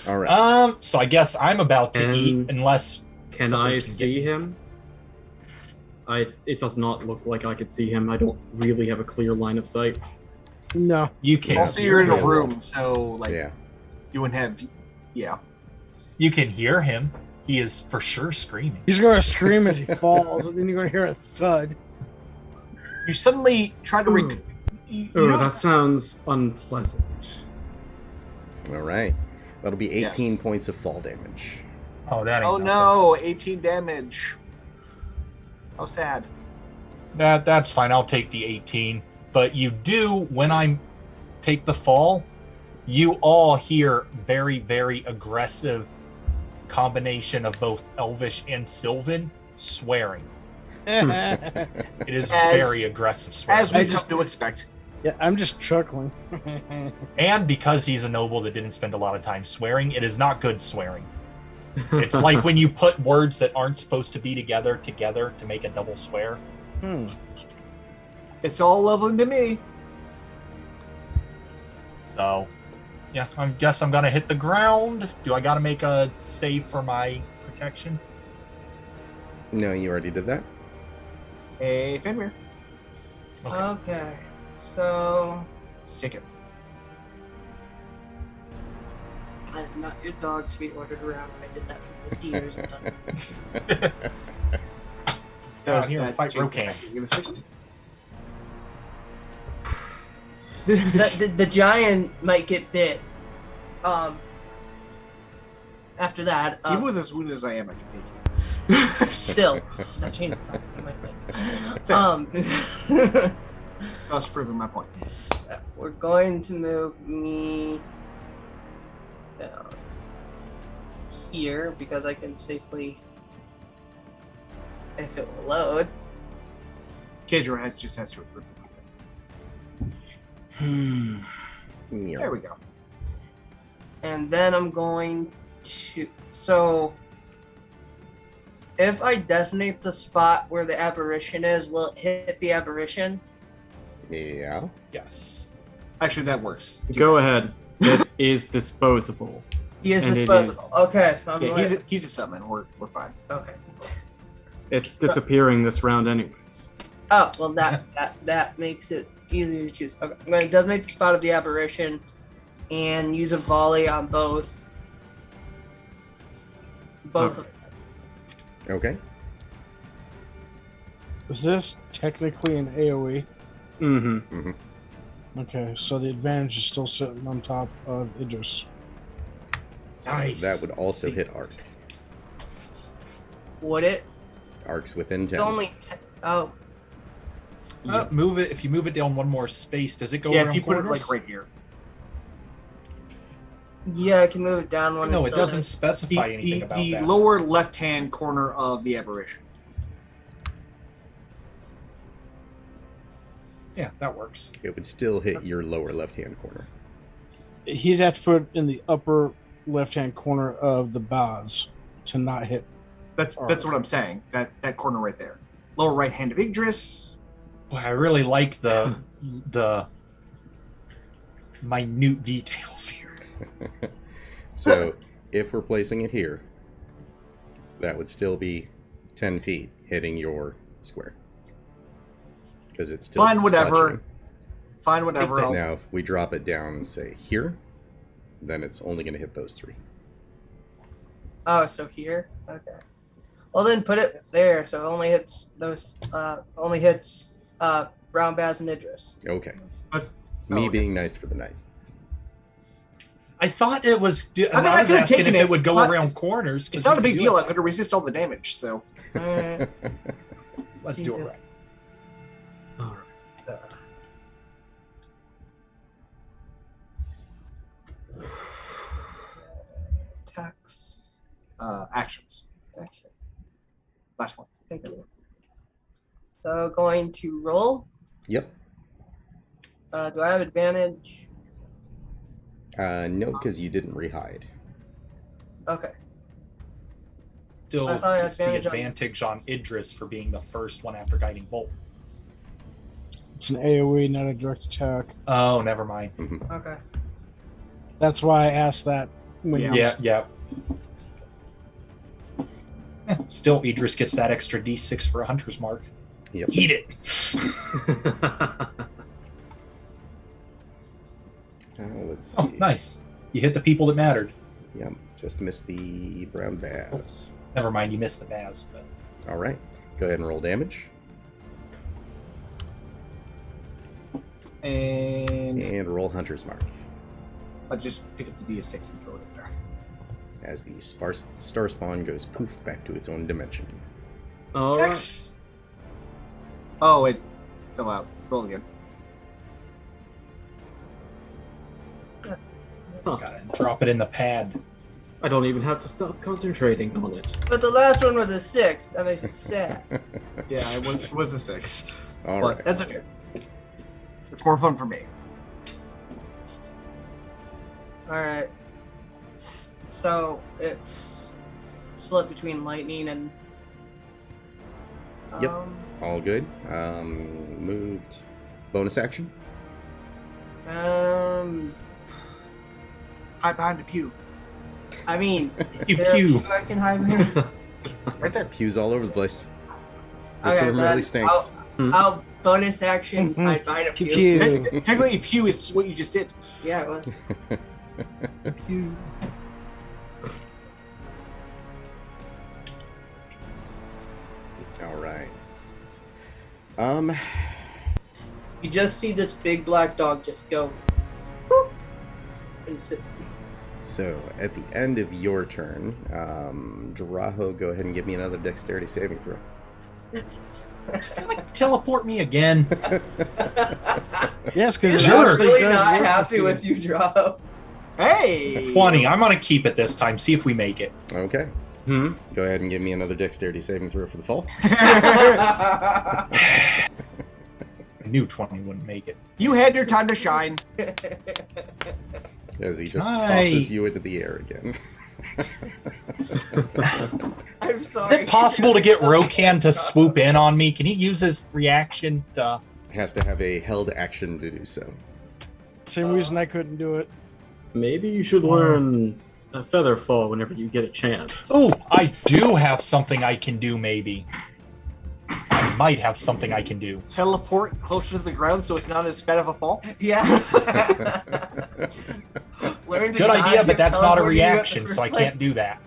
All right. So I guess I'm about to And eat unless... Can somebody I can see get- him? It does not look like I could see him. I don't really have a clear line of sight. No. You can. Also, you're in a Yeah. room, so like Yeah. you wouldn't have. Yeah. You can hear him. He is for sure screaming. He's going to scream as he falls, and then you're going to hear a thud. You suddenly try to. Ooh. You Oh, know, that sounds unpleasant. All right. That'll be 18 Yes. points of fall damage. Oh, that ain't oh nothing. no! 18 damage. How sad. That's fine. I'll take the 18. But you do, when I take the fall, you all hear very, very aggressive combination of both Elvish and Sylvan swearing. Yeah, It is As- very aggressive swearing. As we just do expect. I'm just chuckling. And because he's a noble that didn't spend a lot of time swearing, it is not good swearing. It's like when you put words that aren't supposed to be together to make a double swear. It's all leveling to me. So, yeah, I guess I'm gonna hit the ground. Do I gotta make a save for my protection? No, you already did that. Hey, Fenrir. Okay, so Sick it. I am not your dog to be ordered around. I did that for 50 years. I'm done. Does here, that fight change Rokan. the- Give a second. The giant might get bit. After that, Even with as wounded as I am, I can take you. still, that changes the Thus proving my point. We're going to move me down here because I can safely, if it will load. Kedra just has to approve the There we go. And then I'm going to, so if I designate the spot where the aberration is, will it hit the aberration? Yeah. Yes. Actually, that works. Go ahead. It is disposable. He is And it disposable. is. Okay, so I'm Yeah, like, he's a summon. We're fine. okay. It's disappearing this round, anyways. Oh, well, that makes it easier to choose. Okay, I'm going to designate the spot of the aberration and use a volley on both. Both of them. Okay. Is this technically an AoE? Mm-hmm. Okay, so the advantage is still sitting on top of Idris. Nice. That would also See. hit arc. Would it? Arcs within 10. It's only. Oh, Move it. If you move it down one more space, does it go Yeah, around if you put it corners? like right here. yeah, I can move it down one. No, and it still doesn't specify anything about the that. lower left-hand corner of the aberration. Yeah, that works. It would still hit your lower left-hand corner. He'd have to put it in the upper left-hand corner of the baz to not hit. That's what I'm saying. That corner right there. Lower right hand of Idris. Boy, I really like the minute details here. So if we're placing it here, that would still be 10 feet hitting your square. Because it's still Fine, whatever. touching. Fine, whatever. I'll- Now, if we drop it down and say here, then it's only going to hit those three. Oh, so here? Okay. Well, then put it there, so it only hits those. Only hits Brown Baz and Idris. Okay. That's- Me okay. being nice for the knife. I thought it was. I mean, I I was could've asking taken if it. it would It's go not- around it's- corners. 'cause It's not you a can big do deal. it. I'm going to resist all the damage. So Alright. Let's do it Jesus. right. Attacks. actions. Action. Last one. Thank you. So going to roll. Yep. Do I have advantage? No, because you didn't rehide. Okay. Still, I thought I had it's the advantage on- advantage on Idris for being the first one after guiding bolt. It's an AoE, not a direct attack. Oh, never mind. Okay. That's why I asked that. When you Yeah. Still, Idris gets that extra D6 for a hunter's mark. Yep. Eat it. Let's see. Oh, nice. You hit the people that mattered. Yep. Just missed the brown bass. Never mind, you missed the Baz. But All right. Go ahead and roll damage. And And roll Hunter's Mark. I'll just pick up the DS6 and throw it in there. As the star spawn goes poof back to its own dimension. All right. 6. Oh, it fell out. Roll again. gotta drop it in the pad. I don't even have to stop concentrating on it. But the last one was a 6. That makes me sad. Yeah, it was a 6. All But right. that's okay. It's more fun for me. Alright. So it's split between lightning and. Yep. All good. Moved. Bonus action. Um. Hide behind the pew. I mean, Pew, is there a pew. pew I can hide behind? Right there. Pews all over the place. This Okay, room then really stinks. I'll bonus action hide behind a Pew pew. pew. Technically, pew is what you just did. Yeah, it was. Pew. All right. You just see this big black dog just go. Whoop, and sit. So at the end of your turn, Drow, go ahead and give me another dexterity saving throw. Teleport me again. Yes, because it Sure. I'm actually really does not work happy you. with you, Drow. Hey! 20. I'm gonna keep it this time. See if we make it. Okay. Hmm? Go ahead and give me another dexterity saving throw for the fall. I knew 20 wouldn't make it. You had your time to shine. As he just Hi. tosses you into the air again. I'm Is sorry. it possible to get Rokan to swoop in on me? Can he use his reaction to... Has to have a held action to do so. Same reason I couldn't do it. Maybe you should learn a feather fall whenever you get a chance. Oh, I do have something I can do, maybe. I might have something I can do. Teleport closer to the ground so it's not as bad of a fall. Yeah. Learn to Good dodge idea, if but that's not a teleporting you at the reaction, first so I place. can't do that.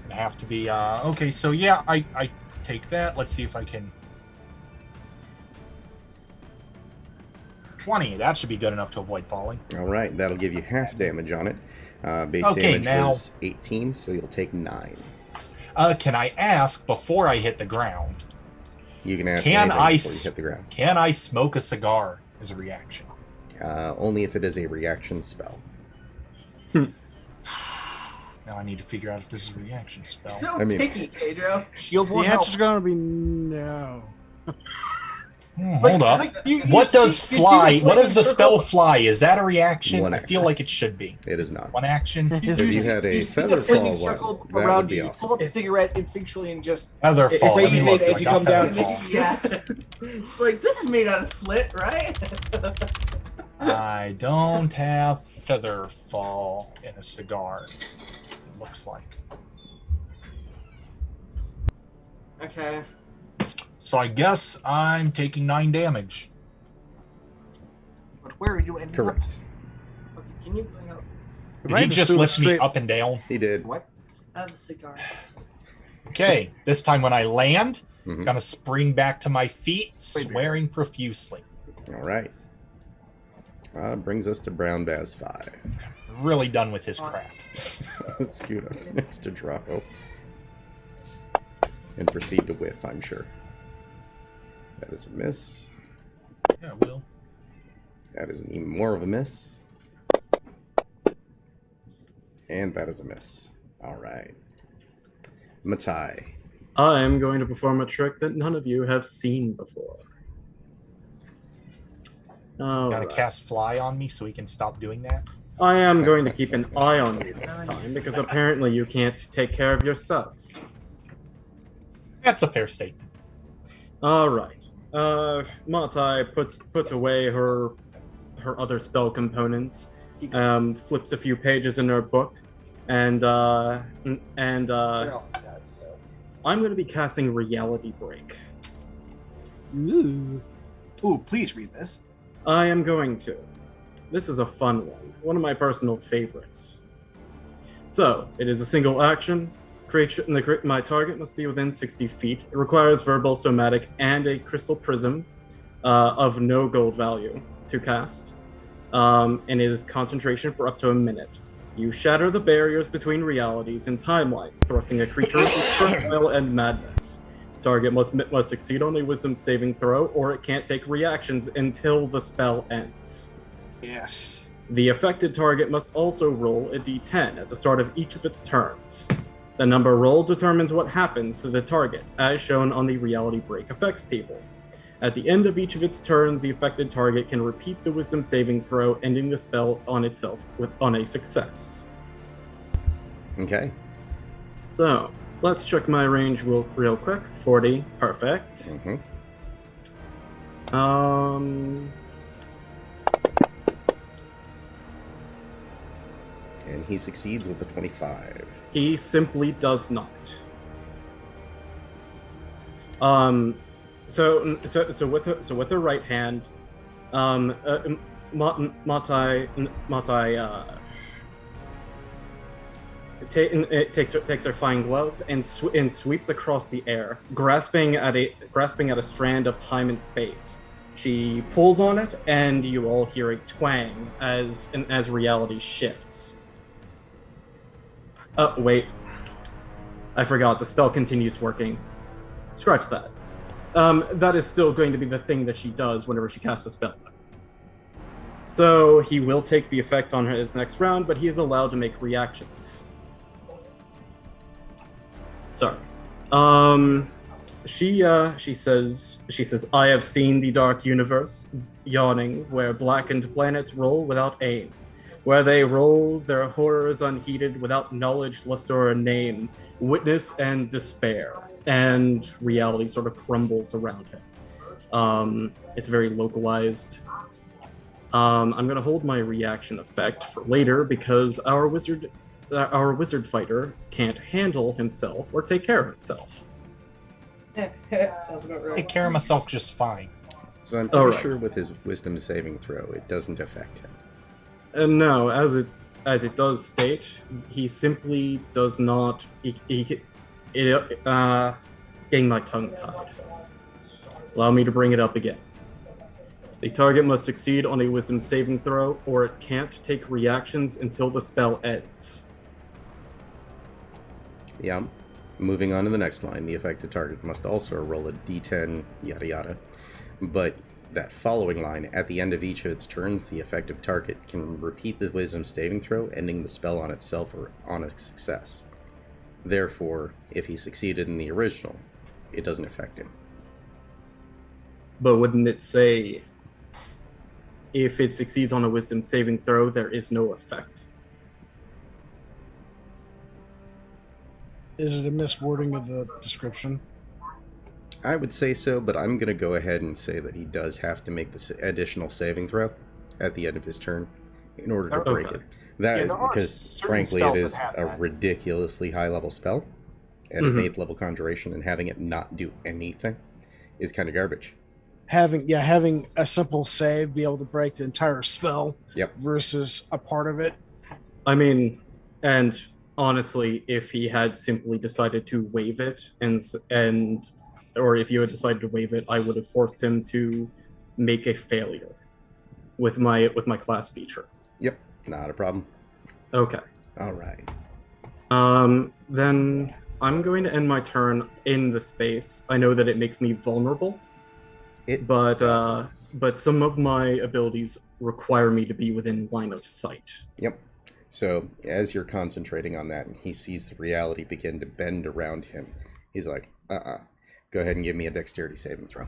I have to be, okay, so yeah, I take that. Let's see if I can... 20, that should be good enough to avoid falling. All right, that'll give you half damage on it. Base Okay, damage now- was 18, so you'll take 9. Can I ask, before I hit the ground, You can ask Can anything I before you s- hit the ground. can I smoke a cigar as a reaction? Only if it is a reaction spell. Now I need to figure out if this is a reaction spell. So I mean- picky, Pedro. Shield The won't help. answer's going to be no. Hold up. What does fly? What does the spell fly? Is that a reaction? One I feel action. like it should be. It is not. One action. If you had a You see the feather flaming fall one, circle that would around be you. awesome. Pull out the cigarette instinctually and just Feather If fall. they Let me use look. it Do as I you got come down, feather fall? Yeah. It's like, this is made out of flint, right? I don't have feather fall in a cigar. It looks like. Okay. So I guess I'm taking 9 damage. but where are you ending up? Correct. Okay, can you bring up Did he just lift me up and down? He did. What? a cigar? Okay, this time when I land, Mhm. I'm gonna spring back to my feet, swearing profusely. All right. Brings us to Brown Baz 5. Really done with his crap. Scoot up next to Drow. And proceed to whiff, I'm sure. That is a miss. Yeah, Will. That is an even more of a miss. And that is a miss. All right. Matai. I am going to perform a trick that none of you have seen before. Gotta cast fly on me so he can stop doing that. I am going to keep an eye on you this time because apparently you can't take care of yourself. That's a fair statement. All right. Matai puts away her other spell components, flips a few pages in her book, and I'm going to be casting Reality Break. Ooh. Ooh, please read this. I am going to. This is a fun one of my personal favorites. So, it is a single action. My target must be within 60 feet. It requires verbal, somatic, and a crystal prism of no gold value to cast. And it is concentration for up to a minute. You shatter the barriers between realities and timelines, thrusting a creature into turmoil and madness. Target must succeed on a wisdom saving throw, or it can't take reactions until the spell ends. Yes. The affected target must also roll a d10 at the start of each of its turns. The number rolled determines what happens to the target, as shown on the reality break effects table. At the end of each of its turns, the affected target can repeat the wisdom saving throw, ending the spell on itself on a success. Okay. So, let's check my range real quick. 40, perfect. And he succeeds with a 25. He simply does not. So with her right hand, Matai takes her fine glove and sweeps across the air, grasping at a strand of time and space. She pulls on it, and you all hear a twang as reality shifts. Oh, wait. I forgot. The spell continues working. Scratch that. That is still going to be the thing that she does whenever she casts a spell. So he will take the effect on his next round, but he is allowed to make reactions. Sorry. She says, I have seen the dark universe, yawning, where blackened planets roll without aim. Where they roll their horrors unheeded without knowledge, lust, or a name, witness and despair, and reality sort of crumbles around him. It's very localized. I'm gonna hold my reaction effect for later because our wizard fighter can't handle himself or take care of himself. Sounds about right. Take care of myself just fine. So I'm pretty sure with his wisdom saving throw, it doesn't affect him. No, as it does state, he simply does not. Getting my tongue tied. Allow me to bring it up again. The target must succeed on a wisdom saving throw, or it can't take reactions until the spell ends. Yeah. Moving on to the next line, the affected target must also roll a d10, yada yada. But that following line, at the end of each of its turns, the effective target can repeat the wisdom saving throw, ending the spell on itself or on a success. Therefore, if he succeeded in the original, it doesn't affect him. But wouldn't it say, if it succeeds on a wisdom saving throw, there is no effect? Is it a miswording of the description? I would say so, but I'm going to go ahead and say that he does have to make this additional saving throw at the end of his turn in order to break it. That there are because, certain frankly, it spells is that have a that. ridiculously high-level spell at an 8th level conjuration, and having it not do anything is kind of garbage. Having a simple save be able to break the entire spell Yep. versus a part of it. I mean, and honestly, if he had simply decided to waive it, or if you had decided to waive it, I would have forced him to make a failure with my class feature. Yep, not a problem. Okay. All right. Then I'm going to end my turn in the space. I know that it makes me vulnerable, but some of my abilities require me to be within line of sight. Yep. So as you're concentrating on that, and he sees the reality begin to bend around him, he's like, Go ahead and give me a dexterity saving throw.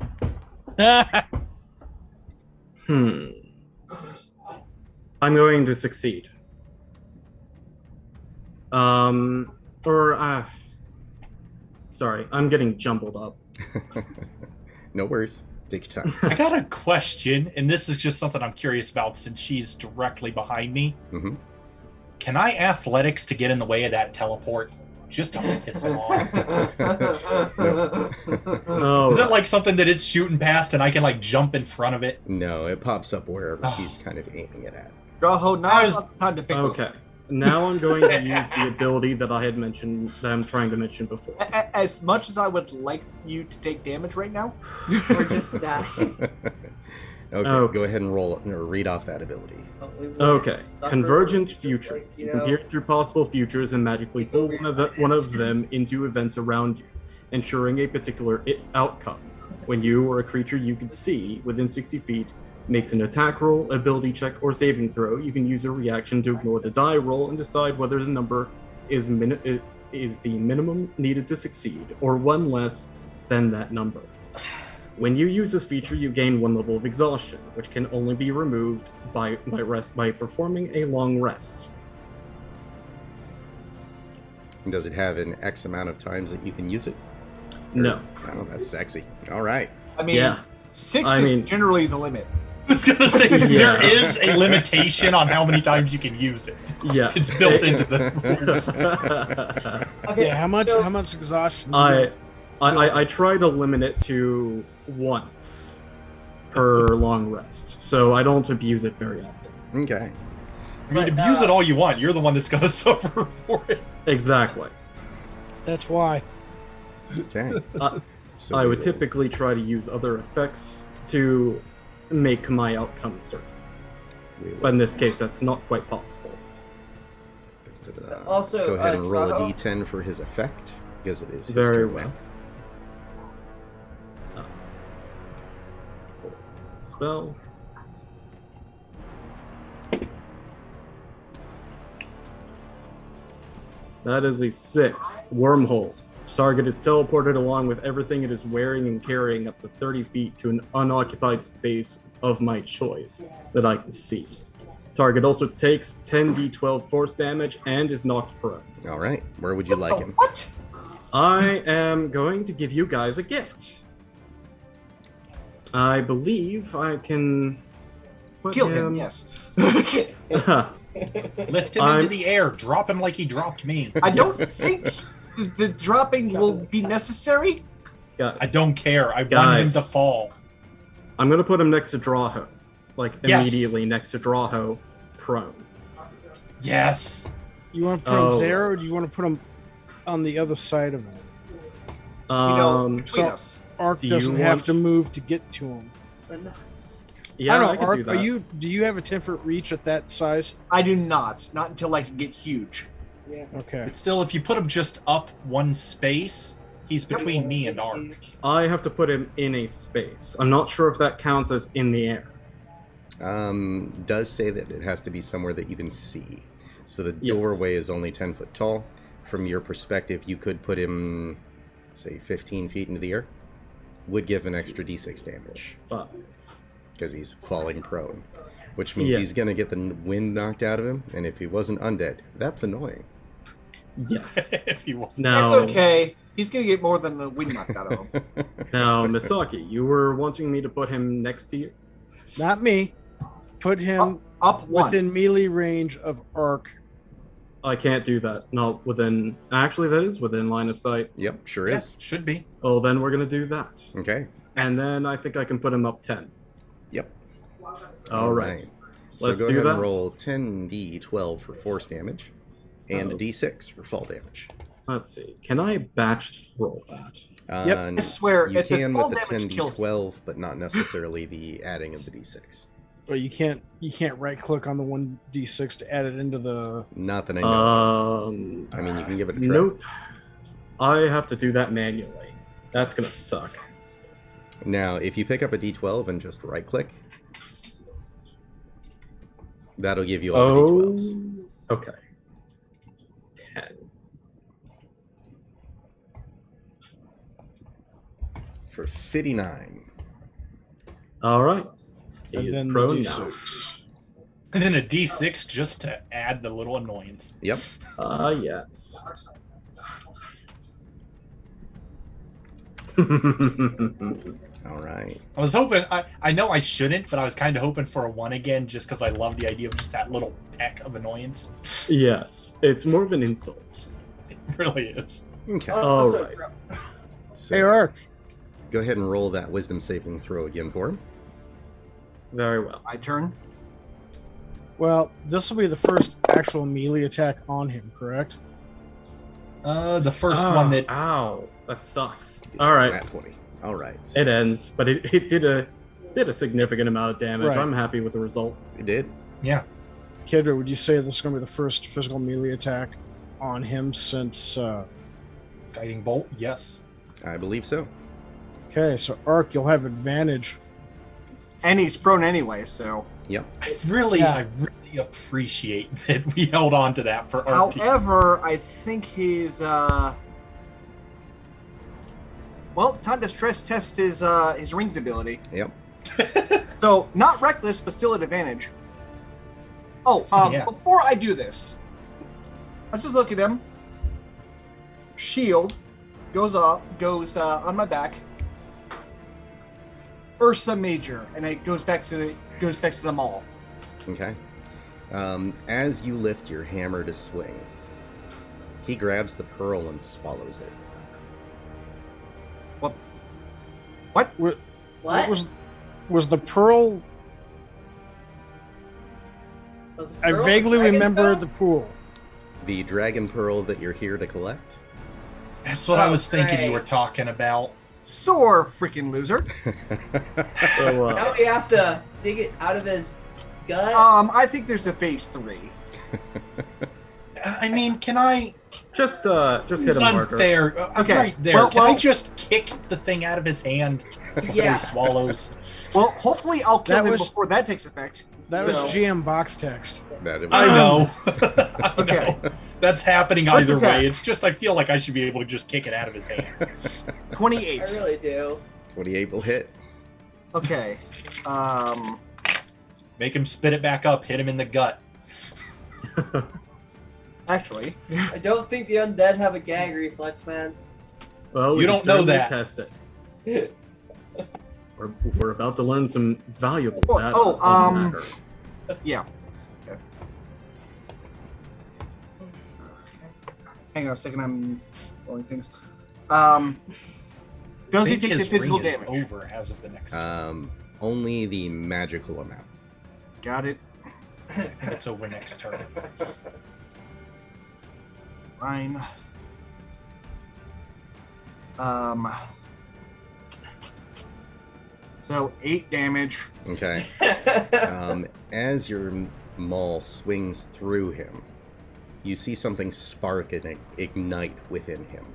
I'm going to succeed. Sorry, I'm getting jumbled up. No worries. Take your time. I got a question, and this is just something I'm curious about since she's directly behind me. Mm-hmm. Can I athletics to get in the way of that teleport? Just to piss him off. No. Is it like something that it's shooting past and I can like jump in front of it? No, it pops up wherever he's kind of aiming it at. Drow, now's not the time to pick up. Okay. Now I'm going to use the ability that I had mentioned, that I'm trying to mention before. As much as I would like you to take damage right now, Or just die. Okay, go ahead and roll or read off that ability. Okay. Convergent futures. You can peer through possible futures and magically pull one of them into events around you, ensuring a particular outcome. When you or a creature you can see within 60 feet makes an attack roll, ability check, or saving throw, you can use your reaction to ignore the die roll and decide whether the number is the minimum needed to succeed, or one less than that number. When you use this feature, you gain 1 level of exhaustion, which can only be removed by performing a long rest. Does it have an X amount of times that you can use it? No. Oh, that's sexy. All right. I mean, Yeah. 6 I is mean- generally the limit. I was gonna say Yeah. there is a limitation on how many times you can use it. Yes. It's built into the rules. Okay, Yeah, how much exhaustion? I try to limit it to once per long rest, so I don't abuse it very often. Okay. I mean, But, abuse it all you want. You're the one that's gonna suffer for it. Exactly. That's why. Okay. So I we would will- typically try to use other effects to make my outcome certain, we will- but in this case, that's not quite possible. Also, go ahead and roll a Drow- d10 for his effect, because it is his Very turn well. now. Spell. That is a 6. Wormhole. Target is teleported along with everything it is wearing and carrying up to 30 feet to an unoccupied space of my choice that I can see. Target also takes 10d12 force damage and is knocked prone. All right. Where would you like him? What? I am going to give you guys a gift. I believe I can put Kill him, yes. Lift him I'm- into the air. Drop him like he dropped me. I don't think the dropping will be necessary. Guys, I don't care. I want him Guys. to fall. I'm gonna put him next to Drawho. Like Yes. immediately next to Drawho, prone. Yes. You want to put Oh. him there, or do you want to put him on the other side of him? You know, Um, between so- us. Ark Do you doesn't have want- to move to get to him. the nuts. yeah, I don't I know, can Ark, do that. do you have a 10-foot reach at that size? I do not until I can get huge. Yeah. Okay. But still, if you put him just up one space, he's between me and Ark. I have to put him in a space. I'm not sure if that counts as in the air. Does say that it has to be somewhere that you can see. So the Yes. doorway is only 10 foot tall. From your perspective, you could put him, say, 15 feet into the air. Would give an extra d6 damage, 5. because he's falling prone. Which means Yeah. he's going to get the wind knocked out of him, and if he wasn't undead, that's annoying. Yes. if he was. Now, It's okay. He's gonna get more than the wind knocked out of him. now, Misaki, you were wanting me to put him next to you? Not me. Put him Up one. within melee range of Ark. I can't do that. Not within. Actually, that is within line of sight. Yep, sure Yeah, is. should be. Oh, then we're gonna do that. Okay. And then I think I can put him up 10. Yep. All right. So Let's go do ahead that. and roll 10d12 for force damage, and a Oh. d6 for fall damage. Let's see. Can I batch roll that? Yep. I swear, You if the can fall with the damage kills him, 10d12, but not necessarily the adding of the d6. But you can't right click on the 1d6 to add it into the. Not that I know. I mean, you can give it a try. Nope. I have to do that manually. That's gonna suck. Now, if you pick up a d12 and just right click, that'll give you all the d12s. Okay. 10. For 59. All right. He And is then the prone now. d6. And then a D6 just to add the little annoyance. Yep. Yes. All right. I was hoping, I know I shouldn't, but I was kind of hoping for a 1 again just because I love the idea of just that little peck of annoyance. Yes, it's more of an insult. It really is. Okay. Also, Alright. So Hey, Ark. go ahead and roll that wisdom saving throw again for him. Very well. my turn. Well, this will be the first actual melee attack on him, correct? The first one that Ow, that sucks. All right, Nat 20. All right. it ends, but it did a significant amount of damage. Right. I'm happy with the result. You did? Kidra, would you say this is going to be the first physical melee attack on him since. guiding bolt, yes. I believe so. Okay, so Ark, you'll have advantage And he's prone anyway, so. Yep. I really appreciate that we held on to that for our team. However, I think his well, time to stress test his rings ability. Yep. So not reckless, but still at advantage. Oh, Yeah. before I do this, let's just look at him. Shield goes on my back. Ursa Major, and it goes back to the mall. Okay. As you lift your hammer to swing, he grabs the pearl and swallows it. What? What? Was the pearl? Was the I pearl vaguely dragon remember spell? the pool. The dragon pearl that you're here to collect. That's what I Oh, was thinking you great. were talking about. Sore freaking loser. So, Now we have to dig it out of his gut. I think there's a phase 3. I mean, can I? just hit It's a marker. unfair. Okay, Right there. well- Can I well- just kick the thing out of his hand before Yeah. he swallows? Well, hopefully I'll kill That him was- before that takes effect. That So- was GM box text. That it I was. know. I Okay. know. That's happening What's either his way. attack? It's just I feel like I should be able to just kick it out of his hand. 28. I really do. 28 will hit. Okay. Make him spit it back up. Hit him in the gut. Actually, I don't think the undead have a gag reflex, man. Well, we You can don't know certainly that. Test it. We're about to learn some valuable Oh, data. oh, on the matter. yeah. Okay. Hang on a second, I'm rolling things. Does he I think take the his physical ring is damage? over as of the next. Only the magical amount. Got it. I think it's over next turn. Fine. So 8 damage. Okay. As your maul swings through him, you see something spark and ignite within him.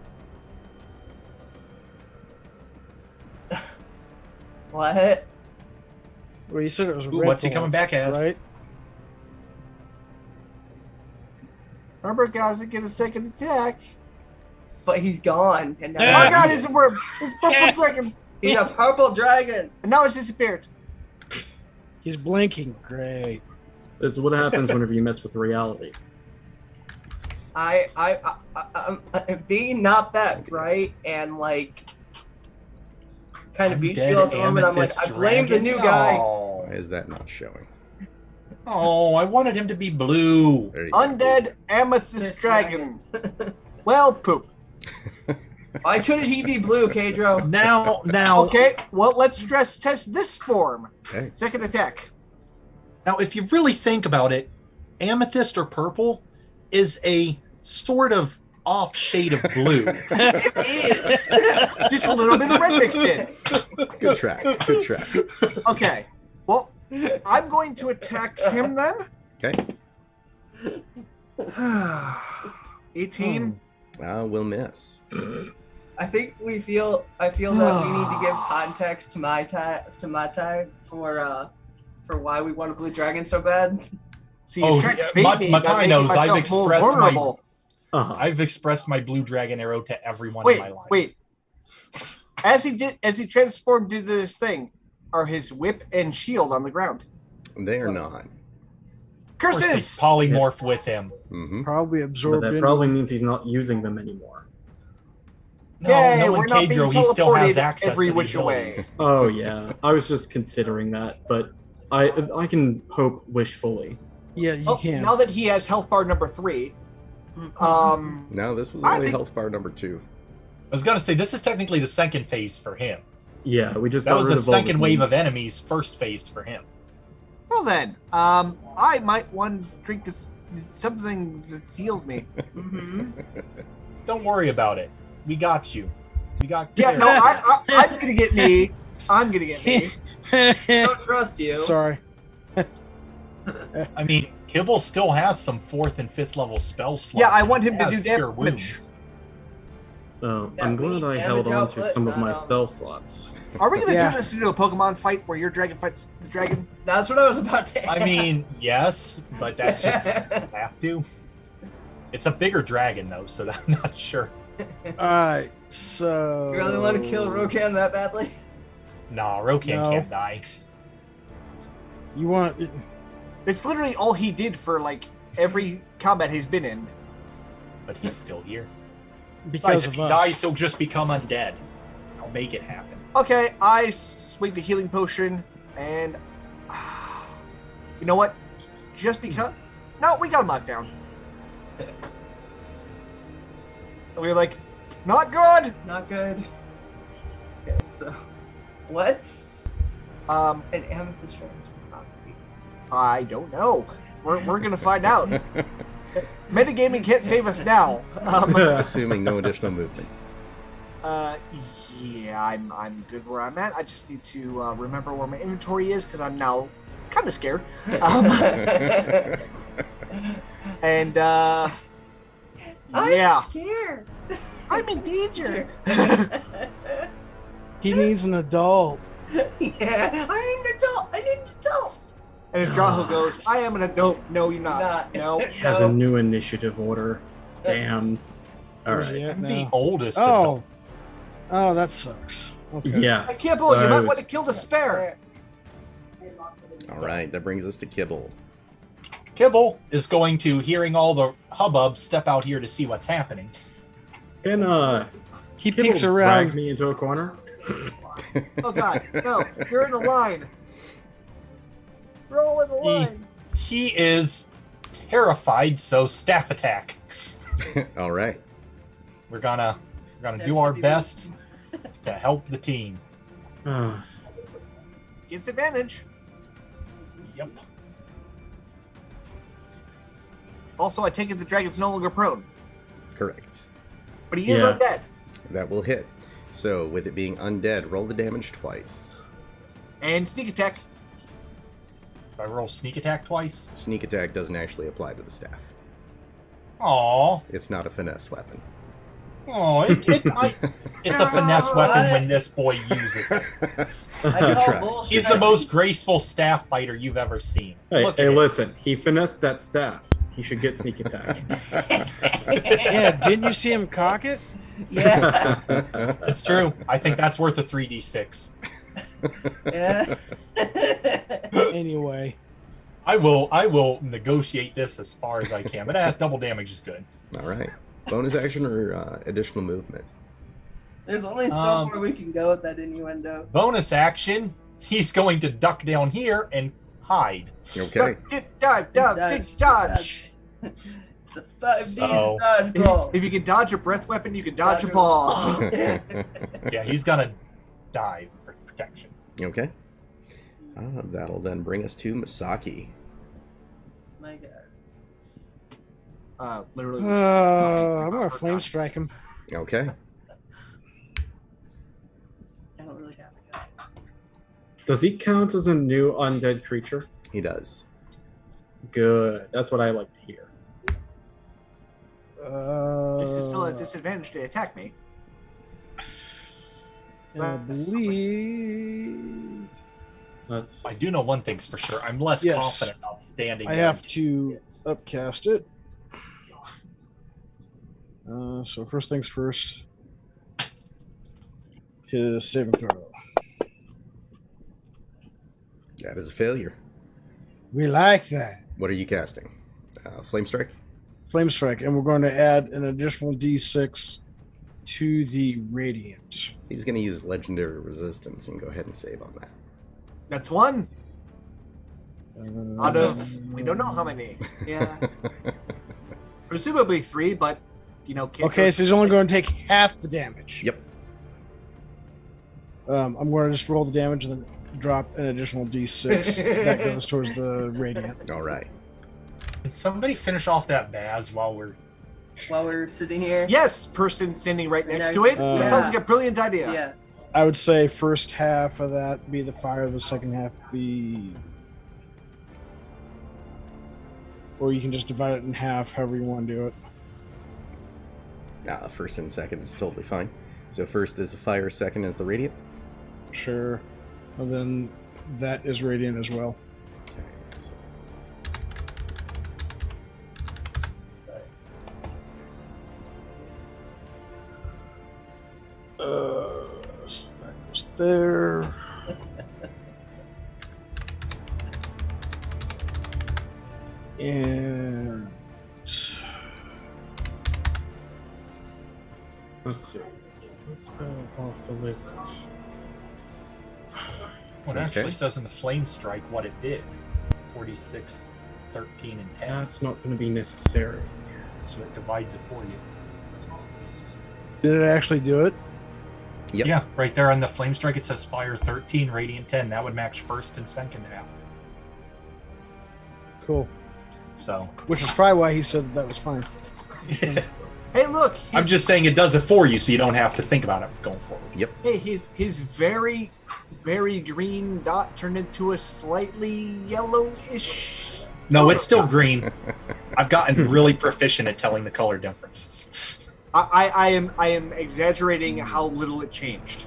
What? Well, you said it was a Ooh, red what's he ball, coming back as? right? Remember, guys, that get a second attack. But he's gone. And Oh now my god, it's a purple dragon. he's a purple dragon. And now it's disappeared. He's blinking. Great. This is what happens whenever you mess with reality. I'm being not that bright and like kind of beat Undead you at the moment. I'm like, amethyst I blame the dragon? new guy. Oh. Why is that not showing? Oh, I wanted him to be blue. There you go. Undead amethyst dragon. Well, poop. Why couldn't he be blue, Kadro? Now, Okay, well, let's stress test this form. Okay. Second attack. Now, if you really think about it, amethyst or purple is a sort of off shade of blue. It is. Just a little bit of red mixed in. Good track. Good track. Okay, well, I'm going to attack him then. Okay. 18. We'll miss. I think I feel that we need to give context to my time for why we want a blue dragon so bad. See, Oh, he's trying to yeah, bait me by Matai making knows. I've myself more expressed my- vulnerable. Uh-huh. I've expressed my blue dragon arrow to everyone in my life. Wait. As he transformed to this thing, are his whip and shield on the ground? They are not. Of course, they Curses! polymorph with him. Mm-hmm. Probably But absorbed that into probably means he's not using them anymore. No, Yay, no, we're in not being Kadro, he still has teleported access every to which these way. abilities. Oh yeah, I was just considering that, but I can hope wishfully. Yeah, you Oh, can. now that he has health bar number 3, No, this was I only think- health bar number 2. I was gonna say this is technically the second phase for him. Yeah, we just That got was rid the of all second this wave new- of enemies, first phase for him. well then, I might want to drink something that heals me. Mm-hmm. Don't worry about it. We got you. We got. Yeah, no, I'm gonna get me. I'm gonna get me. Don't trust you. Sorry. I mean, Kibble still has some 4th and 5th level spell slots. Yeah, I want him to He do has Cure damage. Wounds. Oh, Yeah, I'm we glad need I held damage on to output, some of my not, spell slots. Are we gonna Yeah. do this into a Pokemon fight where your dragon fights the dragon? That's what I was about to I add. mean, yes, but that's just have to. It's a bigger dragon though, so I'm not sure. All right, so You really want to kill Rokan that badly? Nah, Rokan No. can't die. You want? It's literally all he did for like every combat he's been in. But he's still here. Because Besides, if of he us. dies, he'll just become undead. I'll make it happen. Okay, I swing the healing potion, and you know what? Just because, no, we got him locked down. And we were like, not good. Not good. Okay, so what? Um, An amethyst dragon is property. I don't know. We're gonna find out. Metagaming can't save us now. Assuming no additional movement. Yeah, I'm good where I'm at. I just need to remember where my inventory is because I'm now kind of scared. And I'm yeah, scared. I'm in danger. He needs an adult. Yeah, I need an adult. I need an adult. And if Draho goes, I am an adult. No, you're not. Not. No. He has a new initiative order. Damn. All Where's he right. at I'm now? the oldest. Oh, oh, that sucks. Okay. Yes. I can't believe you I might was- want to kill the spare. All right, that brings us to Kibble. Kibble is going to, hearing all the hubbub, step out here to see what's happening. Can He Kibble peeks drag around. me into a corner? Oh god, no! You're in a line. Roll in the line. He is terrified, so staff attack. All right. We're gonna Staff do our should be best to help the team. Ah, Gets advantage. Yep. Also, I take it the dragon's no longer prone, Correct. but he is Yeah. undead. That will hit. So, with it being undead, roll the damage twice. And sneak attack. If I roll sneak attack twice. Sneak attack doesn't actually apply to the staff. Aw. It's not a finesse weapon. Oh, it's a finesse weapon when this boy uses it. I Good call try. bullshit. He's the most graceful staff fighter you've ever seen. Hey, Look hey, at it. listen. He finessed that staff. He should get sneak attack. Yeah, didn't you see him cock it? Yeah. It's true. I think that's worth a 3d6. Yeah. Anyway, I will negotiate this as far as I can, but double damage is good. All right. Bonus action or additional movement? There's only so Um, far we can go with that innuendo. Bonus action, he's going to duck down here and hide. Okay. Dive, dodge. The 5D's Uh-oh. dodgeball. If you can dodge a breath weapon, you can dodge a ball. Yeah, he's gonna dive for protection. Okay. That'll then bring us to Misaki. My God. Literally. I'm gonna flame strike him. Okay. I don't really have a gun. Does he count as a new undead creature? He does. Good. That's what I like to hear. This is still a disadvantage to attack me. I believe That's I do know one thing's for sure. I'm less Yes. confident about standing. I there. have to upcast it. So first things first. His saving throw. That is a failure. We like that. What are you casting? Flame strike? Flame strike, and we're going to add an additional D6 to the radiant. He's going to use legendary resistance and go ahead and save on that. That's one out of we don't know how many. Yeah. Presumably 3, but you know. Can't Okay, so he's only going to take half the damage. Yep. I'm going to just roll the damage and then drop an additional D6 that goes towards the radiant. All right. Can somebody finish off that Baz while we're. While we're sitting here. Yes, person standing right next Yeah. to it. Yeah. Sounds like a brilliant idea. Yeah. I would say first half of that be the fire, the second half be... Or you can just divide it in half, however you want to do it. First and second is totally fine. So first is the fire, second is the radiant. Sure. And then that is radiant as well. Okay, so So that goes there. And Let's see. Let's go off the list. Well, it Okay. actually says in the flame strike what it did. 46, 13, and 10. That's not going to be necessary. So it divides it for you. did it actually do it? Yep. Yeah, right there on the flame strike it says fire 13, radiant 10. That would match first and second half. Cool. So Which is probably why he said that was fine. Hey, look. I'm just saying it does it for you, so you don't have to think about it going forward. Yep. Hey, his very, very green dot turned into a slightly yellowish. No, it's still green. I've gotten really proficient at telling the color differences. I am exaggerating how little it changed.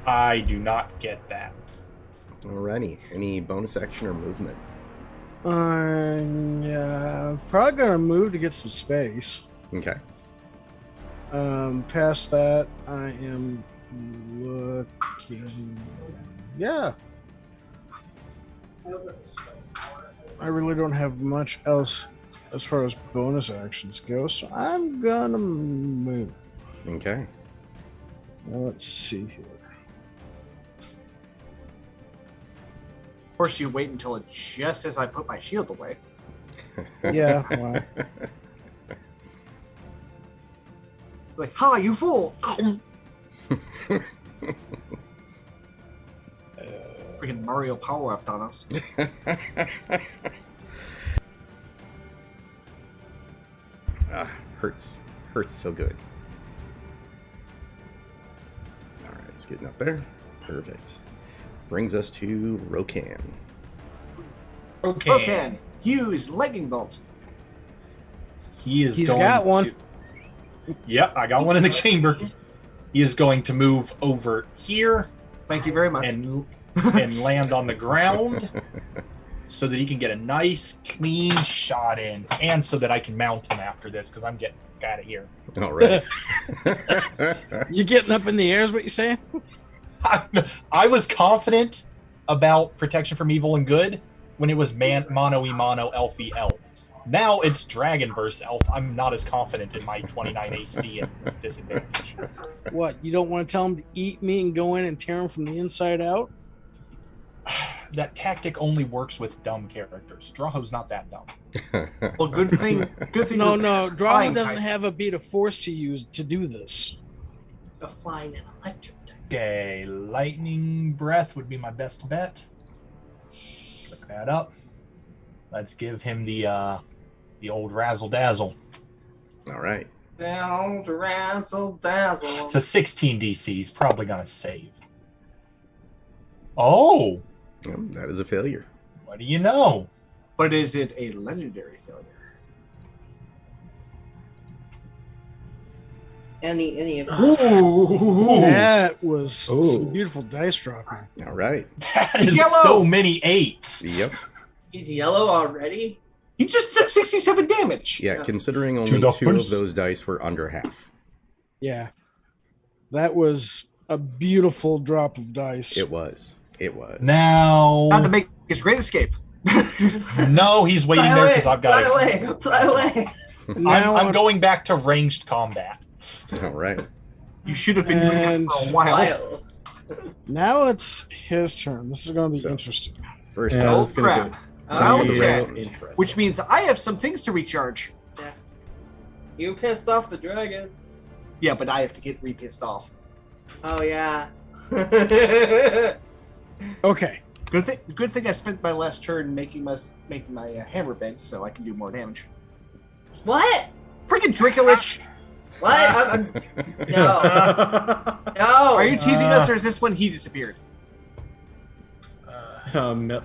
I do not get that. Alrighty. Any bonus action or movement? Yeah, probably gonna move to get some space. Okay. Past that, I am looking. Yeah. I really don't have much else as far as bonus actions go, so I'm gonna move. Okay. Now, let's see here. Of course, you wait until it just as I put my shield away. Yeah, well, It's like, ha, you fool! Freaking Mario power upped on us. Hurts so good. All right, it's getting up there. Perfect. Brings us to Rokan. Okay. Rokan, use lightning bolt. He's going got one. Yep, I got one in the chamber. He is going to move over here Thank you very much. and land on the ground so that he can get a nice clean shot in, and so that I can mount him after this because I'm getting out of here. All right. you getting up in the air is what you're saying? I was confident about protection from evil and good when it was mono-e-mono, elf-e-elf. Now it's Dragon Burst Elf. I'm not as confident in my 29 AC and disadvantage. What, you don't want to tell him to eat me and go in and tear him from the inside out? That tactic only works with dumb characters. Droho's not that dumb. Well, good thing. No, you're Drogo flying doesn't type. have a beat of force to use to do this. A flying and electric type. Okay, Lightning Breath would be my best bet. Look that up. Let's give him the old Razzle Dazzle. All right. Down to razzle dazzle. It's a 16 DC. He's probably gonna save. Oh, That is a failure. what do you know? But is it a legendary failure? Any Ooh. That was Ooh. some beautiful dice dropping. All right. That It's is yellow. so many eights. Yep. He's yellow already? He just took 67 damage. Yeah, Yeah. considering only the two of first. those dice were under half. Yeah. That was a beautiful drop of dice. It was. It was. Time to Now, make his great escape. no, he's waiting Fly there away! because I've got Fly it. away! Fly away! Now I'm going back to ranged combat. All right. You should have been doing that And- for a while. Lyle. Now it's his turn. This is going to be So- interesting. First Yeah, up, that's gonna crap. go. Oh, Okay. crap. Interesting. Which means I have some things to recharge. You pissed off the dragon. Yeah, but I have to get re-pissed off. Oh, yeah. Okay. Good thing I spent my last turn making my hammer big so I can do more damage. What? Freaking Dracolich! What? I'm no. No. Are you teasing us or is this when he disappeared? the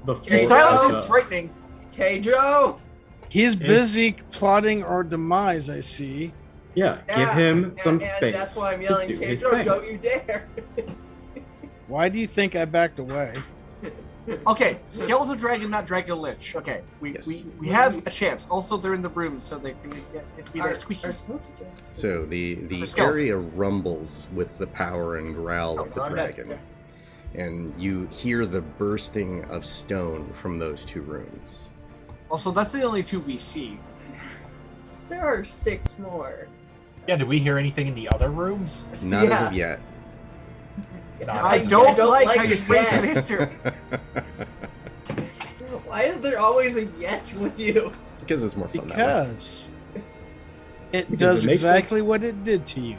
Okay, Your so- silence is frightening. Kedro? He's busy plotting our demise, I see. Yeah, give him some and space that's why I'm to yelling, do his Pedro, thing. don't you dare. Why do you think I backed away? Okay, Skeletal Dragon, not Dragon Lich. Okay, we have a chance. Also, they're in the rooms, so they can be there squeaky. So the The area skeletons. rumbles with the power and growl of the okay. dragon, and you hear the bursting of stone from those two rooms. Also, that's the only two we see. There are 6 more. Yeah, did we hear anything in the other rooms? Not as Yeah. of yet. I don't like how you phrase yet. it, history. Why is there always a yet with you? Because it's more fun that way. Because it Because does it makes exactly what it did to you.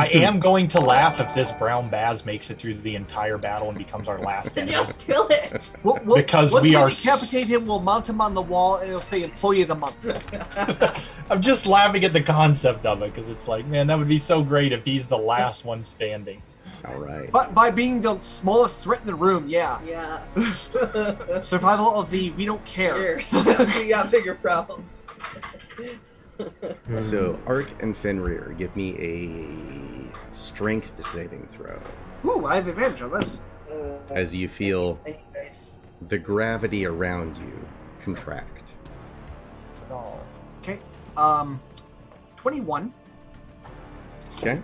I am going to laugh if this brown Baz makes it through the entire battle and becomes our last Then enemy. just kill it. Because once we are decapitate him, we'll mount him on the wall, and it'll say "Employee of the Month." I'm just laughing at the concept of it because it's like, man, that would be so great if he's the last one standing. All right. But by being the smallest threat in the room, yeah. Yeah. Survival of the we don't care. We got bigger problems. So Ark and Fenrir, give me a strength saving throw Ooh, I have advantage on this. as you feel Anyways. the gravity around you contract. Oh. Okay. 21. Okay.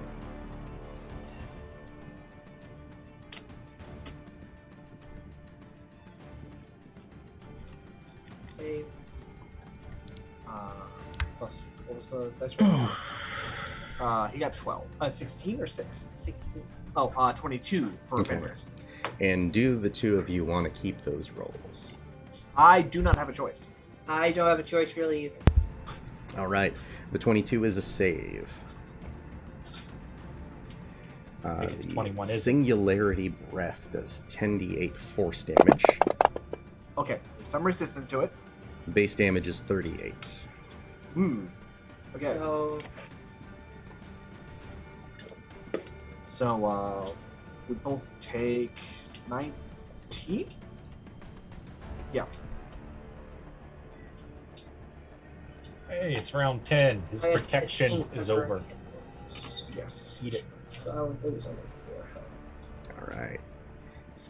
Saves. Plus, what was the dice roll? He got 12. 16 or 6? 16. Oh, 22 for Okay. Fenris. And do the two of you want to keep those rolls? I do not have a choice. I don't have a choice really either. All right. The 22 is a save. I think it's The 21, isn't it? Singularity Breath does 10d8 force damage. Okay, so I'm resistant to it. Base damage is 38. Okay. So, we both take 19? Yeah. Hey, it's round 10. His I had protection 15 is for over. Yes. Eat it. So I would think it's only 4 health. All right.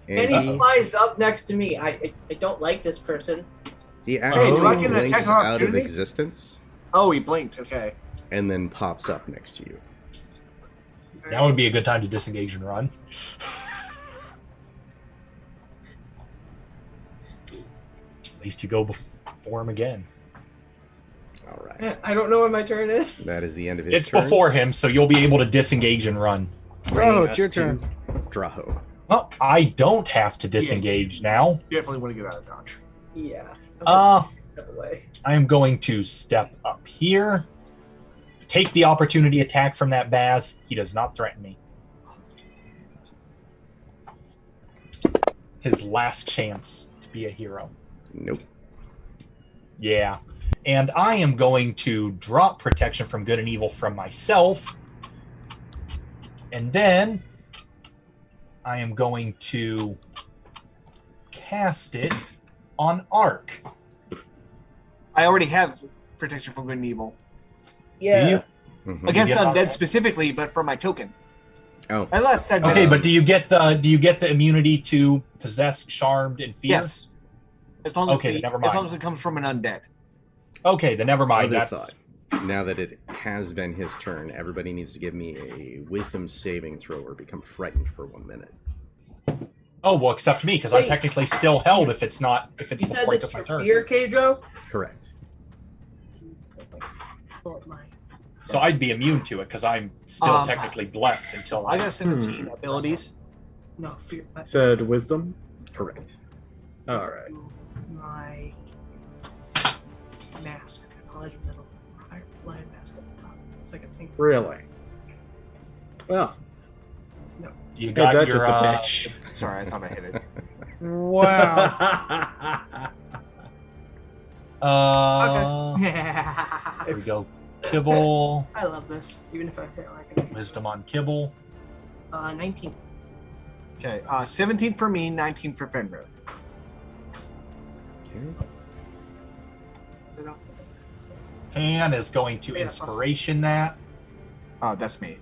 And And he flies up next to me. I don't like this person. he do I actually get an blinks attack of out of opportunity? existence Oh, he blinked. Okay. and then pops up next to you. Now would be a good time to disengage and run. At least you go before him again. All right. I don't know when my turn is. That is the end of his It's turn. before him, so you'll be able to disengage and run. Bringing Oh, it's us your to turn. Draho. Well, I don't have to disengage now. You definitely want to get out of dodge. Yeah. Step away. I am going to step up here, take the opportunity attack from that Baz. He does not threaten me. His last chance to be a hero. Nope. Yeah. And I am going to drop protection from good and evil from myself. And then I am going to cast it on Ark. I already have protection from good and evil. Yeah. You- Mhm. Against get undead Ark? specifically, but for my token. Oh, Unless that Okay, but do you get the immunity to possess, charmed, and fear? yes. As long as Okay, never as mind. long as it comes from an undead. Okay, then never mind. other That's thought. Now that it has been his turn, everybody needs to give me a wisdom saving throw or become frightened for 1 minute. oh well, except me because I'm Wait. technically still held if it's You said before I that's took my for turn. fear, Pedro? Correct. Pull up my- So I'd be immune to it because I'm still technically blessed until I got 17 abilities. No, fear. Said wisdom. Correct. All right. My mask. College middle. Lion mask at the top. Second thing. Really? Well, You hey, got that's your just a bitch. Sorry, I thought I hit it. Wow. There we go. Kibble. I love this, even if I feel like it. Wisdom on Kibble. 19. Okay, 17 for me, 19 for Fenrir. Okay. Han is going to inspiration that. That's me.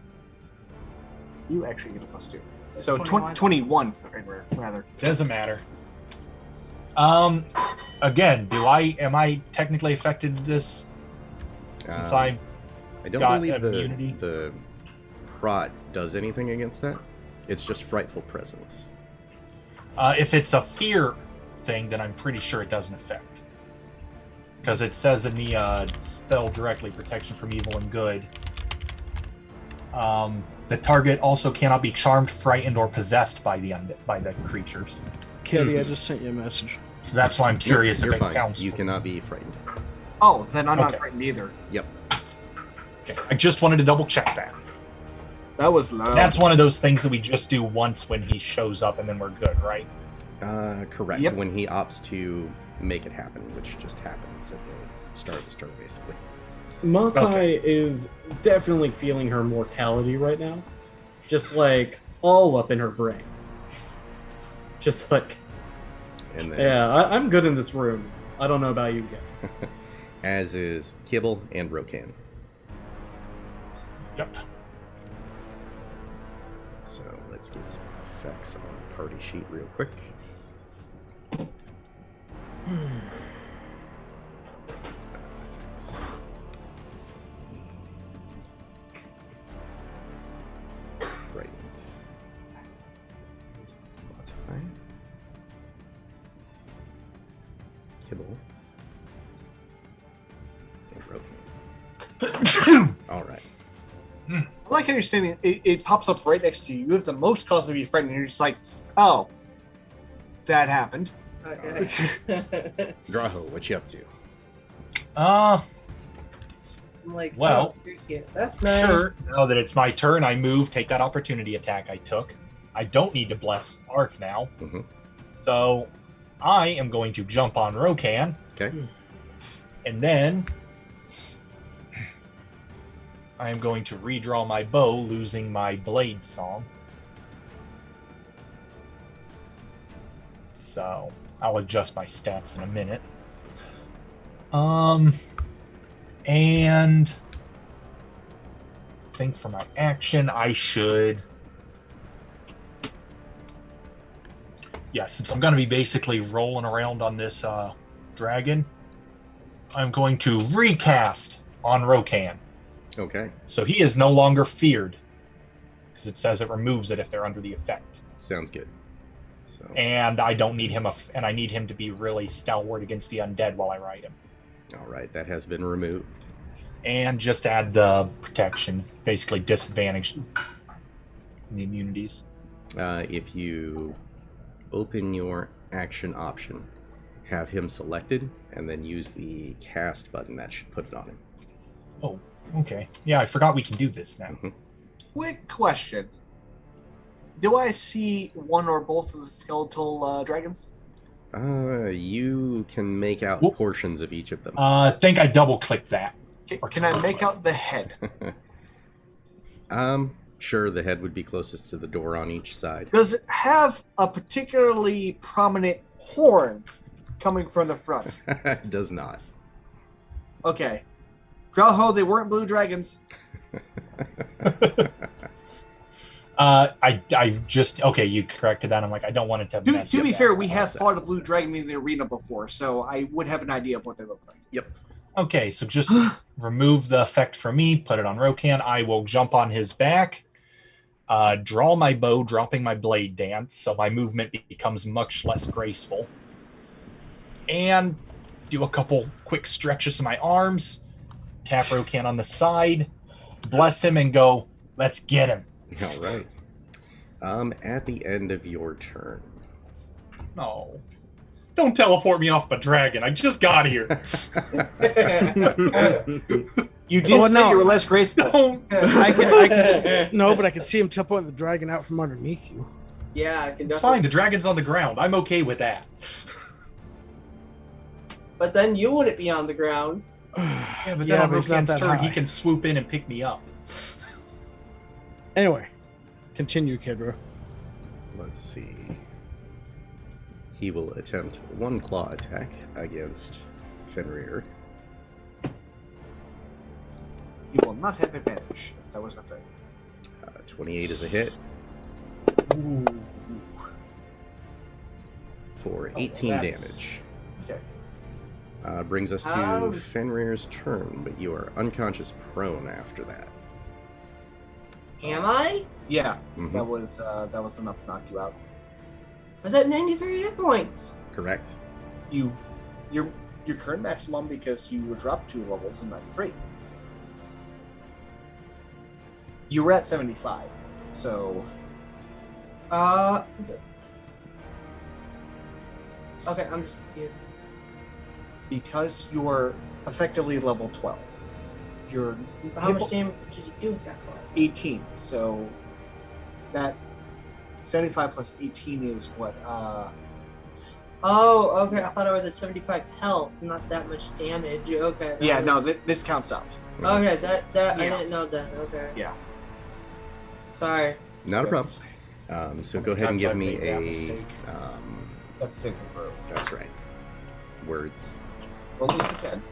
You actually get a +2. So 21 for Fenrir, rather. Doesn't matter. Again, am I technically affected this? Since I don't got believe immunity? the prot does anything against that. It's just frightful presence. If it's a fear thing, then I'm pretty sure it doesn't affect. Because it says in the spell directly, protection from evil and good. The target also cannot be charmed, frightened, or possessed by the creatures. Kitty, I just sent you a message. So that's why I'm curious You're if fine. it counts. You cannot be frightened. Oh, then I'm not Okay. frightened either. Yep. Okay. I just wanted to double check that. That was low. That's one of those things that we just do once when he shows up, and then we're good, right? Correct. Yep. When he opts to make it happen, which just happens at the start of the turn, basically. Makai is definitely feeling her mortality right now. Just like all up in her brain. Just like, And then, yeah, I'm good in this room. I don't know about you guys. as is Kibble and Rokan. Yep. So let's get some effects on the party sheet real quick. Right. Kibble. And Rokan. All right. I like how you're standing. It pops up right next to you. You have the most cause to be frightened, and you're just like, oh, that happened. Draho, what you up to? Uh, I'm like, Well, oh, you're here. That's nice. sure. Now that it's my turn, I move, take that opportunity attack I took. I don't need to bless Ark now. Mhm. So I am going to jump on Rokan, Okay. and then I am going to redraw my bow, losing my blade song. So I'll adjust my stats in a minute. And I think for my action, I should. Yeah, since I'm going to be basically rolling around on this dragon, I'm going to recast on Rokan. Okay. So he is no longer feared, because it says it removes it if they're under the effect. Sounds good. So. And I don't need him, and I need him to be really stalwart against the undead while I ride him. All right, that has been removed. And just add the protection, basically disadvantage the immunities. If you open your action option, have him selected, and then use the cast button, that should put it on him. Oh, okay. Yeah, I forgot we can do this now. Quick question. Do I see one or both of the skeletal dragons? You can make out Whoop. portions of each of them. I think I double-clicked that. Can I make out the head? Sure, the head would be closest to the door on each side. Does it have a particularly prominent horn coming from the front? It does not. Okay. Drowho, they weren't blue dragons. I just okay. You corrected that. I'm like, I don't want it to. To mess be with fair, that. we have fought a blue dragon in the arena before, so I would have an idea of what they look like. Yep. Okay, so just remove the effect for me. Put it on Rokan. I will jump on his back. Draw my bow, dropping my blade dance, so my movement becomes much less graceful. And do a couple quick stretches of my arms. Tap Rokan on the side. Bless him and go, let's get him. All right. At the end of your turn. No. Don't teleport me off my dragon. I just got here. You did Oh, say no. you were less graceful. Don't. No, but I can see him teleporting the dragon out from underneath you. Yeah, I can It's definitely. fine. The dragon's on the ground. I'm okay with that. But then you wouldn't be on the ground. Yeah, but then Yeah, on but he's not Rokan's that turn, he high. can swoop in and pick me up. Anyway, continue, Kidra. Let's see. He will attempt one claw attack against Fenrir. He will not have advantage. If that was a thing. 28 is a hit Ooh. for 18 damage. Okay. Brings us to Ow. Fenrir's turn, but you are unconscious prone after that. Am I? Yeah, Mhm. that was enough to knock you out. I was at 93 hit points. Correct. Your current maximum because you were dropped 2 levels in 93. You were at 75, so Okay, I'm just confused. because you're effectively level 12, you're How much damage did you do with that one? 18. So that 75 plus 18 is what? Oh, okay. I thought I was at 75 health, not that much damage. Okay. Yeah, no, was- this counts up. Okay, that I Yeah. didn't know that. Okay. Yeah. Sorry. Not a problem. So go ahead and give me Sometimes I make that a. mistake. That's the same throw. That's right. Words. Roll at least a 10.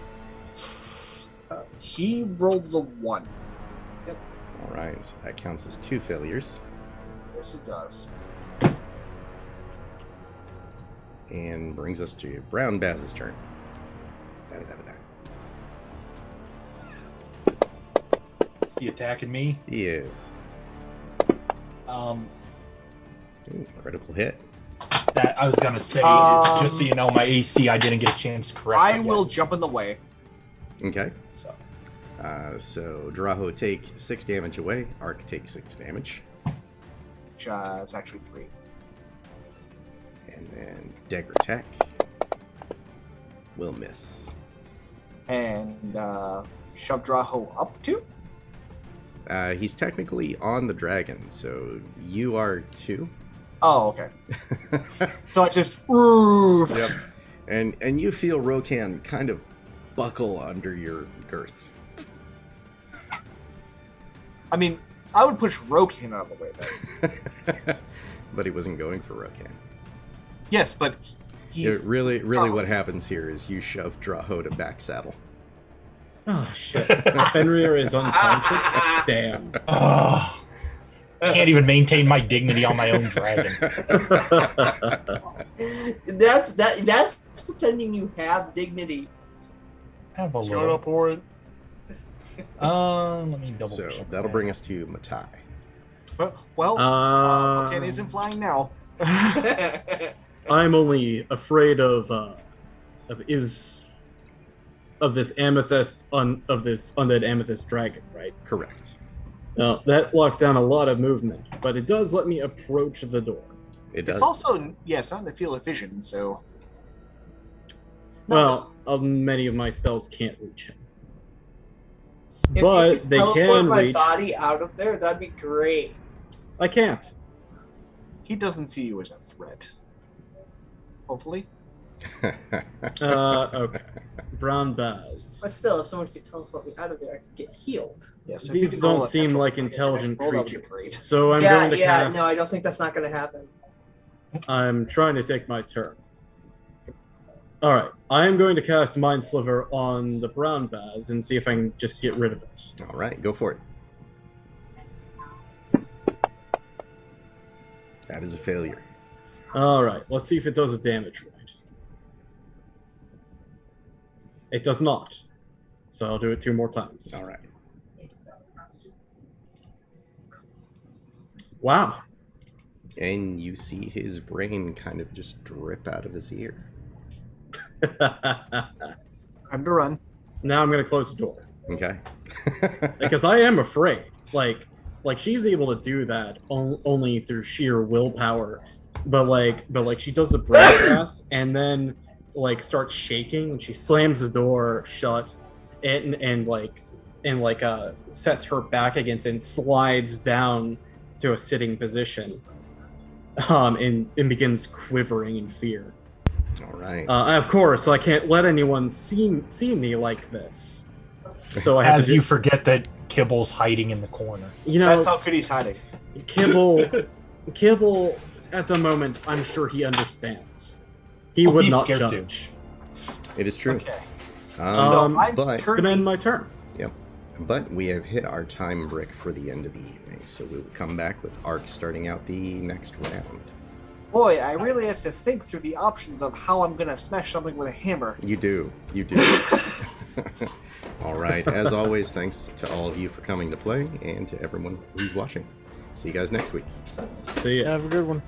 He rolled the 1. All right. So that counts as 2 failures. Yes, it does. And brings us to Brown Baz's turn. Is he attacking me? He is. Um, Ooh, critical hit. that I was gonna say, just so you know, my AC I didn't get a chance to correct. I that will yet. jump in the way. Okay. So, So Drow take 6 damage away. Arc takes 6 damage. Which is actually 3. And then Dagger Attack will miss. And shove Draho up to? He's technically on the dragon, so you are too. Oh, okay. So it's just. Ooh. Yep. And you feel Rokan kind of buckle under your girth. I mean, I would push Rokan out of the way then. But he wasn't going for Rokan. Yes, but he's. Really, what happens here is you shove Draho to back saddle. Oh shit. Fenrir is unconscious. Damn. oh, can't even maintain my dignity on my own dragon. That's pretending you have dignity. Have a Shut little. up, Orin. Let me double So check that'll that. bring us to Matai. Well, Rokan isn't flying now. I'm only afraid of this amethyst of this undead amethyst dragon, right? Correct. Now that locks down a lot of movement, but it does let me approach the door. It does. It's also, it's not in the field of vision, so. Well, many of my spells can't reach him, If you but could they teleport can my reach. body out of there, that'd be great. I can't. He doesn't see you as a threat. Hopefully. Okay. Brown Baz. But still, if someone could teleport me out of there, I could get healed. Yes. If you These could roll don't a seem natural like 20 intelligent roll, that would be creatures. great. So I'm going to cast. No, I don't think that's not going to happen. I'm trying to take my turn. All right, I am going to cast Mind Sliver on the Brown Baz and see if I can just get rid of it. All right, go for it. That is a failure. All right, let's see if it does a damage right. It does not. So I'll do it 2 more times. All right. Wow. And you see his brain kind of just drip out of his ear. Time to run. Now I'm going to close the door. Okay. Because I am afraid. Like she's able to do that only through sheer willpower. But she does the brain cast and then starts shaking when she slams the door shut and sets her back against it and slides down to a sitting position and begins quivering in fear. All right. Of course, I can't let anyone see me like this. So I have As to you forget that Kibble's hiding in the corner. That's how good he's hiding. Kibble at the moment, I'm sure he understands. He Oh, would he's not scared judge. It is true. Okay. But So I'm Gonna currently end my turn. But we have hit our time brick for the end of the evening, so we will come back with Ark starting out the next round. Boy, I really have to think through the options of how I'm gonna smash something with a hammer. You do. All right. As always, thanks to all of you for coming to play and to everyone who's watching. See you guys next week. See ya. Have a good one.